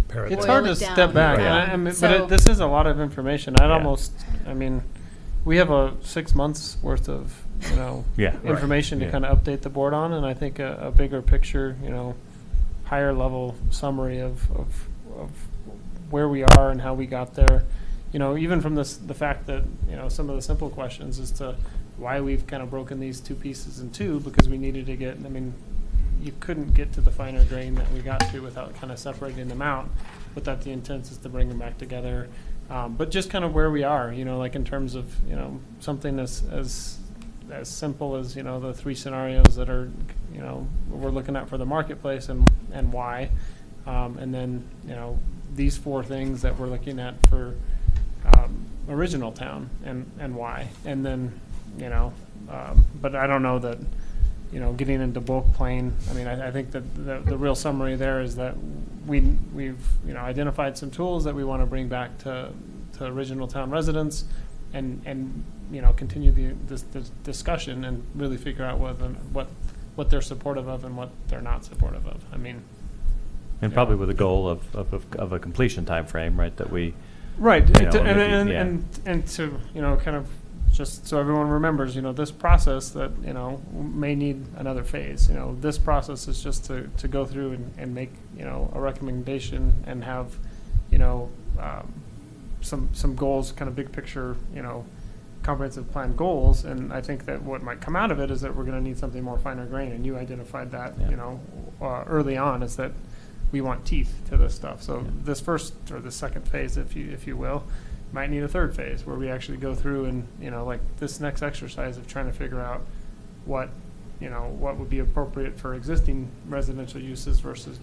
It's hard to step back, So, this is a lot of information. We have a 6 months worth of information to kind of update the board on, and I think a bigger picture, higher level summary of where we are and how we got there. Even from the fact that some of the simple questions as to why we've kind of broken these two pieces in two, because we needed to get. You couldn't get to the finer grain that we got to without kind of separating them out, but that the intent is to bring them back together. But just kind of where we are, like in terms of, something as simple as, the three scenarios that are, we're looking at for the marketplace and why. And then, these four things that we're looking at for original town and why. And then, but I don't know that, getting into bulk plane. I think that the real summary there is that we've identified some tools that we want to bring back to original town residents, and continue this discussion and really figure out what they're supportive of and what they're not supportive of. And probably with a goal of a completion time frame, right? That we and to kind of. Just so everyone remembers, this process that, may need another phase. This process is just to go through and make, a recommendation and have, some goals, kind of big picture, comprehensive plan goals. And I think that what might come out of it is that we're going to need something more finer grain. And you identified that, early on, is that we want teeth to this stuff. So this first or the second phase, if you will, might need a third phase where we actually go through and, like this next exercise of trying to figure out what would be appropriate for existing residential uses versus,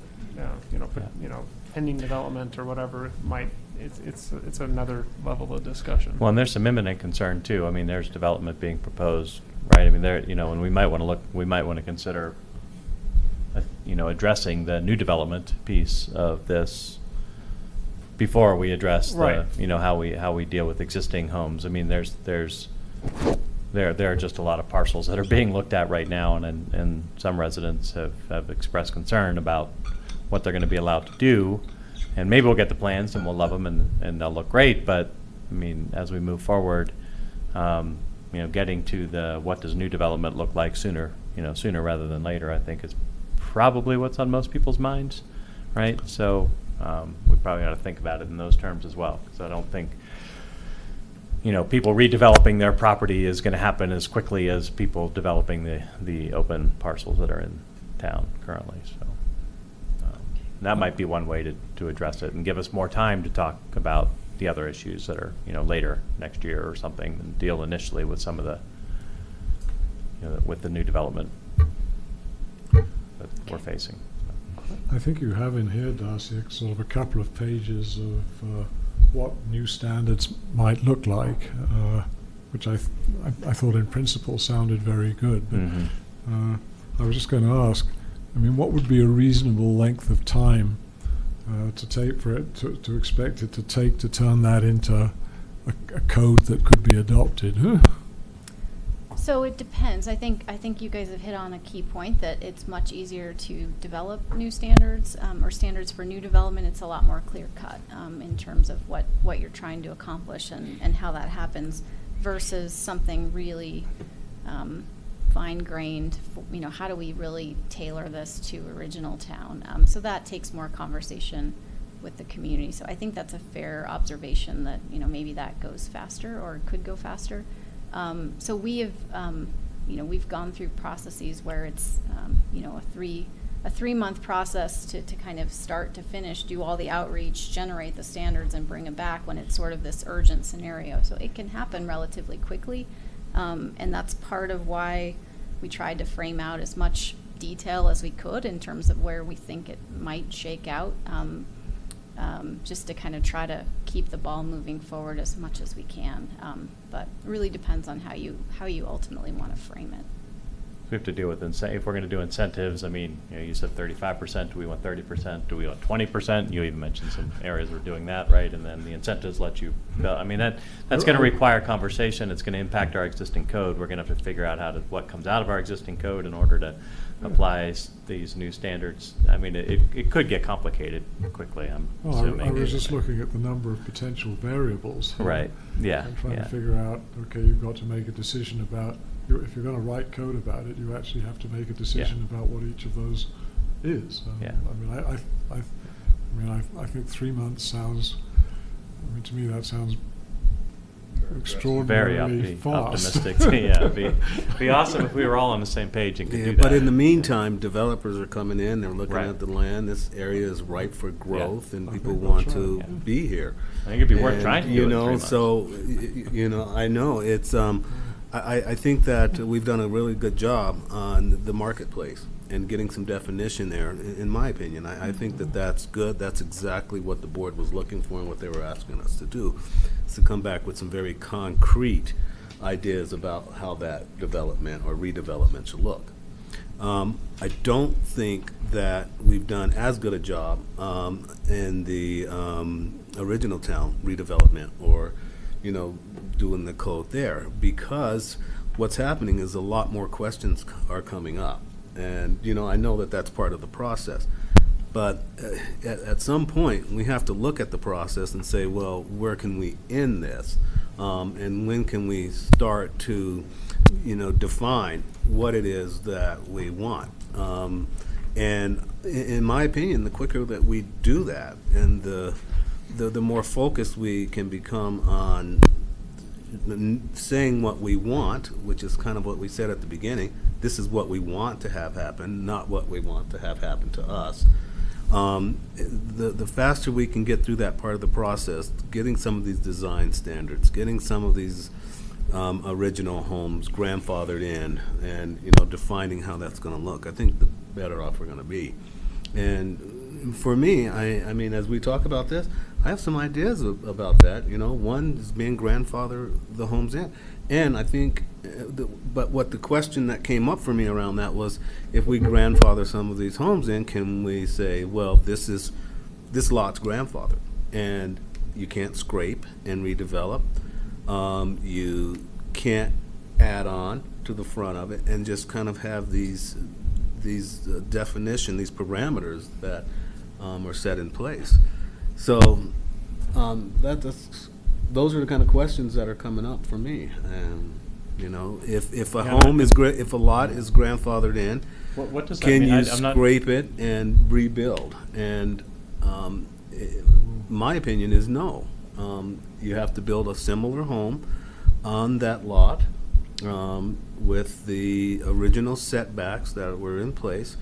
pending development or whatever might. It's another level of discussion. Well, and there's some imminent concern too. There's development being proposed, right? There, and we might want to consider, addressing the new development piece of this before we address how we deal with existing homes. There are just a lot of parcels that are being looked at right now, and some residents have expressed concern about what they're going to be allowed to do. And maybe we'll get the plans and we'll love them and they'll look great. But as we move forward, getting to what does new development look like sooner rather than later, I think is probably what's on most people's minds, right? So we probably ought to think about it in those terms as well, because I don't think, people redeveloping their property is going to happen as quickly as people developing the open parcels that are in town currently. So that might be one way to address it and give us more time to talk about the other issues that are, later next year or something, and deal initially with some of the, with the new development that we're facing. I think you have in here, Darcy, sort of a couple of pages of what new standards might look like, which I thought in principle sounded very good. But I was just going to ask, what would be a reasonable length of time to take for it to expect it to take to turn that into a code that could be adopted? So it depends. I think you guys have hit on a key point that it's much easier to develop new standards or standards for new development. It's a lot more clear cut in terms of what you're trying to accomplish and how that happens versus something really fine-grained. How do we really tailor this to original town? So that takes more conversation with the community. So I think that's a fair observation that maybe that goes faster or could go faster. So we have, we've gone through processes where it's, a 3-month process to kind of start to finish, do all the outreach, generate the standards, and bring it back when it's sort of this urgent scenario. So it can happen relatively quickly, and that's part of why we tried to frame out as much detail as we could in terms of where we think it might shake out. Just to kind of try to keep the ball moving forward as much as we can. But it really depends on how you ultimately want to frame it. We have to deal with if we're going to do incentives. You said 35%. Do we want 30%? Do we want 20%? You even mentioned some areas we're doing that, right? And then the incentives let you build. That's going to require conversation. It's going to impact our existing code. We're going to have to figure out what comes out of our existing code in order to apply these new standards. It could get complicated quickly, I'm assuming. I was just looking at the number of potential variables. Right, yeah. I'm trying to figure out, okay, you've got to make a decision about, if you're going to write code about it, you actually have to make a decision about what each of those is. I think 3 months sounds, to me that sounds extraordinarily very fast. optimistic. Yeah, it'd be awesome if we were all on the same page and could do that. But in the meantime, developers are coming in, they're looking at the land, this area is ripe for growth, and people want to be here. I think it'd be worth trying to do it in 3 months. So, I know, it's, I think that we've done a really good job on the marketplace and getting some definition there, in my opinion. I think that that's good. That's exactly what the board was looking for and what they were asking us to do, is to come back with some very concrete ideas about how that development or redevelopment should look. I don't think that we've done as good a job in the original town redevelopment or, doing the code there, because what's happening is a lot more questions are coming up. And, I know that that's part of the process. But at some point, we have to look at the process and say, well, where can we end this? And when can we start to, define what it is that we want? And in my opinion, the quicker that we do that and the more focused we can become on saying what we want, which is kind of what we said at the beginning, this is what we want to have happen, not what we want to have happen to us. The faster we can get through that part of the process, getting some of these design standards, getting some of these original homes grandfathered in, and defining how that's going to look, I think the better off we're going to be. And for me, I mean, as we talk about this, I have some ideas about that. One is being grandfather the homes in. And I think, but what the question that came up for me around that was, if we grandfather some of these homes in, can we say, well, this lot's grandfathered, and you can't scrape and redevelop. You can't add on to the front of it and just kind of have these definition, these parameters that are set in place. So those are the kind of questions that are coming up for me. And if a home is if a lot is grandfathered in, what does that can mean? you I'm not scrape it and rebuild? And my opinion is no. you have to build a similar home on that lot with the original setbacks that were in place,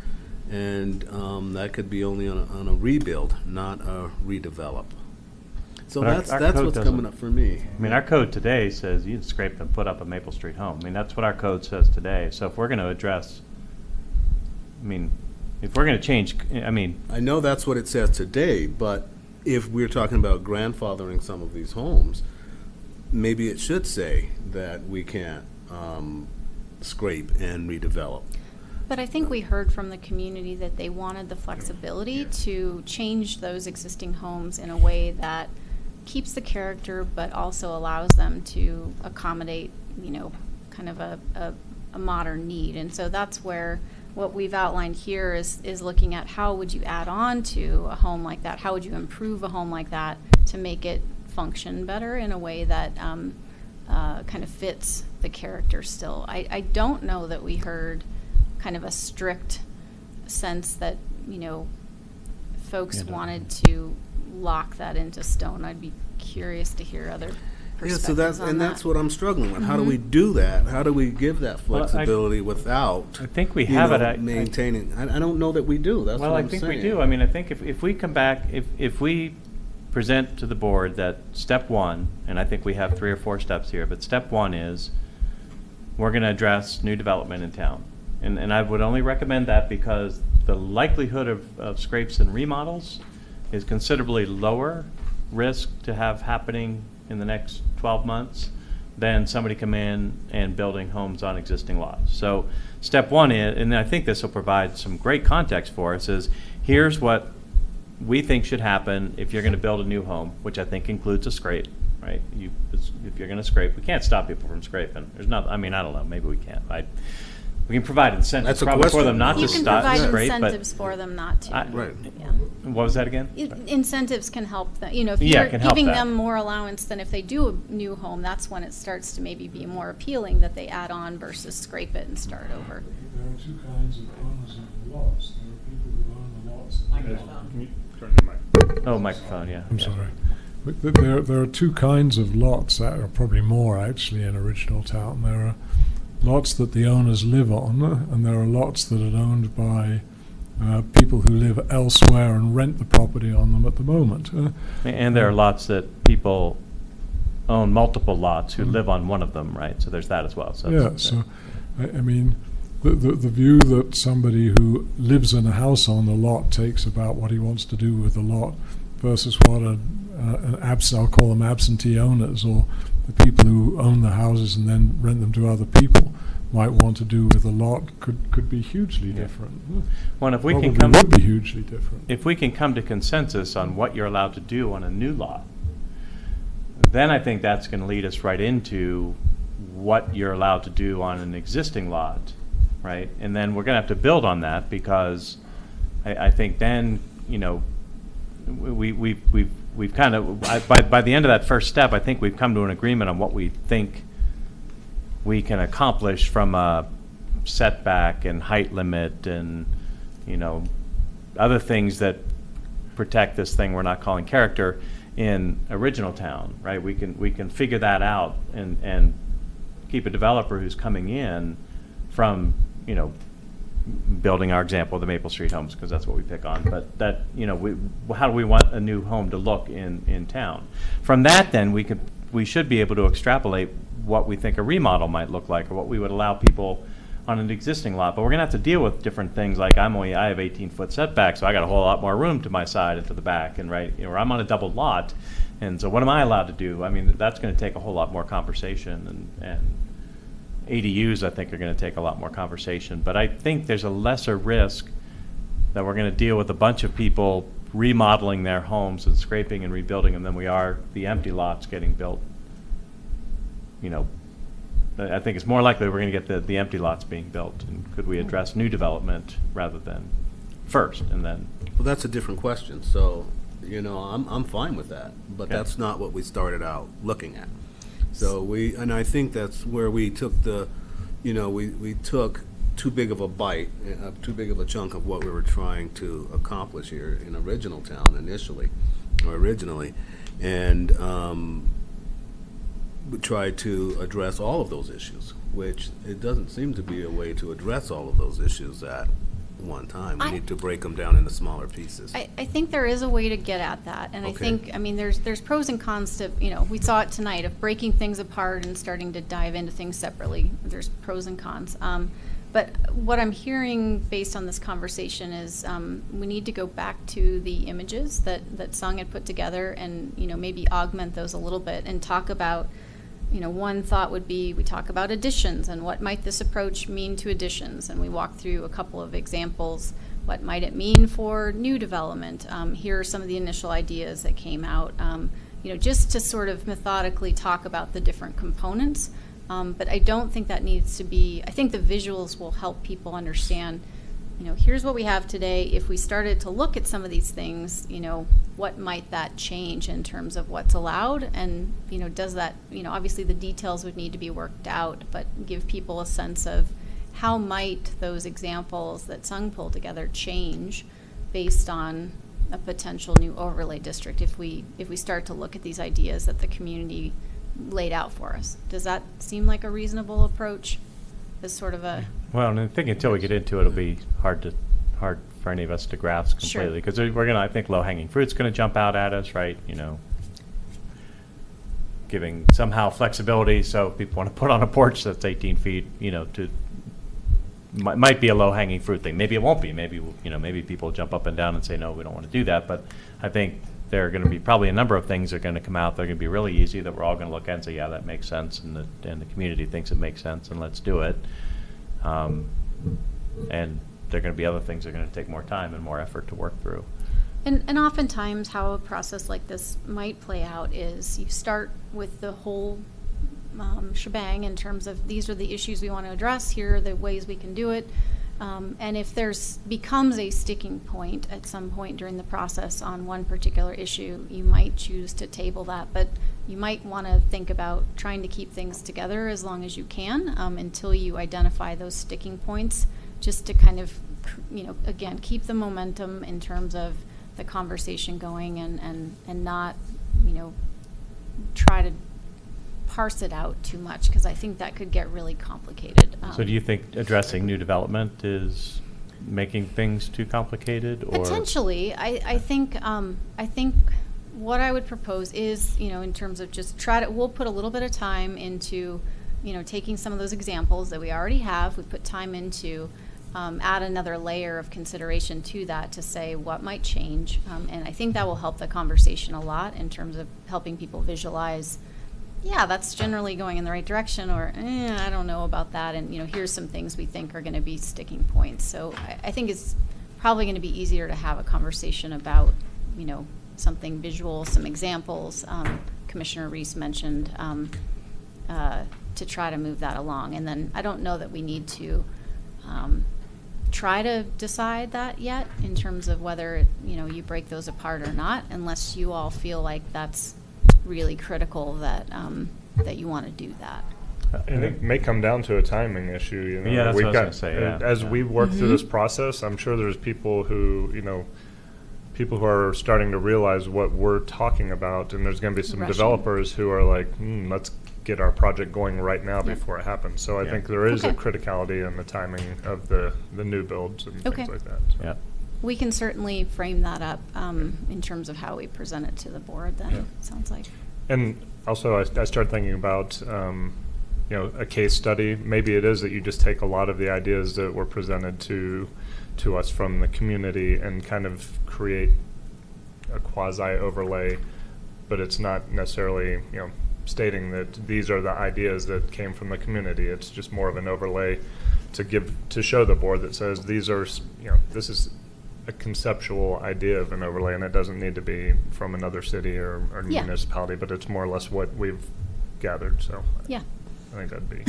and that could be only on a rebuild, not a redevelop. So But our that's code what's doesn't- coming up for me. I mean, our code today says you can scrape and put up a Maple Street home. I mean, that's what our code says today. So if we're going to address, I mean, if we're going to change, I mean, I know that's what it says today, but if we're talking about grandfathering some of these homes, maybe it should say that we can't scrape and redevelop. But I think we heard from the community that they wanted the flexibility to change those existing homes in a way that keeps the character, but also allows them to accommodate, you know, kind of a modern need. And so that's where what we've outlined here is looking at how would you add on to a home like that? How would you improve a home like that to make it function better in a way that kind of fits the character still? I don't know that we heard kind of a strict sense that, you know, folks wanted to lock that into stone. I'd be curious to hear other perspectives Yeah, so that's, on and that. that's what I'm struggling with. How do we do that? How do we give that Well, I- flexibility without, I think we you have know, it. maintaining? I don't know that we do. That's well, what I I'm think saying. we do. I mean, I think if we come back, if we present to the board that step one, and I think we have 3 or 4 steps here, but step one is we're going to address new development in town. And I would only recommend that because the likelihood of scrapes and remodels is considerably lower risk to have happening in the next 12 months than somebody come in and building homes on existing lots. So step one is, and I think this will provide some great context for us, is here's what we think should happen if you're going to build a new home, which I think includes a scrape, right? If you're going to scrape, we can't stop people from scraping. There's not, I mean, I don't know, maybe we can. We can provide incentives That's a probably for question. them not You to can stop provide scrape, but incentives for them not to. Right. Yeah. what was that again? Incentives can help them, you know, if Yeah, you're can help giving that. them more allowance than if they do a new home, that's when it starts to maybe be more appealing that they add on versus scrape it and start over. There are two kinds of owners of the lots. There are people who own the lots. Turn your mic. Oh, microphone, yeah. I'm yeah. sorry. But there are two kinds of lots, that are probably more actually in original town. There are lots that the owners live on, and there are lots that are owned by people who live elsewhere and rent the property on them at the moment. And there are lots that people own multiple lots who Mm. live on one of them, right? So there's that as well. So Yeah, that's- so I mean, the view that somebody who lives in a house on the lot takes about what he wants to do with the lot versus what I'll call them absentee owners, or the people who own the houses and then rent them to other people might want to do with a lot could be hugely Yeah. different. Well, if we Probably can come, would be hugely different. if we can come to consensus on what you're allowed to do on a new lot, then I think that's going to lead us right into what you're allowed to do on an existing lot, right? And then we're going to have to build on that because I think then, you know, we've kind of, by the end of that first step, I think we've come to an agreement on what we think we can accomplish from a setback and height limit and, you know, other things that protect this thing we're not calling character in original town, right? We can figure that out and keep a developer who's coming in from, you know, building our example of the Maple Street homes, because that's what we pick on. But that, you know, how do we want a new home to look in town? From that, then we should be able to extrapolate what we think a remodel might look like, or what we would allow people on an existing lot. But we're gonna have to deal with different things, like I have 18-foot setback, so I got a whole lot more room to my side and to the back, and right, you know, or I'm on a double lot, and so what am I allowed to do? I mean, that's gonna take a whole lot more conversation, and ADUs, I think, are going to take a lot more conversation. But I think there's a lesser risk that we're going to deal with a bunch of people remodeling their homes and scraping and rebuilding them than we are the empty lots getting built. You know, I think it's more likely we're going to get the empty lots being built. And could we address new development rather than first and then? Well, that's a different question. So, you know, I'm fine with that, but Okay. that's not what we started out looking at. So and I think that's where we took we took too big of a bite, too big of a chunk of what we were trying to accomplish here in original town originally. and try to address all of those issues, which it doesn't seem to be a way to address all of those issues at one time. We need to break them down into smaller pieces. I think there is a way to get at that, and I Okay. think, I mean, there's pros and cons to, we saw it tonight, of breaking things apart and starting to dive into things separately. There's pros and cons. But what I'm hearing based on this conversation is we need to go back to the images that Sung had put together and, maybe augment those a little bit and talk about, one thought would be, we talk about additions and what might this approach mean to additions, and we walk through a couple of examples. What might it mean for new development? Here are some of the initial ideas that came out, just to sort of methodically talk about the different components. But I don't think that needs to be, I think the visuals will help people understand, here's what we have today. If we started to look at some of these things, what might that change in terms of what's allowed? And, does that, obviously the details would need to be worked out, but give people a sense of how might those examples that Sung pulled together change based on a potential new overlay district if we start to look at these ideas that the community laid out for us. Does that seem like a reasonable approach? As sort of a Well, and I think until we get into it, it'll be hard for any of us to grasp Sure. completely, because we're gonna, I think, low-hanging fruit's gonna jump out at us, right? Giving somehow flexibility, so if people want to put on a porch that's 18 feet, might be a low-hanging fruit thing. Maybe it won't be. Maybe maybe people jump up and down and say, no, we don't want to do that. But I think there are going to be probably a number of things that are going to come out that are going to be really easy that we're all going to look at and say, yeah, that makes sense, and the community thinks it makes sense, and let's do it. And there are going to be other things that are going to take more time and more effort to work through. And oftentimes how a process like this might play out is you start with the whole shebang in terms of these are the issues we want to address, here are the ways we can do it. And if there's becomes a sticking point at some point during the process on one particular issue, you might choose to table that, but you might want to think about trying to keep things together as long as you can until you identify those sticking points, just to kind of, again, keep the momentum in terms of the conversation going and not, try to parse it out too much, because I think that could get really complicated. So do you think addressing new development is making things too complicated? Or potentially? I think what I would propose is, in terms of just we'll put a little bit of time into, taking some of those examples that we already have, we put time into, add another layer of consideration to that to say what might change. And I think that will help the conversation a lot in terms of helping people visualize, yeah, that's generally going in the right direction, or I don't know about that, and here's some things we think are going to be sticking points. So I think it's probably going to be easier to have a conversation about, something visual, some examples. Commissioner Reese mentioned to try to move that along, and then I don't know that we need to try to decide that yet in terms of whether you break those apart or not, unless you all feel like that's really critical that that you want to do that. And it may come down to a timing issue. Yeah, that's what I was gonna say, yeah. As we work through this process, I'm sure there's people who, people who are starting to realize what we're talking about, and there's going to be some Rushing. developers who are like, let's get our project going right now before it happens. So I think there is a Okay. criticality in the timing of the new builds and Okay. things like that. So. Yeah. We can certainly frame that up in terms of how we present it to the board then, Yeah. it sounds like. And also, I started thinking about, a case study. Maybe it is that you just take a lot of the ideas that were presented to us from the community and kind of create a quasi-overlay, but it's not necessarily, stating that these are the ideas that came from the community. It's just more of an overlay to show the board that says these are, this is a conceptual idea of an overlay, and it doesn't need to be from another city or Yeah. municipality, but it's more or less what we've gathered. So Yeah. I think that'd be.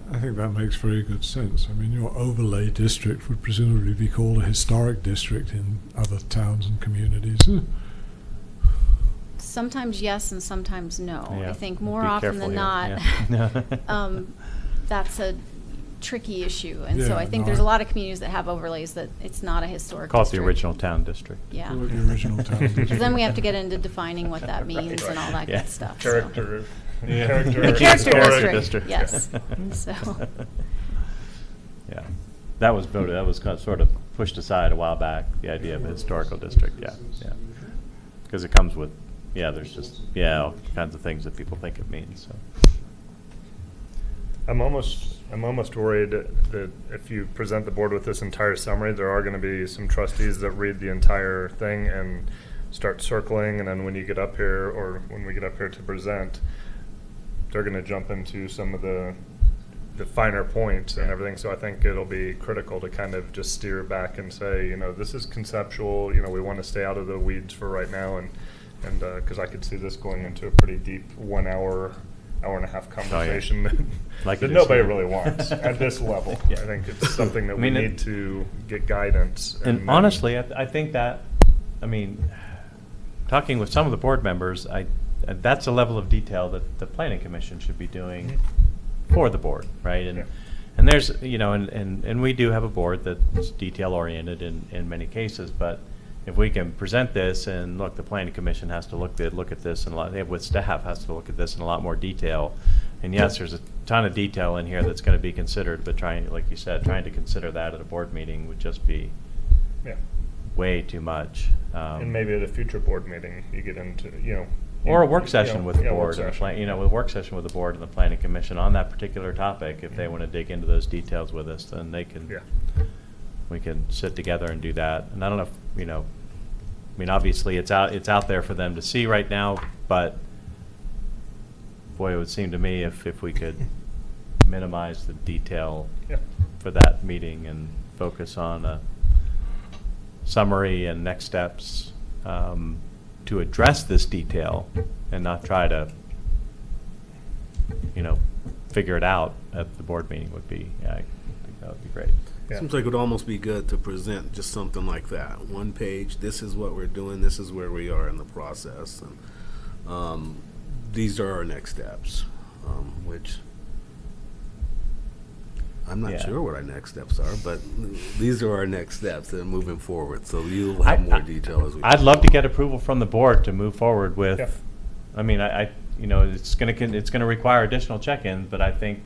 I think that makes very good sense. I mean, your overlay district would presumably be called a historic district in other towns and communities. Sometimes yes and sometimes no. Yeah. I think more Be often careful than here. not, Yeah. that's tricky issue. And so Yeah, I think no, there's a lot of communities that have overlays that it's not a historic Call it the district. original town district. Yeah. The original town district. Because then we have to get into defining what that means and all that Yeah. good stuff. so. Character. Yeah. Character. The character historic district, yes. So, Yeah, that was voted, that was kind of sort of pushed aside a while back, the idea of a historical district, yeah. Because it comes with, there's just, all kinds of things that people think it means, so. I'm almost worried that if you present the board with this entire summary, there are going to be some trustees that read the entire thing and start circling, and then when you get up here, or when we get up here to present, they're going to jump into some of the finer points and everything. So I think it'll be critical to kind of just steer back and say, this is conceptual. We want to stay out of the weeds for right now, and because I could see this going into a pretty deep 1 hour, hour and a half conversation Like that it is nobody here. really wants at this level. Yeah. I think it's something that I mean, we it- need to get guidance. And then- honestly, I think that, talking with some of the board members, that's a level of detail that the planning commission should be doing for the board, right? And Yeah. and there's, and we do have a board that's detail oriented in many cases, but if we can present this and look, the planning commission has to look at this and with staff has to look at this in a lot more detail. And yes, there's a ton of detail in here that's going to be considered, but like you said, trying to consider that at a board meeting would just be Yeah. way too much. And maybe at a future board meeting, you get into, Or a work session with the yeah, work board, and the session. with a work session with the board and the planning commission on that particular topic. If they want to dig into those details with us, then they can. Yeah. We can sit together and do that. And I don't know if, obviously it's out there for them to see right now, but boy, it would seem to me if we could minimize the detail Yeah. for that meeting and focus on a summary and next steps to address this detail and not try to, figure it out at the board meeting would be, I think that would be great. Yeah. Seems like it would almost be good to present just something like that. One page, this is what we're doing, this is where we are in the process. And these are our next steps, which I'm not Yeah. sure what our next steps are, but these are our next steps and moving forward. So you'll have more detail as we. I'd love to get approval from the board to move forward with, Yeah. it's gonna require additional check-ins, but I think,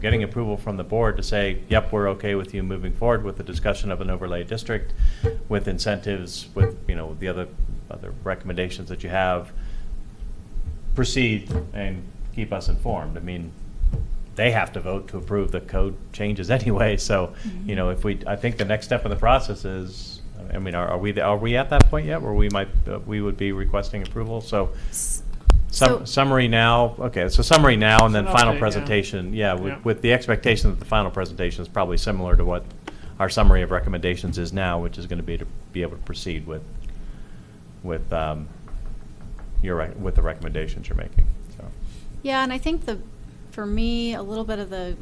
getting approval from the board to say, yep, we're okay with you moving forward with the discussion of an overlay district, with incentives, with, the other recommendations that you have, proceed and keep us informed. They have to vote to approve the code changes anyway, so, I think the next step in the process is, are we at that point yet where we would be requesting approval? So, So- summary now, okay, so summary now and then It's an final update, yeah. presentation, Yeah. with the expectation that the final presentation is probably similar to what our summary of recommendations is now, which is going to be able to proceed with the recommendations you're making, so. Yeah, and I think for me, a little bit of the,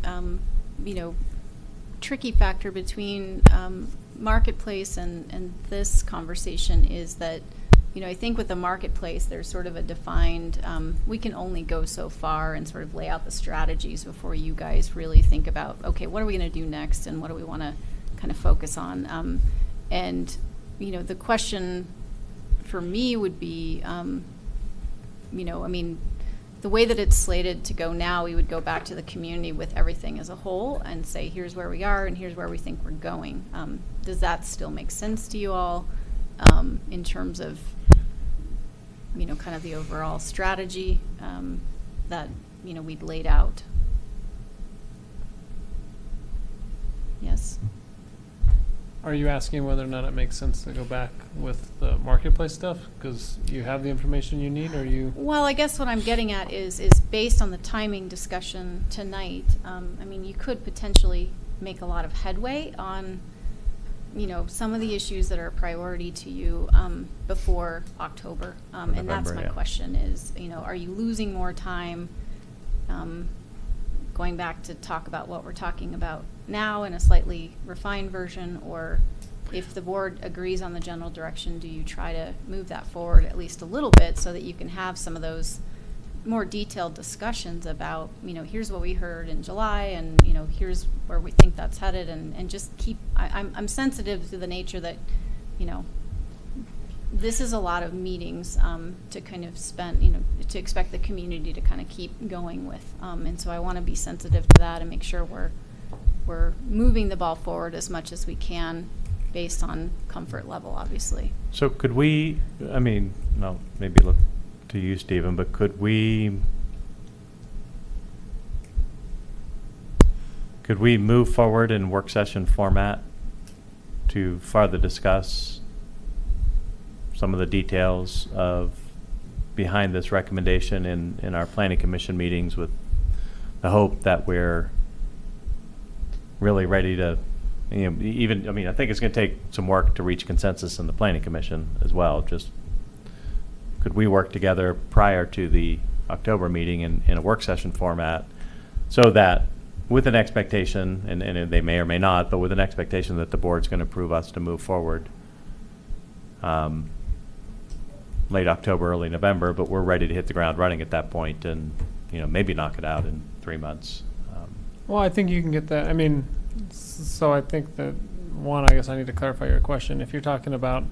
tricky factor between marketplace and this conversation is that, I think with the marketplace, there's sort of a defined, we can only go so far and sort of lay out the strategies before you guys really think about, okay, what are we going to do next and what do we want to kind of focus on? And, the question for me would be, the way that it's slated to go now, we would go back to the community with everything as a whole and say, here's where we are and here's where we think we're going. Does that still make sense to you all in terms of, kind of the overall strategy that, we'd laid out? Yes? Are you asking whether or not it makes sense to go back with the marketplace stuff? Because you have the information you need, or you? Well, I guess what I'm getting at is based on the timing discussion tonight, you could potentially make a lot of headway on, some of the issues that are a priority to you before October. And that's November, my yeah. question is, are you losing more time going back to talk about what we're talking about now in a slightly refined version, or if the board agrees on the general direction, do you try to move that forward at least a little bit so that you can have some of those more detailed discussions about, here's what we heard in July, and, here's where we think that's headed, and just keep, I'm sensitive to the nature that, this is a lot of meetings to kind of spend, to expect the community to kind of keep going with. And so I want to be sensitive to that and make sure we're moving the ball forward as much as we can based on comfort level, obviously. So could we, maybe look to you, Stephen, but could we move forward in work session format to further discuss some of the details of behind this recommendation in our planning commission meetings, with the hope that we're really ready to, I think it's going to take some work to reach consensus in the planning commission as well. Just could we work together prior to the October meeting in a work session format, so that with an expectation, and they may or may not, but with an expectation that the board's going to approve us to move forward late October, early November, but we're ready to hit the ground running at that point, and maybe knock it out in 3 months. Well, I think you can get that. So I think that, I guess I need to clarify your question. If you're talking about,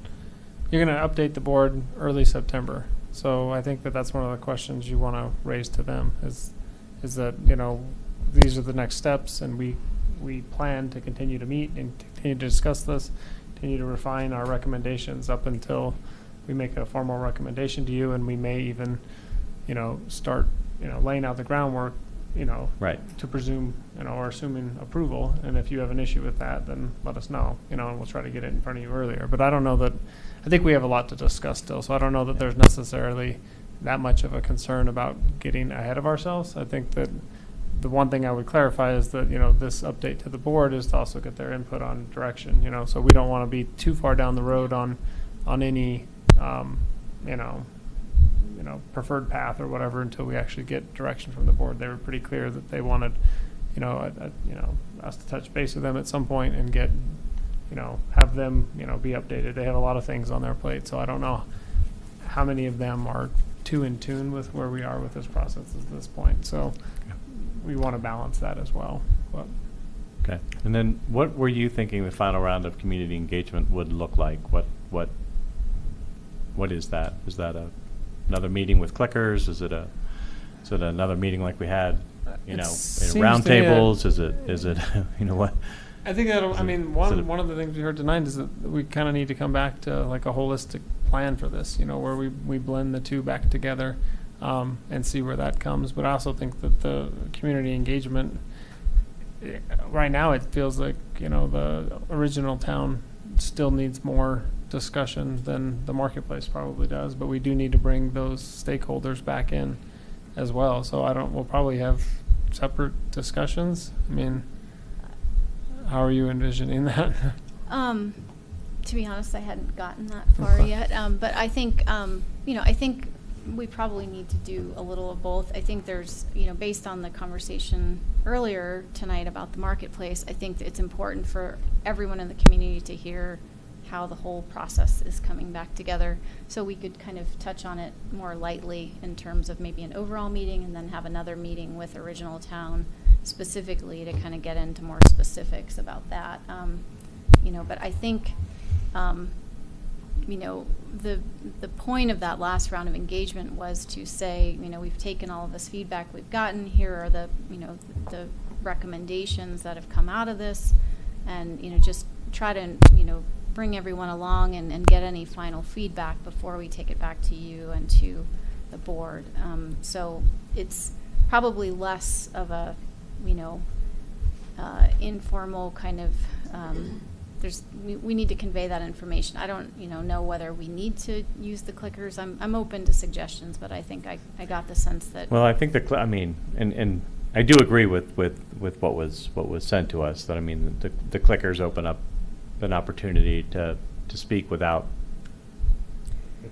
you're going to update the board early September. So I think that that's one of the questions you want to raise to them is that, these are the next steps, and we plan to continue to meet and continue to discuss this, continue to refine our recommendations up until we make a formal recommendation to you, and we may even, start, laying out the groundwork, right, to presume, or assuming approval. And if you have an issue with that, then let us know, and we'll try to get it in front of you earlier. But I don't know that, I think we have a lot to discuss still, so I don't know that there's necessarily that much of a concern about getting ahead of ourselves. I think that the one thing I would clarify is that, this update to the board is to also get their input on direction, so we don't want to be too far down the road on any, preferred path or whatever until we actually get direction from the board. They were pretty clear that they wanted, us to touch base with them at some point and get, have them, be updated. They have a lot of things on their plate, so I don't know how many of them are too in tune with where we are with this process at this point. So we want to balance that as well. But. Okay. And then what were you thinking the final round of community engagement would look like? What is that? Is that another meeting with clickers? Is it another meeting like we had, in roundtables? Is it what? I think that'll, one of the things we heard tonight is that we kind of need to come back to like a holistic plan for this, where we blend the two back together, and see where that comes. But I also think that the community engagement, right now it feels like, the original town still needs more discussion than the marketplace probably does, but we do need to bring those stakeholders back in as well. So we'll probably have separate discussions. How are you envisioning that? To be honest, I hadn't gotten that far yet. But I think, I think we probably need to do a little of both. I think there's, based on the conversation earlier tonight about the marketplace, I think that it's important for everyone in the community to hear how the whole process is coming back together. So we could kind of touch on it more lightly in terms of maybe an overall meeting, and then have another meeting with Original Town specifically to kind of get into more specifics about that. But I think, the point of that last round of engagement was to say, we've taken all of this feedback we've gotten. Here are the, the recommendations that have come out of this, and, just try to, bring everyone along and get any final feedback before we take it back to you and to the board. So it's probably less of a, informal kind of, we need to convey that information. I don't, know whether we need to use the clickers. I'm open to suggestions, but I think I got the sense that. Well, I think and I do agree with what was sent to us, that the clickers open up an opportunity to speak without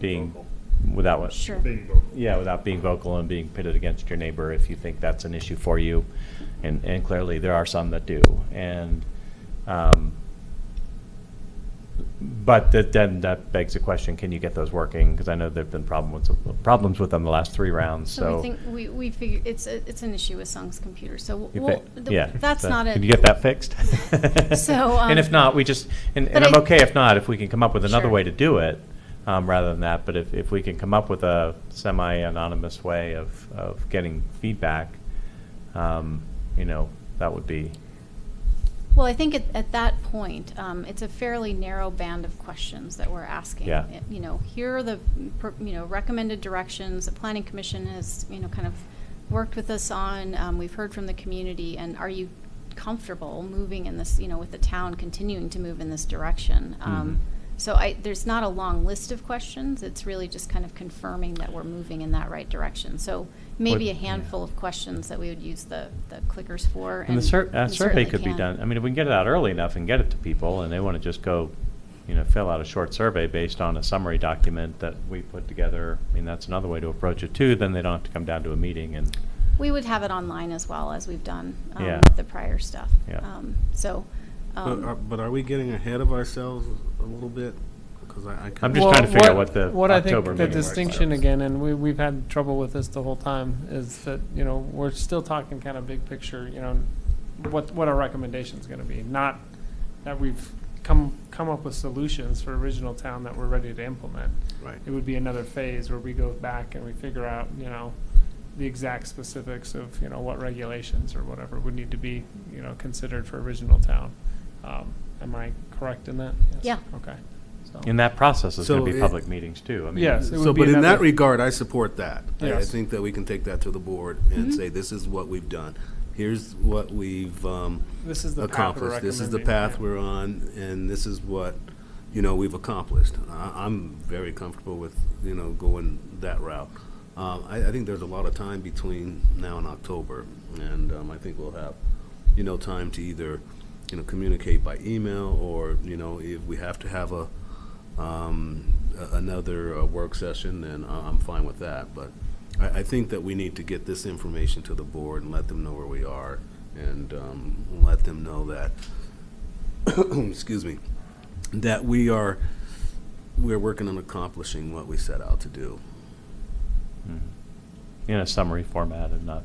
being without what? Sure. Being vocal. Yeah, without being vocal and being pitted against your neighbor if you think that's an issue for you, and clearly there are some that do, and But then that begs the question, can you get those working? Because I know there've been problems with them the last 3 rounds, so. we think, we figure, it's an issue with Sung's computer, so You we'll, fi- yeah, that's so not a. Can you get that fixed? So, And if not, we just, and but I'm I- okay if not, if we can come up with another Sure. way to do it, rather than that, but if we can come up with a semi-anonymous way of getting feedback, you know, that would be, Well, I think at that point, it's a fairly narrow band of questions that we're asking. Yeah. You know, here are the, recommended directions. The Planning Commission has, kind of worked with us on. We've heard from the community, and are you comfortable moving in this, with the town continuing to move in this direction? So there's not a long list of questions. It's really just kind of confirming that we're moving in that right direction. So maybe a handful of questions that we would use the clickers for. and the we survey certainly could be can. done, I mean, if we can get it out early enough and get it to people, and they want to just go, fill out a short survey based on a summary document that we put together, I mean, that's another way to approach it too, then they don't have to come down to a meeting and. We would have it online as well, as we've done Yeah. with the prior stuff. Yeah. But are we getting ahead of ourselves a little bit? Because I'm just trying to figure out what the What I October think the meeting works distinction out. again, and we've had trouble with this the whole time, is that, we're still talking kind of big picture, what our recommendation's gonna be. Not that we've come up with solutions for original town that we're ready to implement. Right. It would be another phase where we go back and we figure out, the exact specifics of, what regulations or whatever would need to be, considered for original town. Am I correct in that? Yes. Yeah. Okay. So. In that process, there's going So to be it- public meetings too. I mean, Yes. It would So, be but in that another- regard, I support that. I Yes. think that we can take that to the board and say, this is what we've done. Here's what we've This is the path we're accomplished. This is the recommending, path yeah. we're on, and this is what, we've accomplished. I'm very comfortable with, going that route. I think there's a lot of time between now and October, and I think we'll have, time to either, communicate by email, or, if we have to have another work session, then I'm fine with that. But I think that we need to get this information to the board and let them know where we are, and let them know that, excuse me, that we're working on accomplishing what we set out to do. in a summary format and not,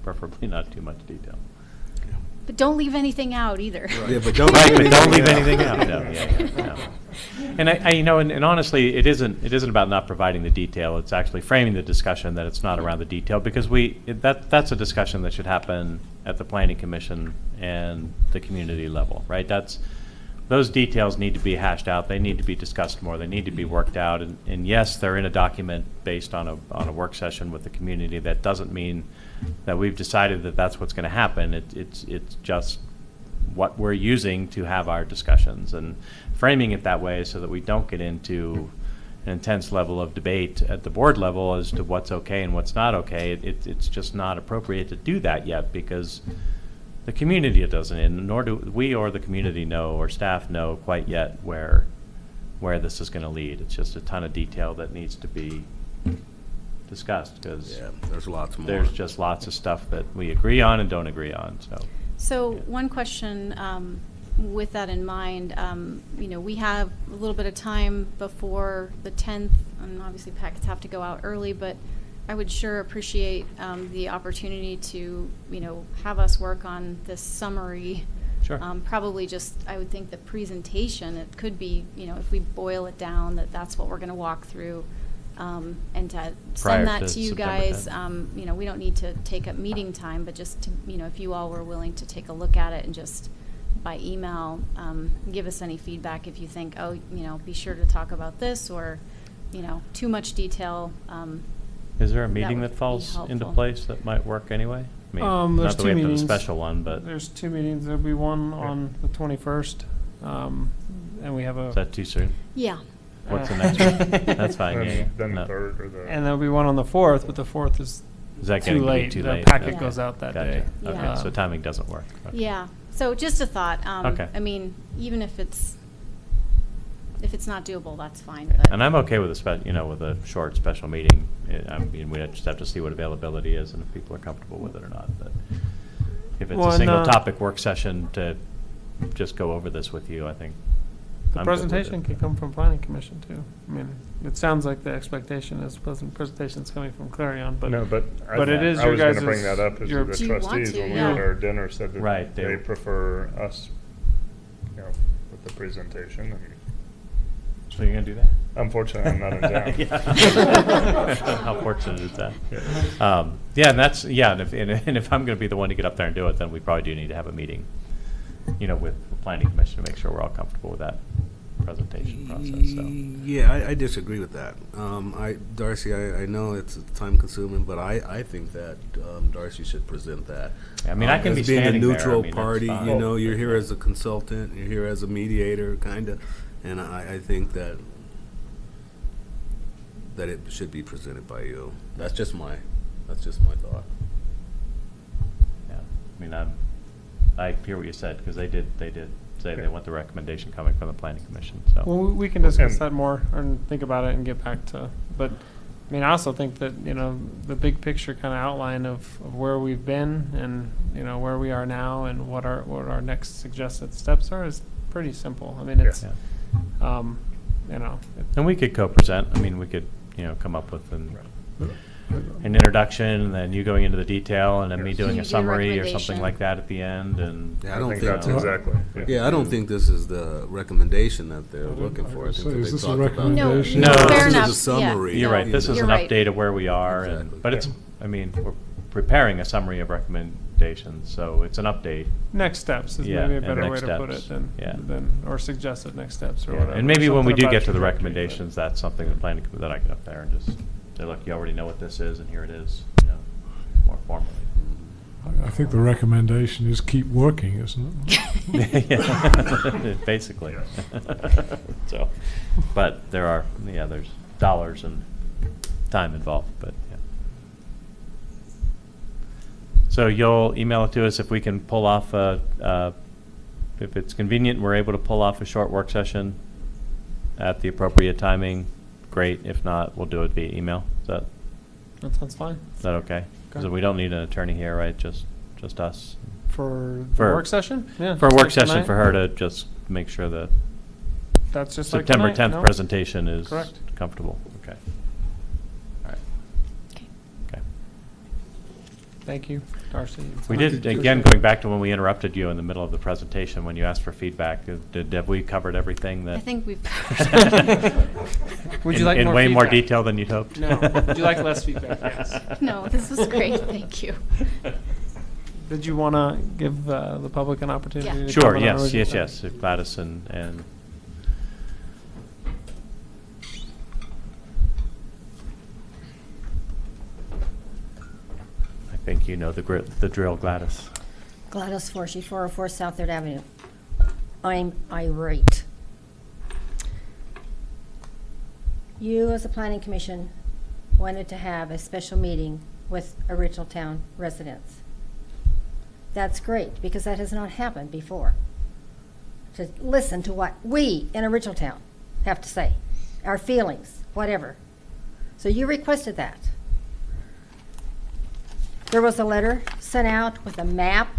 preferably not too much detail. But don't leave anything out either. Yeah, but don't Right, leave but don't leave anything anything out. out. No, yeah, no. And and honestly, it isn't about not providing the detail. It's actually framing the discussion that it's not around the detail, because that's a discussion that should happen at the Planning Commission and the community level, right? Those details need to be hashed out. They need to be discussed more. They need to be worked out. And yes, they're in a document based on a work session with the community. That doesn't mean that we've decided that that's what's going to happen. It's just what we're using to have our discussions, and framing it that way so that we don't get into an intense level of debate at the board level as to what's okay and what's not okay. It's just not appropriate to do that yet, because the community doesn't, and nor do we or the community know, or staff know quite yet where this is going to lead. It's just a ton of detail that needs to be discussed, because Yeah, there's lots more. there's just lots of stuff that we agree on and don't agree on. So one question, with that in mind, we have a little bit of time before the 10th, and obviously packets have to go out early, but I would sure appreciate the opportunity to, have us work on this summary. Sure. Probably just, I would think the presentation, it could be, if we boil it down, that's what we're going to walk through. And to Prior send that to to you September guys, 10th. we don't need to take up meeting time, but just to, if you all were willing to take a look at it and just by email, give us any feedback if you think, oh, be sure to talk about this, or, too much detail. Is there a That meeting would that be falls into helpful. place that might work anyway? I mean, There's not that two we have to have meetings. a special one, but There's two meetings. There'll be one on the 21st, and we have is that too soon? Yeah. What's the next one? That's fine, yeah. Then No. the third or the. And there'll be one on the 4th, but the 4th is Is that too getting to be late. too The late? packet Okay. goes out that Gotcha. day. Okay, Yeah. so timing doesn't work. Okay. Yeah, so just a thought. Okay. I mean, even if it's not doable, that's fine. But And I'm okay with with a short special meeting. I mean, we just have to see what availability is and if people are comfortable with it or not. But if it's Well, a and, single topic work session to just go over this with you, I think The I'm good with presentation it. can come from planning commission too. I mean, it sounds like the expectation is presentation's coming from Clarion, but. No, but But it is I your was gonna guys' bring that up as your- the Do you want trustees to? when we Yeah. had our dinner said that Right, they they- prefer us, you know, with the presentation. And So you're gonna do that? unfortunately, I'm not in town. Yeah. How fortunate is that? Yeah. Yeah, and that's, yeah, and if I'm gonna be the one to get up there and do it, then we probably do need to have a meeting, you know, with the planning commission to make sure we're all comfortable with that presentation process, so. Yeah, I disagree with that. Darcy, I know it's time consuming, but I think that Darcy should present that. I mean, I can As be being a standing there, I neutral mean, that's party, fine. you know, you're here as a consultant, you're here as a mediator, kind of, and I think that it should be presented by you. That's just my thought. Yeah, I mean, I hear what you said, because they did say they want the recommendation coming from the planning commission, so. Well, we can discuss And- that more and think about it and get back to, but, I mean, I also think that, you know, the big picture kind of outline of where we've been and, you know, where we are now and what our next suggested steps are is pretty simple. I mean, it's, Yeah. you know. And we could co-present, I mean, we could, you know, come up with an introduction, and then you going into the detail, and then me Yes. doing You a do summary or recommendation. something like that at the end, and. Yeah, I I don't think think that's that- exactly. Yeah, I don't think this is the recommendation that they're looking for. I think So that is they this a talked about. recommendation? No, This fair is enough, a summary. You're right, this is You're an right. update of where we are, and, Exactly. but it's, I mean, we're preparing a summary of recommendations, so it's an update. Next steps is Yeah, maybe a and better way next to put it steps. Yeah. than, or suggested next steps or Yeah, whatever. and maybe when we Something do about get to the trajectory, but- recommendations, that's something the planning, that I get up there and just say, look, you already know what this is, and here it is, you know, more formally. I think the recommendation is keep working, isn't it? Yeah, basically. So, but there's dollars and time involved, but, yeah. So you'll email it to us if we can pull off if it's convenient, we're able to pull off a short work session at the appropriate timing, great. If not, we'll do it via email. Is That sounds fine. that okay? Because Okay. we don't need an attorney here, right? Just us. For the For- work session? Yeah. For a just work like session tonight. for her to just make sure that That's just like September tonight, 10th no? presentation is Correct. comfortable. Okay. All right. Okay. Okay. Thank you, Darcy. We did, again, going back to when we interrupted you in the middle of the presentation, when you asked for feedback, have we covered everything that? I think we've Would you like in more way more feedback? detail than you'd hoped? No. Would you like less feedback? Yes. No, this was great, thank you. Did you want to give the public an opportunity? Yeah. to Sure, comment on yes, it? yes, Gladys and I think you know the drill, Gladys. Gladys Forshey, 404 South Third Avenue. I'm irate. You, as a planning commission, wanted to have a special meeting with Original Town residents. That's great, because that has not happened before. To listen to what we in Original Town have to say, our feelings, whatever. So you requested that. There was a letter sent out with a map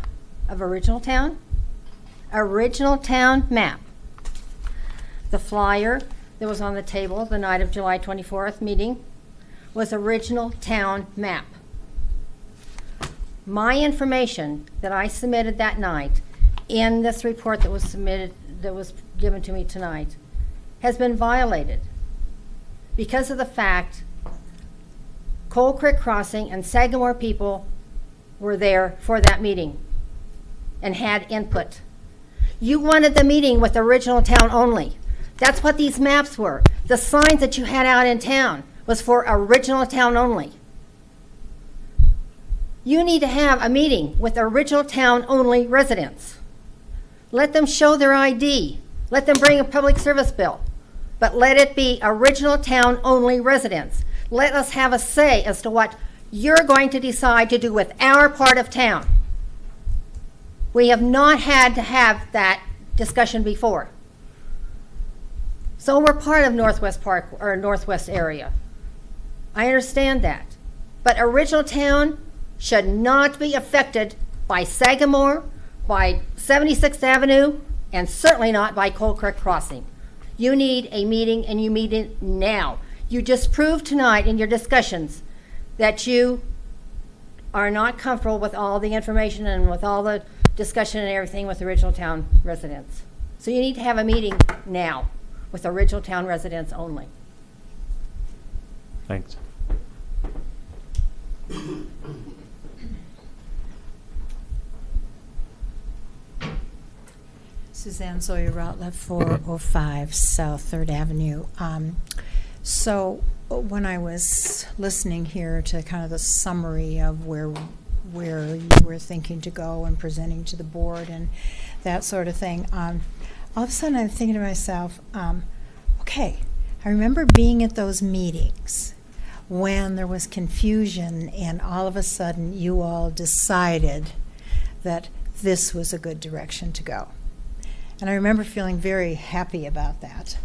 of Original Town. Original Town map. The flyer that was on the table the night of July 24th meeting was Original Town map. My information that I submitted that night in this report that was submitted, that was given to me tonight, has been violated because of the fact Coal Creek Crossing and Sagamore people were there for that meeting and had input. You wanted the meeting with Original Town only. That's what these maps were. The signs that you had out in town was for Original Town only. You need to have a meeting with Original Town only residents. Let them show their ID. Let them bring a public service bill. But let it be Original Town only residents. Let us have a say as to what you're going to decide to do with our part of town. We have not had to have that discussion before. So we're part of Northwest Park, or Northwest area. I understand that. But Original Town should not be affected by Sagamore, by 76th Avenue, and certainly not by Coal Creek Crossing. You need a meeting, and you meet it now. You just proved tonight in your discussions that you are not comfortable with all the information and with all the discussion and everything with original town residents. So you need to have a meeting now with original town residents only. Thanks. Suzanne Zoya Routledge, 405 South 3rd Avenue. So when I was listening here to kind of the summary of where you were thinking to go and presenting to the board and that sort of thing, all of a sudden I'm thinking to myself, okay, I remember being at those meetings when there was confusion and all of a sudden you all decided that this was a good direction to go. And I remember feeling very happy about that.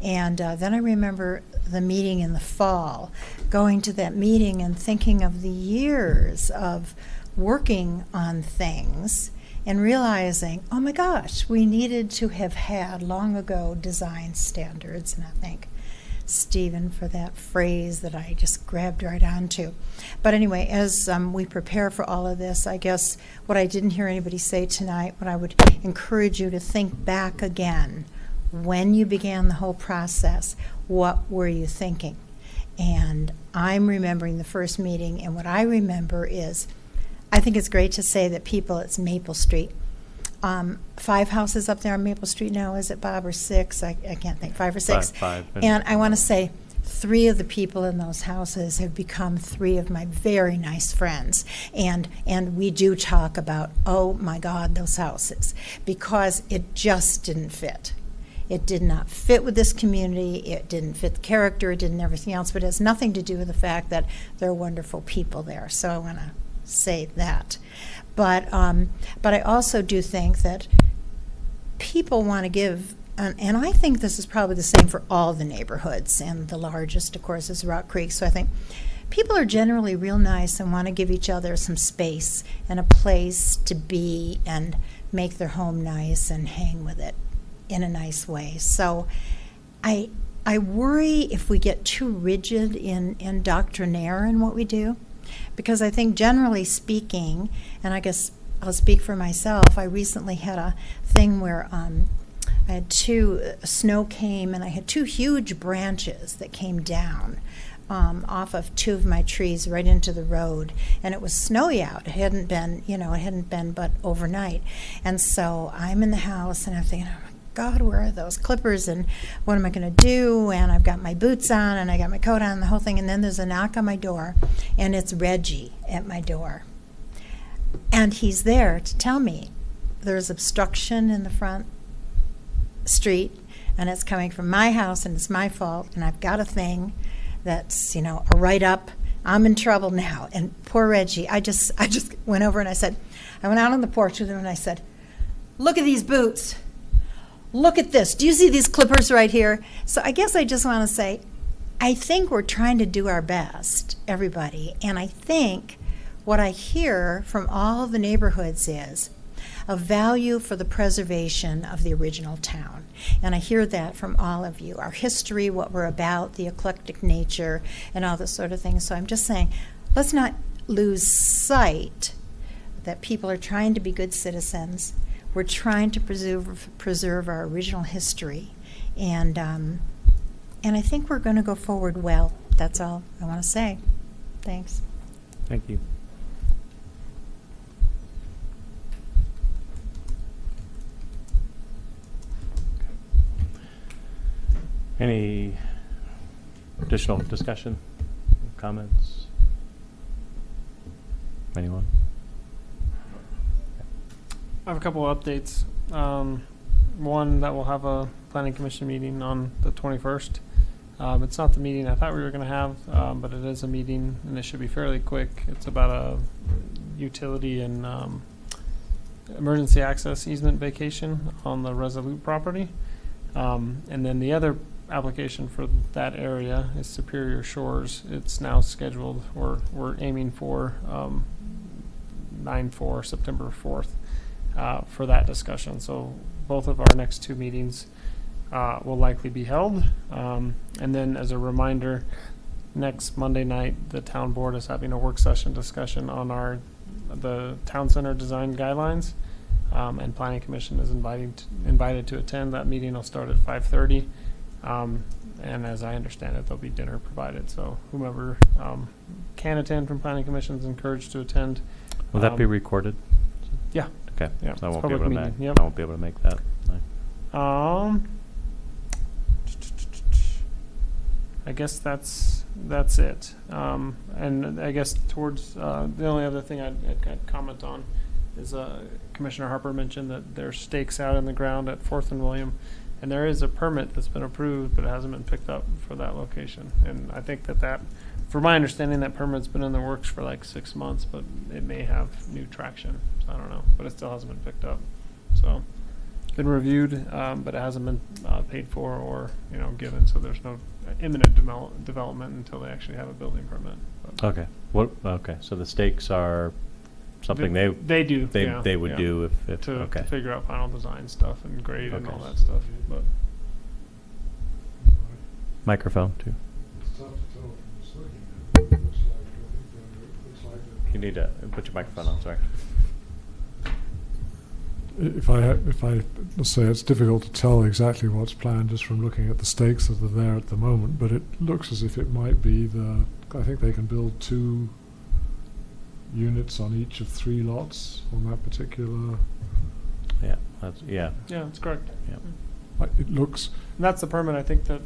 And then I remember the meeting in the fall, going to that meeting and thinking of the years of working on things and realizing, oh my gosh, we needed to have had long ago design standards. And I thank Stephen for that phrase that I just grabbed right onto. But anyway, as we prepare for all of this, I guess what I didn't hear anybody say tonight, what I would encourage you to think back again, when you began the whole process, what were you thinking? And I'm remembering the first meeting, and what I remember is, I think it's great to say that people, it's Maple Street. 5 houses up there on Maple Street now, is it, Bob, or 6? I can't think, 5 or 6. Five. And I want to say 3 of the people in those houses have become 3 of my very nice friends. And we do talk about, oh my God, those houses, because it just didn't fit. It did not fit with this community. It didn't fit the character. It didn't everything else. But it has nothing to do with the fact that there are wonderful people there. So I want to say that. But I also do think that people want to give, and I think this is probably the same for all the neighborhoods, and the largest, of course, is Rock Creek. So I think people are generally real nice and want to give each other some space and a place to be and make their home nice and hang with it in a nice way. So I worry if we get too rigid in doctrinaire in what we do, because I think generally speaking, and I guess I'll speak for myself, I recently had a thing where I had snow came and I had 2 huge branches that came down off of 2 of my trees right into the road, and it was snowy out. It hadn't been but overnight. And so I'm in the house and I'm thinking, oh my God, where are those clippers and what am I going to do? And I've got my boots on and I got my coat on and the whole thing, and then there's a knock on my door, and it's Reggie at my door. And he's there to tell me there's obstruction in the front street, and it's coming from my house, and it's my fault, and I've got a thing that's, a write-up. I'm in trouble now. And poor Reggie, I just went over and I went out on the porch with him and I said, look at these boots. Look at this. Do you see these clippers right here? So I guess I just want to say, I think we're trying to do our best, everybody. And I think what I hear from all the neighborhoods is a value for the preservation of the original town. And I hear that from all of you. Our history, what we're about, the eclectic nature, and all this sort of thing. So I'm just saying, let's not lose sight that people are trying to be good citizens. We're trying to preserve our original history. And I think we're going to go forward well. That's all I want to say. Thanks. Thank you. Any additional discussion, comments? Anyone? I have a couple of updates. One, that we'll have a planning commission meeting on the 21st. It's not the meeting I thought we were going to have, but it is a meeting, and it should be fairly quick. It's about a utility and emergency access easement vacation on the Resolute property. And then the other application for that area is Superior Shores. It's now scheduled, or we're aiming for 9/4, September 4th, for that discussion. So both of our next 2 meetings will likely be held. And then as a reminder, next Monday night, the town board is having a work session discussion on the town center design guidelines. And planning commission is invited to attend. That meeting will start at 5:30. And as I understand it, there'll be dinner provided. So whomever can attend from planning commission is encouraged to attend. Will that be recorded? Yeah. Okay. Yeah, So I it's won't be public able to meeting, make. yep. I won't be able to make that. No. I guess that's it. And I guess towards the only other thing I'd comment on is Commissioner Harper mentioned that there's stakes out in the ground at 4th and William, and there is a permit that's been approved, but it hasn't been picked up for that location. And I think that, for my understanding, that permit's been in the works for like 6 months, but it may have new traction. So I don't know, but it still hasn't been picked up. So been reviewed, but it hasn't been paid for or given. So there's no imminent development until they actually have a building permit. But Okay. Okay. So the stakes are something they do. They would do if to okay. figure out final design stuff and grade and Okay. all that stuff. But Microphone too. It's tough to tell from just looking at it. It looks like You need to put your microphone on. Sorry. if I let's say it's difficult to tell exactly what's planned just from looking at the stakes that are there at the moment, but it looks as if it might be I think they can build 2 units on each of 3 lots on that particular. Yeah. yeah, that's correct. Yeah. It looks. And that's the permit. I think that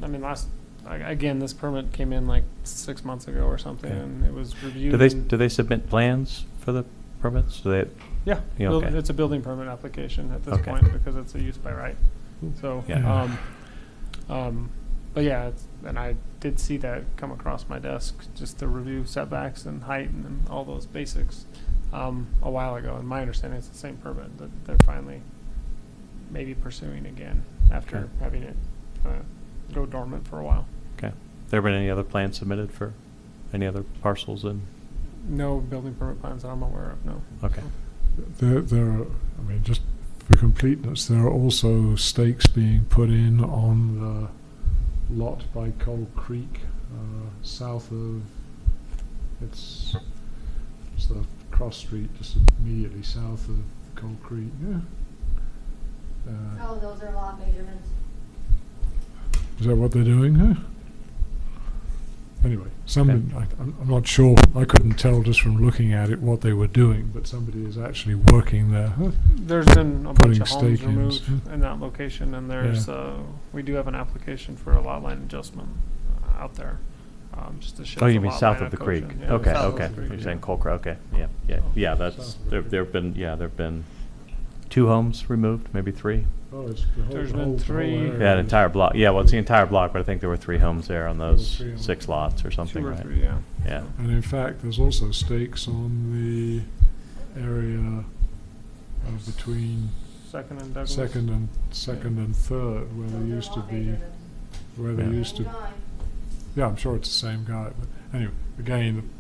again, this permit came in like 6 months ago or something, Okay. and it was reviewed. Do they submit plans for the permits? Do they? Yeah, Yeah, okay. it's a building permit application at this Okay. point because it's a use by right. So, Yeah. but yeah, and I did see that come across my desk just to review setbacks and height and all those basics a while ago. And my understanding is the same permit that they're finally maybe pursuing again after Okay. having it go dormant for a while. Okay. There been any other plans submitted for any other parcels in? No building permit plans that I'm aware of. No. Okay. There are, I mean, just for completeness, there are also stakes being put in on the lot by Coal Creek, south of, it's the cross street just immediately south of Coal Creek. Yeah. Oh, those are lot measurements. Is that what they're doing? Huh? Anyway, I'm not sure. I couldn't tell just from looking at it what they were doing, but somebody is actually working there. Huh? There's been a bunch of homes stake-ins, removed huh? in that location, and there's we do have an application for a lot line adjustment out there. Just to shift Oh, you the mean lot south line of the coaching. creek? Yeah, Okay, south of okay. the creek, You're yeah. saying Colcra, okay, yeah. That's, there've been 2 homes removed, maybe 3. Oh, it's the whole, There's the been whole 3. area. Yeah, an entire block. Yeah, well, it's the entire block, but I think there were 3 homes there on those 3 homes. 6 lots or something, 2 or right? 3, yeah. Yeah. And in fact, there's also stakes on the area between Second and Douglas. second and third, where there used to be, Yeah, I'm sure it's the same guy. But anyway, again,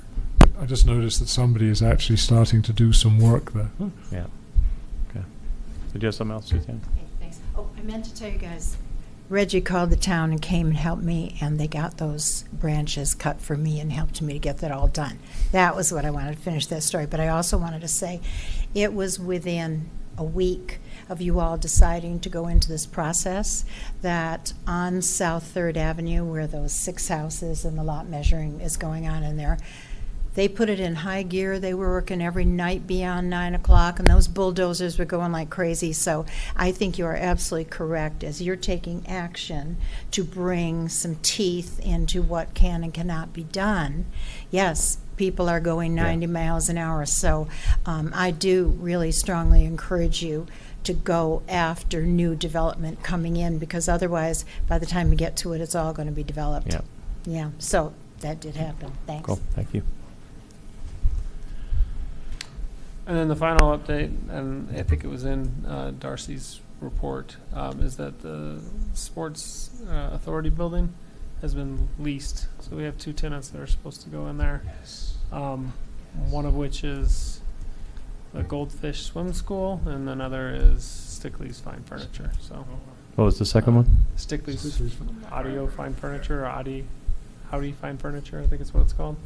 I just noticed that somebody is actually starting to do some work there. Huh? Yeah. Okay. Did you have something else, Suzanne? Okay, thanks. Oh, I meant to tell you guys, Reggie called the town and came and helped me, and they got those branches cut for me and helped me to get that all done. That was what I wanted to finish that story. But I also wanted to say it was within a week of you all deciding to go into this process that on South 3rd Avenue, where those 6 houses and the lot measuring is going on in there, they put it in high gear. They were working every night beyond 9 o'clock, and those bulldozers were going like crazy. So I think you are absolutely correct as you're taking action to bring some teeth into what can and cannot be done. Yes, people are going 90 miles an hour. So I do really strongly encourage you to go after new development coming in, because otherwise, by the time you get to it, it's all going to be developed. Yeah. Yeah, so that did happen. Thanks. Cool. Thank you. And then the final update, and I think it was in Darcy's report, is that the Sports Authority building has been leased. So we have 2 tenants that are supposed to go in there. One of which is the Goldfish Swim School, and another is Stickley's Fine Furniture. So What was the second one? Stickley's Audio Fine Furniture, or Howdy Fine Furniture, I think is what it's called.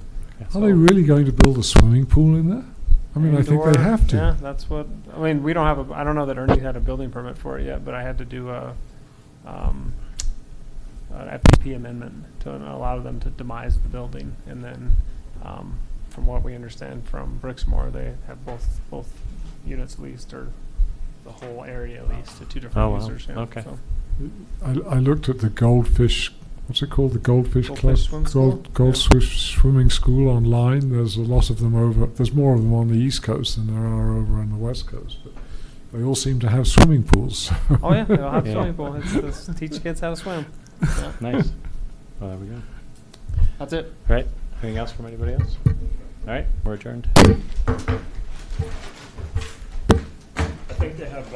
Are they really going to build a swimming pool in there? I mean, I think Indoor, they have to. Yeah, that's what, I mean, we don't have I don't know that Ernie had a building permit for it yet, but I had to do an FDP amendment to allow them to demise the building. And then, from what we understand from Brixmore, they have both units leased, or the whole area leased to two different Oh, wow. users. Yeah, Okay. so. I looked at the Goldfish, what's it called? The Goldfish Club? Goldfish Swim School? Goldfish Swimming School online. There's a lot of them there's more of them on the East Coast than there are over on the West Coast. But they all seem to have swimming pools. Oh yeah, they'll have Yeah. swimming pool. It's teach kids how to swim. Yeah. Nice. Well, there we go. That's it. All right. Anything else from anybody else? All right. We're adjourned. I think they have